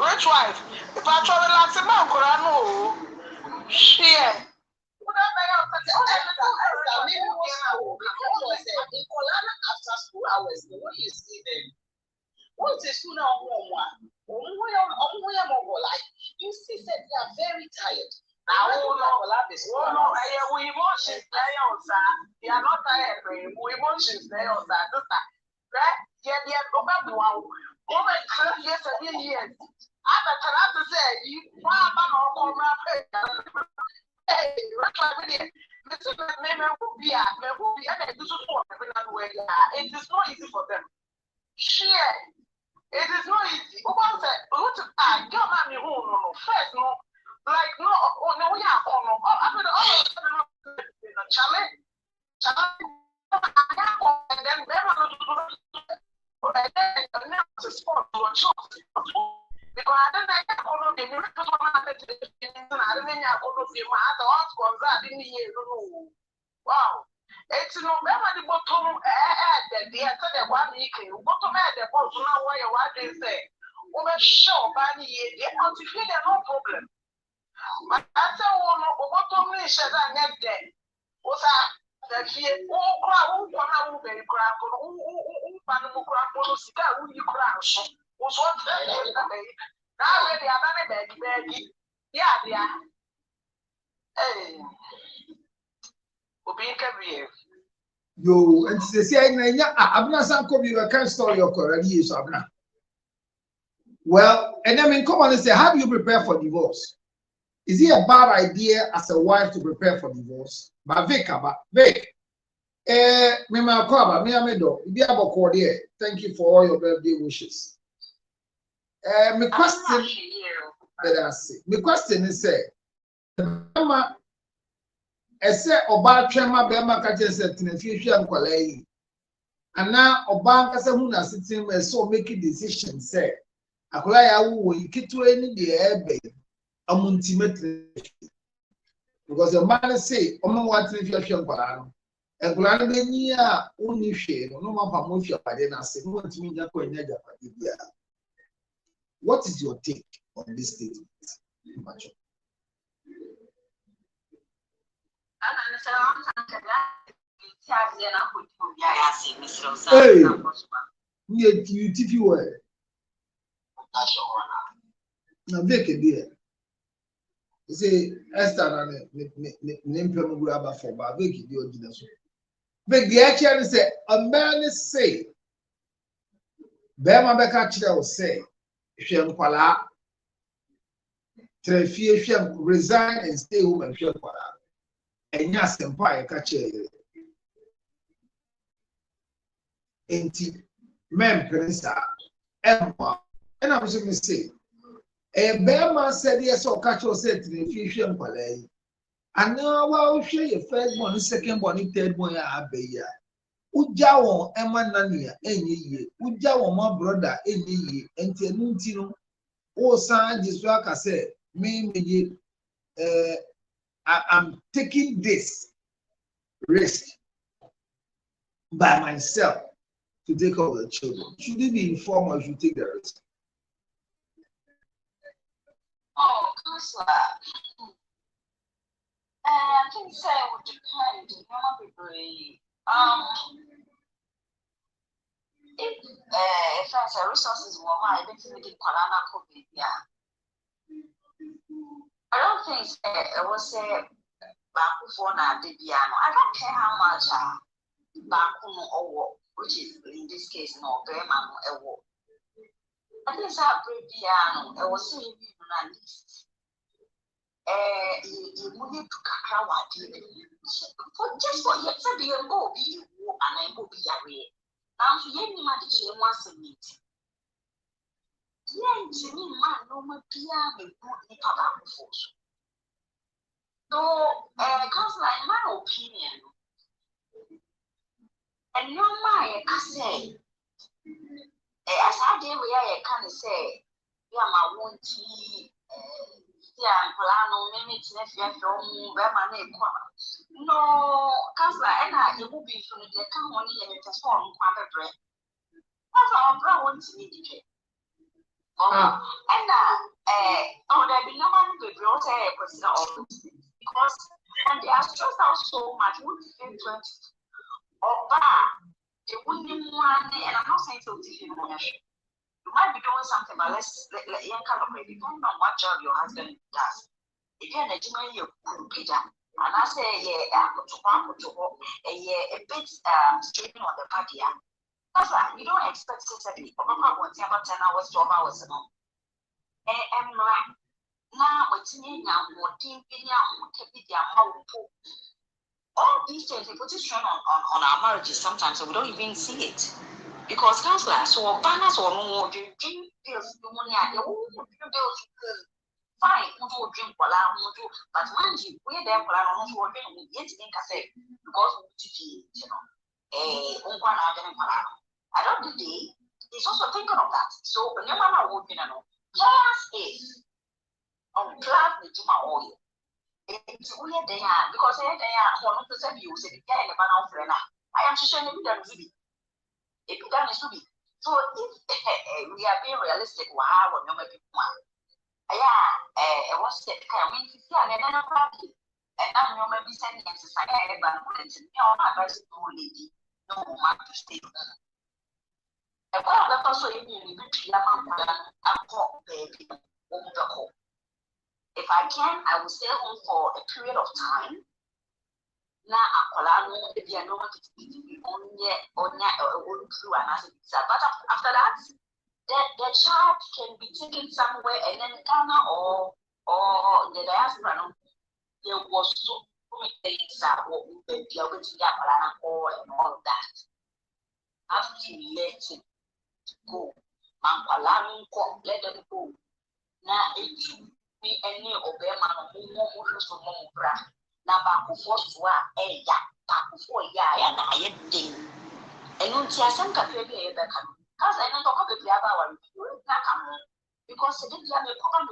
Rich wife. If I try to last a month, I know. Shit. After school hours, when you see them, once a school now you see that they are very tired. We emotions play on that. They are not tired. We emotions play on that. Yeah, go back to one. Over 12 years and years. After to say, you want to hey, it is not easy for them. Share. It is not easy. First, no, like, no, we are and then because I don't know the wow. It's no matter the bottom the answer the 1 week, bottom the bottom now where you what they say. Over show Banny, they want to feel no problem. But I said, bottom nation that next day was that fear all crowd, very crowd, who you crash. was what now ready about baby. Yeah. Hey. Obi Kabir. Yo, and say I'm not some copy a kind story of already so I'm not. Well, and then come on and say, how do you prepare for divorce? Is it a bad idea as a wife to prepare for divorce? But Vic, me my kwaba, me amedo, ibi aboko there. Thank you for all your birthday wishes. My question, my question is say, Mama, ese oba twema be ma ka chese tinafihwe ankwala yi. Ana oba nkasa hu na sitin me so make a decision say, akwala ya wo yikitu eni de ebe amuntimetri. Because the man say, omo what if you ankwala no. Ankwala no be ni a oni hwe no ma fa mo hwe pade na se no ntimi nya ko nya japade bia. What is your take on this statement? Hey, you TV were. Now make a deal. You say Esther and Nimpem grabber for Barbecue, the original. But the actually say a man is say, Bema Becca will say, Shem Pala, Trefie Shem resign and stay home and Shem Pala. And yes, empire catch it. Enti men prensa emma and I was going to say a bear man said yes or catch or said to the fusion palay and now I'll share your first one, second one, third one. Abeya Ujawo Emma Nania any year Ujawo my brother any year and Tianutino or sign this work I said me I'm taking this risk by myself to take care of the children. Should it be informed or should take the risk? Oh, Counselor. I think so it would depend. You know, if as a resources were high, I think we did Palana COVID, yeah. I don't think it was a Baku for the piano. I don't care how much Baku or which is in this case no Grandma or war. I think it's a piano. I was saying at least. You moved to Kakawa for just for yesterday and go be and I will be away. Now, if you any man to once a meet. Yeah, to me, man, no more piano, good Papa force. So, Counselor, in my opinion, and no man can say, as I did, we can say, yeah, my one tea, yeah, Polano, minutes, nephew, Berman, no, Counselor, and I, you will be from the come on here and just form quite a bread. That's our brown to me, DJ. And there be no one to draw a person of because and they are stressed out so much, would feel 20 or bad. They wouldn't want and I'm not saying to you might be doing something, but let's let young kind of depending on what job your husband does. If you're a you could be done. And I say, yeah, a bit straining on the party. That's right, you don't expect society or about 10 hours, 12 hours a month. And right now, what's in now, more deep in all these things we put it on our marriages sometimes, so we don't even see it. Because Counselor, so banners or no more drink bills, the money at the bills. Fine, we'll drink while I want to, but mind you, we're there for our own drink. We yet think I said, because we I don't think he's also thinking of that. So, when you're not working, class is on class with my oil. It's weird they are because they are one of the same you say, yeah, the man of Rena. I am showing you that really. If you done is to be. So, if we are being realistic, wow, when you make it one. Yeah, it was said, I mean, and then a party. And now you may be sending exercise, but no, my advice to lady, no man to stay. If I can, I will stay home for a period of time. Now, but after that, the child can be taken somewhere and then Ghana or the diaspora. There was so many things that were and all of that. I have to let it go. Let them go. Now, it me any obey man who wants to move. Now, back before back before and I ding. And don't see some cafe because I don't talk about the other because the other cover.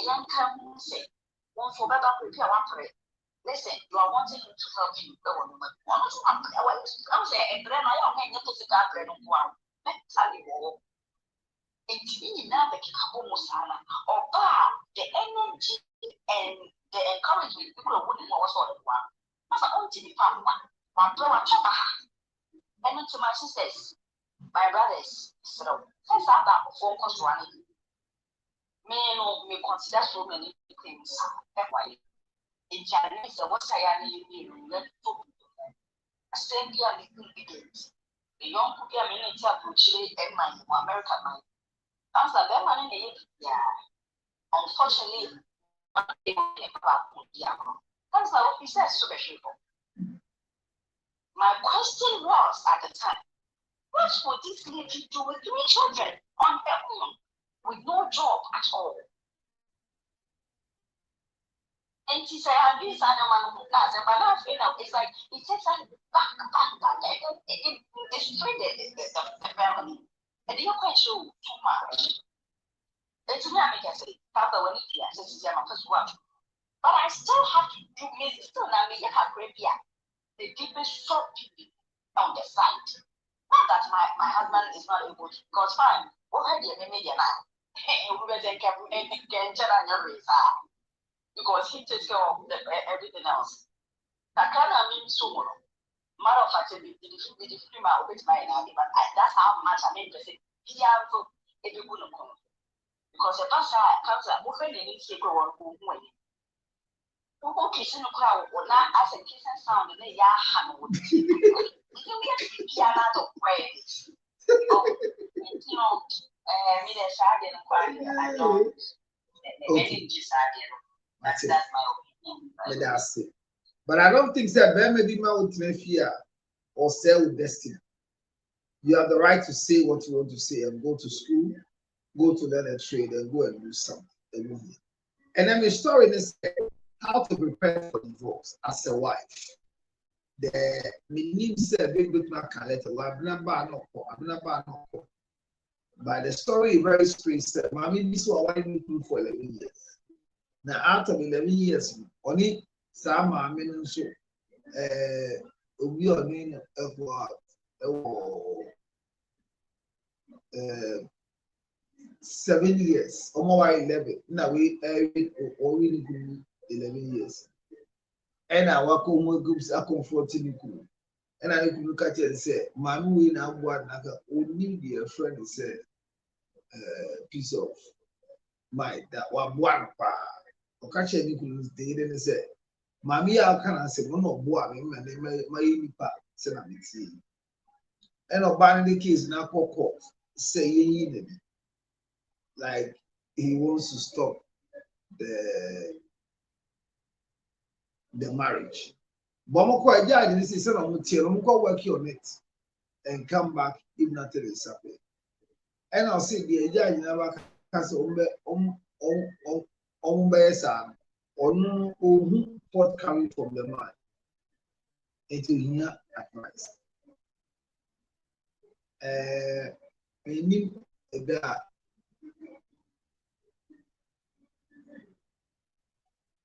Young can say, one for better prepare one for it. Listen, you are wanting him to help you. One I'm saying, and then I don't need to take out bread on one. Mentally, and you now the Kabumosana or the energy and the encouragement people wouldn't know what's all the one. As I want to be found one brother, and to my sisters, my brothers, so since I have a focus running. Me consider so many things. In Chinese, what I need to send you a little bit. The young people are many approaching and my American mind. Answer them money, yeah. Unfortunately, they don't about that's what he says to the people. My question was at the time, what would this lady do with 3 children on her own? With no job at all. And she said, I'm this animal who does it, but I feel it's like it takes us back, and it destroyed the family. And you're quite sure too much. And to me, I make say, Father, when it is, this is my first one. But I still have to do me, still not me, have great the deepest short people on the side. Not that my husband is not able to, because fine, already a media now. Because he takes care of everything else. That kind of means so much. Matter of fact, the film I always buy now, but that's how much I mean to say. He has to if you couldn't come because the pastor comes up, we need to go on who win. Who kissing the crowd or not as a kiss and sound in the yard. You have to pray. You know. I don't. That's my opinion. That's it. But I don't think that maybe would fear or sell destiny. You have the right to say what you want to say and go to school, go to learn a trade, and go and do something. And then the story is how to prepare for divorce as a wife. The meaning said big man can let a but the story is very straight. Mommy, this was why we do for 11 years. Now, after 11 years, only some are meaning so. We are doing 7 years, almost 11. Now we already do 11 years. And our common groups are comforting. And I look at it and say, Mammy, we now want only be a friend and say, piece of mind that one pa. Or catch any good day and say, Mammy, I can say, one of boy, my pa, send a mixing. And of banning the case now, court saying like he wants to stop the marriage. Bomoko Ajay, this is a material, work on it and come back if nothing is happening. And I'll say the Ajay never has on what coming from the mind. It will not advise. I mean that.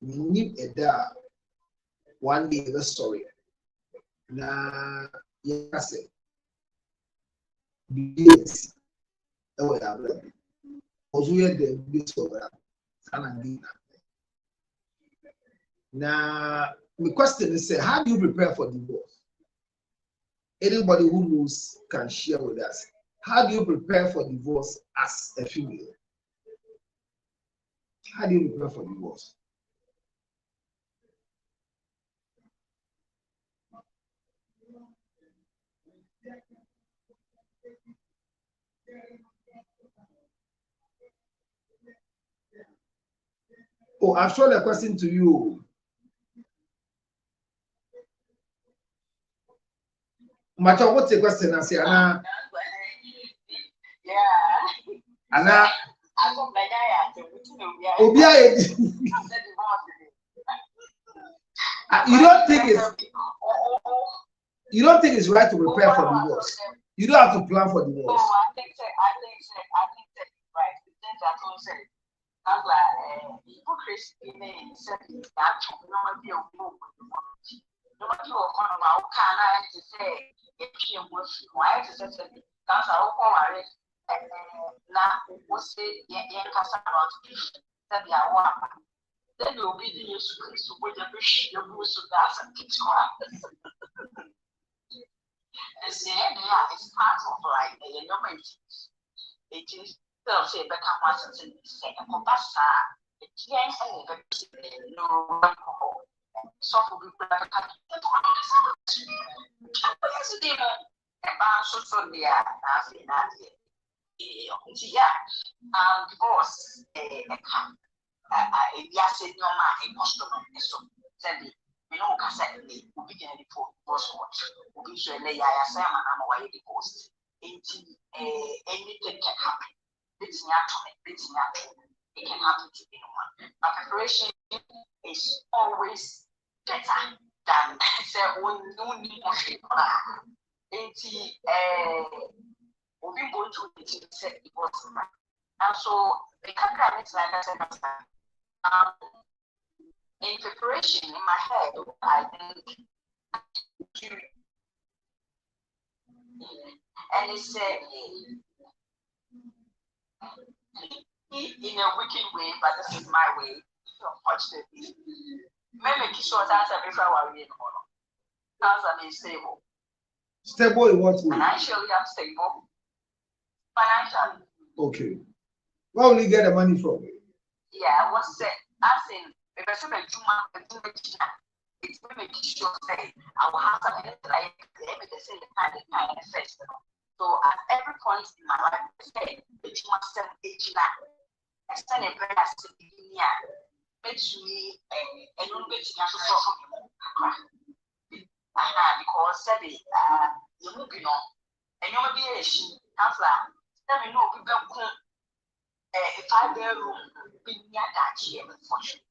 We need a da one day the story. Na yes, yes. Oh, yeah, also we had the big story. Now, my question is: how do you prepare for divorce? Anybody who knows can share with us. How do you prepare for divorce as a female? How do you prepare for divorce? Oh, I've shown a question to you. Macho, what's the question? I say, Anna. Yeah. Anna. You don't think it's right to prepare for divorce? You don't have to plan for divorce. I think right. I'm like, hypocrisy means that nobody will to say, if you was why to say, that's our home. Now, we'll say, that then you'll be the use to win a wish your goose to dance and kids and say, yeah, it's part of life, and you know, it is. They'll say, but I want to say, Mobasa, the GN and no so for people that can yesterday, a bounce from the nothing. Yeah, divorce, a yes, no man, a customer, so send it. You know, Cassette, will be getting for divorce watch, will be sure they are a salmon, I'm away divorced. Anything can happen. It's natural. It can happen to anyone. But preparation is always better than say when you need to shape. We'll be going to the set it was and so the camera is like I said. In preparation in my head, I think and it said in a wicked way, but this is my way, unfortunately. Maybe short answer before I read answer is stable. Stable in what way? Financially, I'm stable. Financially. Okay. Where will you get the money from? Yeah, I was saying, if I say it's going to make sure say I will have something like they say the kind of first. So at every point in my life, I say it's must have age now. I stand a prayer as a beginner. Makes me a little bit because said you will be on and you will be a she. Counselor, let me know if you a 5-bedroom being near that year, unfortunately.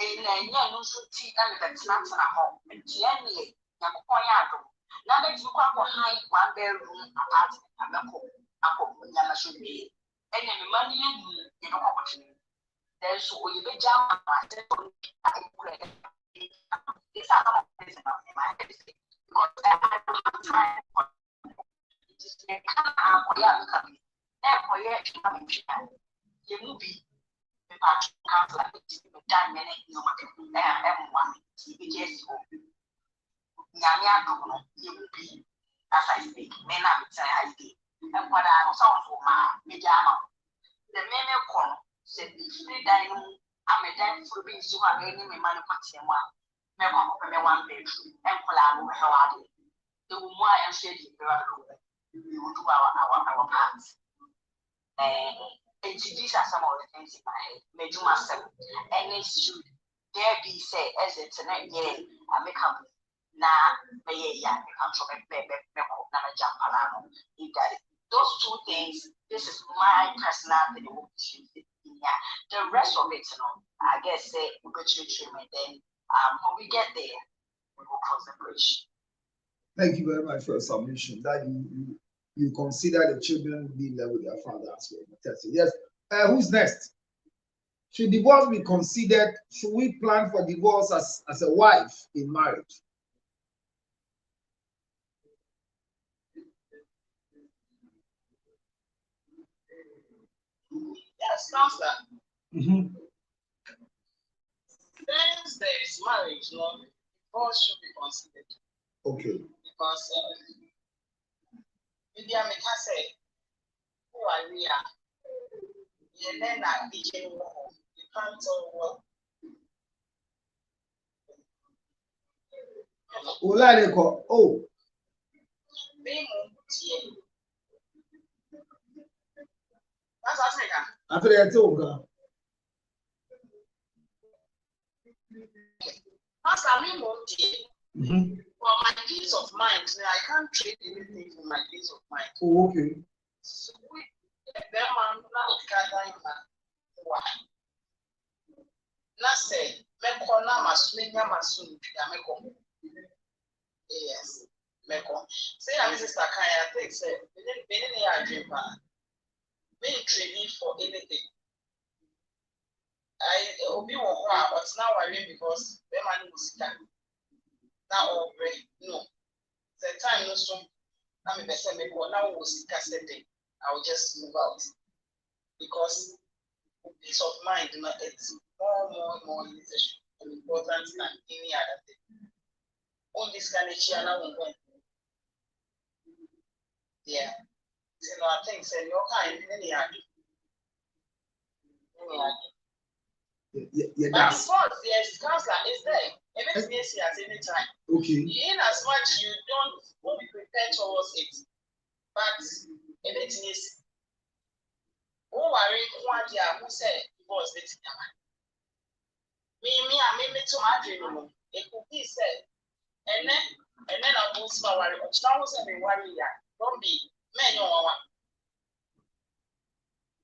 And then you know, so tea and that's not in a home. And Tiani, Yakoyado. Now that you come behind 1-bedroom apartment, Yama should be. And then the money you know what there's so you be down. It's not in my head because I don't have time for it. Is a coming. Therefore, you will be the council done many everyone. Yes, Yamia, you will be as I speak. Men are saying, and what I was also my mediano. The men corner said, if they dine, I'm a dime for being so I made him a man of one. Never open 1 bedroom and collab with how I did. The woman I am saying, we will do our parts. And these are some of the things in my head. Made you myself, and it should there be say as it's an yeah, I make up now, yeah, become so you got it. Those 2 things, this is my personality. The rest of it, you know, I guess say we go to treatment. Then when we get there, we will cross the bridge. Thank you very much for your submission. That you consider the children being there with their father as well. Yes. Who's next? Should divorce be considered? Should we plan for divorce as a wife in marriage? Yes, Counselor. Since there is marriage, no, divorce should be considered. Okay. because maybe I make her say, who are we are? You then not teaching more. You can't tell what. Oh, Being that's Africa. after that, oh, That's I mean, for my peace of mind, I can't trade anything for my peace of mind. Oh, okay. So that man now can't why? Now say, Meko na masunya masun pia meko. Yes, meko. Say I'm sister Kaya think say, benin ya dream man. Being training for anything. I obi won ho a but now worry because the man was sick. Now already no. The time no so na me person me go now was sick setting. I will just move out because peace of mind it's more important than any other thing. On this kind of chair now yeah. You know, I think say your kind any Yeah, but that's yes, counselor is there. Even yes, at any time. okay. In as much you don't be prepared towards it, but if it is who are in one year who said was it me to my dream. It could be said, and then I will smile worry. But now was a worry. Don't be men you want.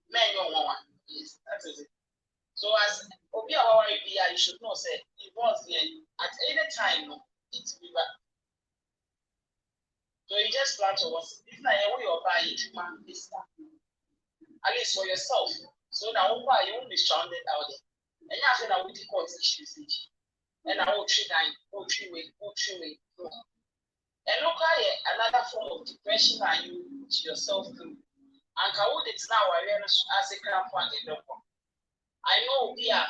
Men you want. Yes, that is it. So as Obi Awari you should know say it was there at any time no it's river. So you just plan to was if not a way you buy it man this at least for yourself. So now you won't be stranded out there. And you have to with the court issues. And I will treat way. No. And look at another form of depression that you put yourself through. And how would it now as a grandpa in the book? I know we are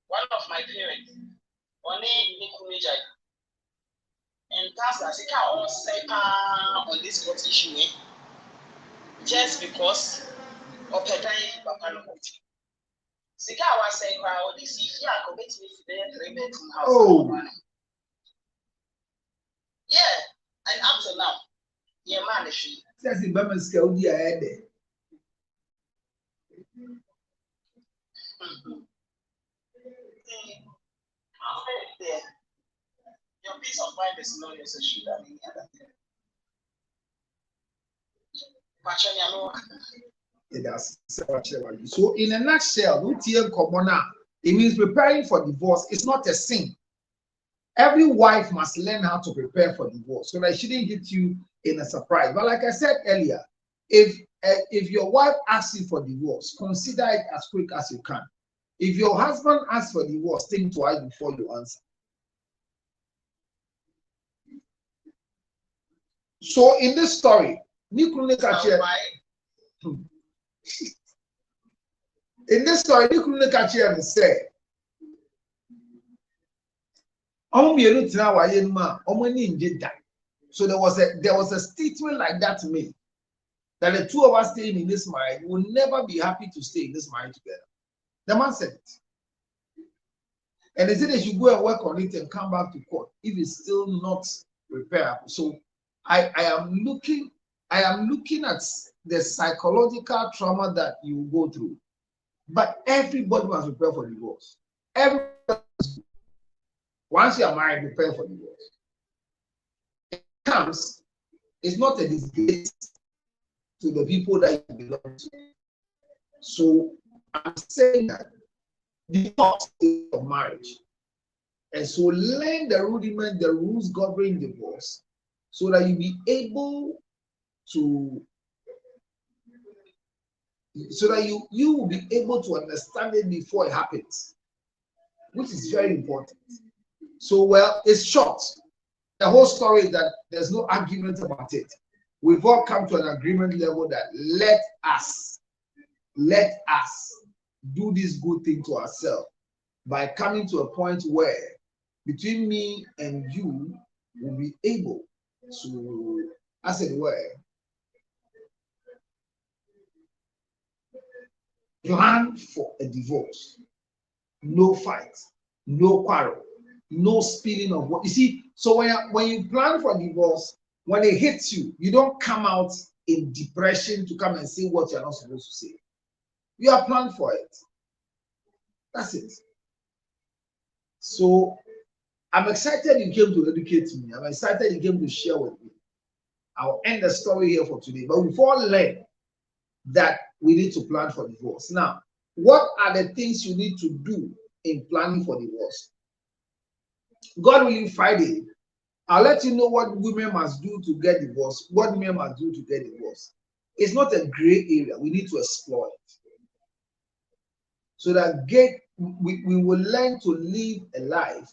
one of my parents, one Nikunija, and that's as I can say on this court issue, just because of a dying Papa. Sika was saying, "Well, this if you are committed to the 3-bedroom house." Oh, yeah, and up to now, your man is she. Says in Burma scale, dear head. There. Your peace of mind is not as a shoe than any other thing. So, in a nutshell, it means preparing for divorce is not a sin. Every wife must learn how to prepare for divorce so that it shouldn't hit you in a surprise. But like I said earlier, if your wife asks you for divorce, consider it as quick as you can. If your husband asks for divorce, think twice before you answer. So in this story, Nikunle Kachia said, so there was a statement like that to me that the two of us staying in this marriage will never be happy to stay in this marriage together. The man said it. And they said they should go and work on it and come back to court if it's still not repairable. So I am looking at the psychological trauma that you go through. But everybody must prepare for divorce. Everybody, once you are married, prepare for divorce. It comes, it's not a disgrace to the people that you belong to. So I'm saying that divorce is of marriage. And so learn the rudiment, the rules governing divorce, so that you be able to, so that you will be able to understand it before it happens, which is very important. So, well, it's short. The whole story is that there's no argument about it. We've all come to an agreement level that let us do this good thing to ourselves by coming to a point where between me and you will be able So, as it were, plan for a divorce. No fight, no quarrel, no spilling of what. You see, so when you plan for divorce, when it hits you, you don't come out in depression to come and say what you're not supposed to say. You are planned for it. That's it. So I'm excited you came to educate me. I'm excited you came to share with me. I'll end the story here for today. But we've all learned that we need to plan for divorce. Now, what are the things you need to do in planning for divorce? God willing, Friday, I'll let you know what women must do to get divorced, what men must do to get divorced. It's not a gray area. We need to explore it. So that we will learn to live a life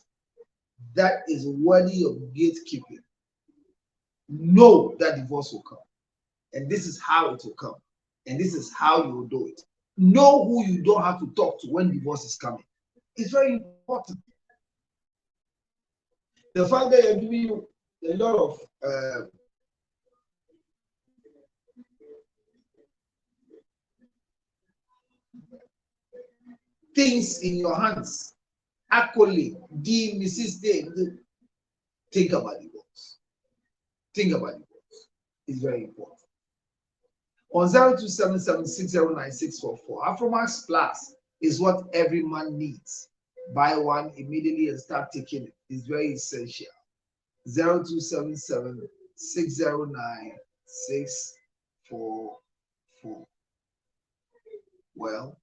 that is worthy of gatekeeping. Know that divorce will come. And this is how it will come. And this is how you will do it. Know who you don't have to talk to when divorce is coming. It's very important. The fact that you're giving you a lot of things in your hands, accolade, D, Mrs. D, think about divorce. Think about divorce. It's very important. On 0277609644, Afromax Plus is what every man needs. Buy one immediately and start taking it. It's very essential. 0277609644. Well,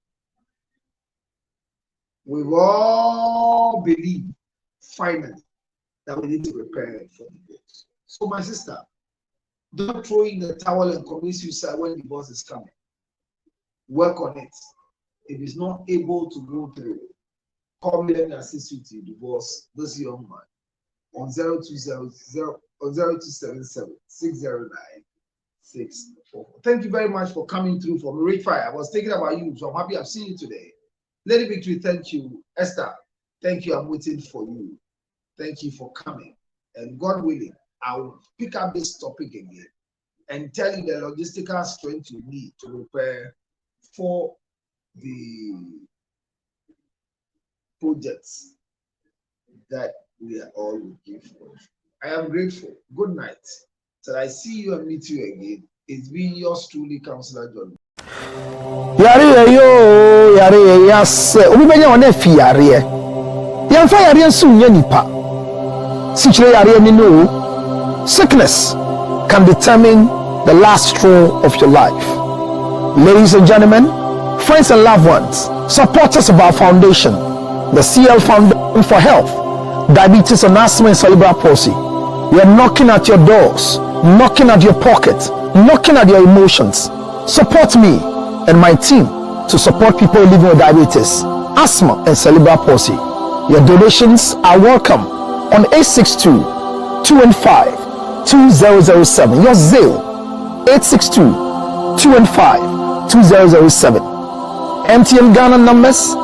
we all believe finally that we need to prepare for divorce. So, my sister, don't throw in the towel and commit suicide when divorce is coming. Work on it. If it's not able to go through, call me and assist you to divorce this young man on 0277609644. Thank you very much for coming through for Marriage Fire. I was thinking about you, so I'm happy I've seen you today. Lady Victory, thank you. Esther, thank you. I'm waiting for you. Thank you for coming. And God willing, I will pick up this topic again and tell you the logistical strength you need to prepare for the projects that we are all looking for. I am grateful. Good night. Till I see you and meet you again. It's been yours truly, Councillor John. Yare yo, yare yes. Obi benya one fi yare. Yamfa yare nsu nya nipa. Sichire yare ni no. Sickness can determine the last straw of your life. Ladies and gentlemen, friends and loved ones, supporters of our foundation, the CL Foundation for Health, Diabetes and Asthma and Cerebral Palsy. We are knocking at your doors, knocking at your pocket, knocking at your emotions. Support me and my team to support people living with diabetes, asthma and cerebral palsy. Your donations are welcome on 862-215-2007. Your Zelle 862-215-2007. MTN Ghana numbers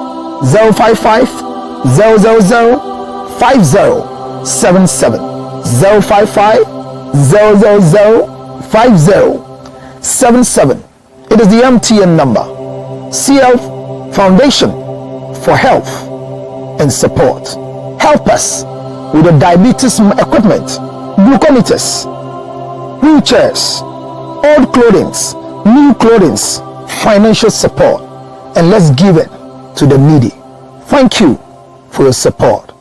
055-000-5077. 055-000-5077. It is the MTN number. CL Foundation for Health and Support. Help us with the diabetes equipment, glucometers, wheelchairs, old clothing, new clothing, financial support, and let's give it to the needy. Thank you for your support.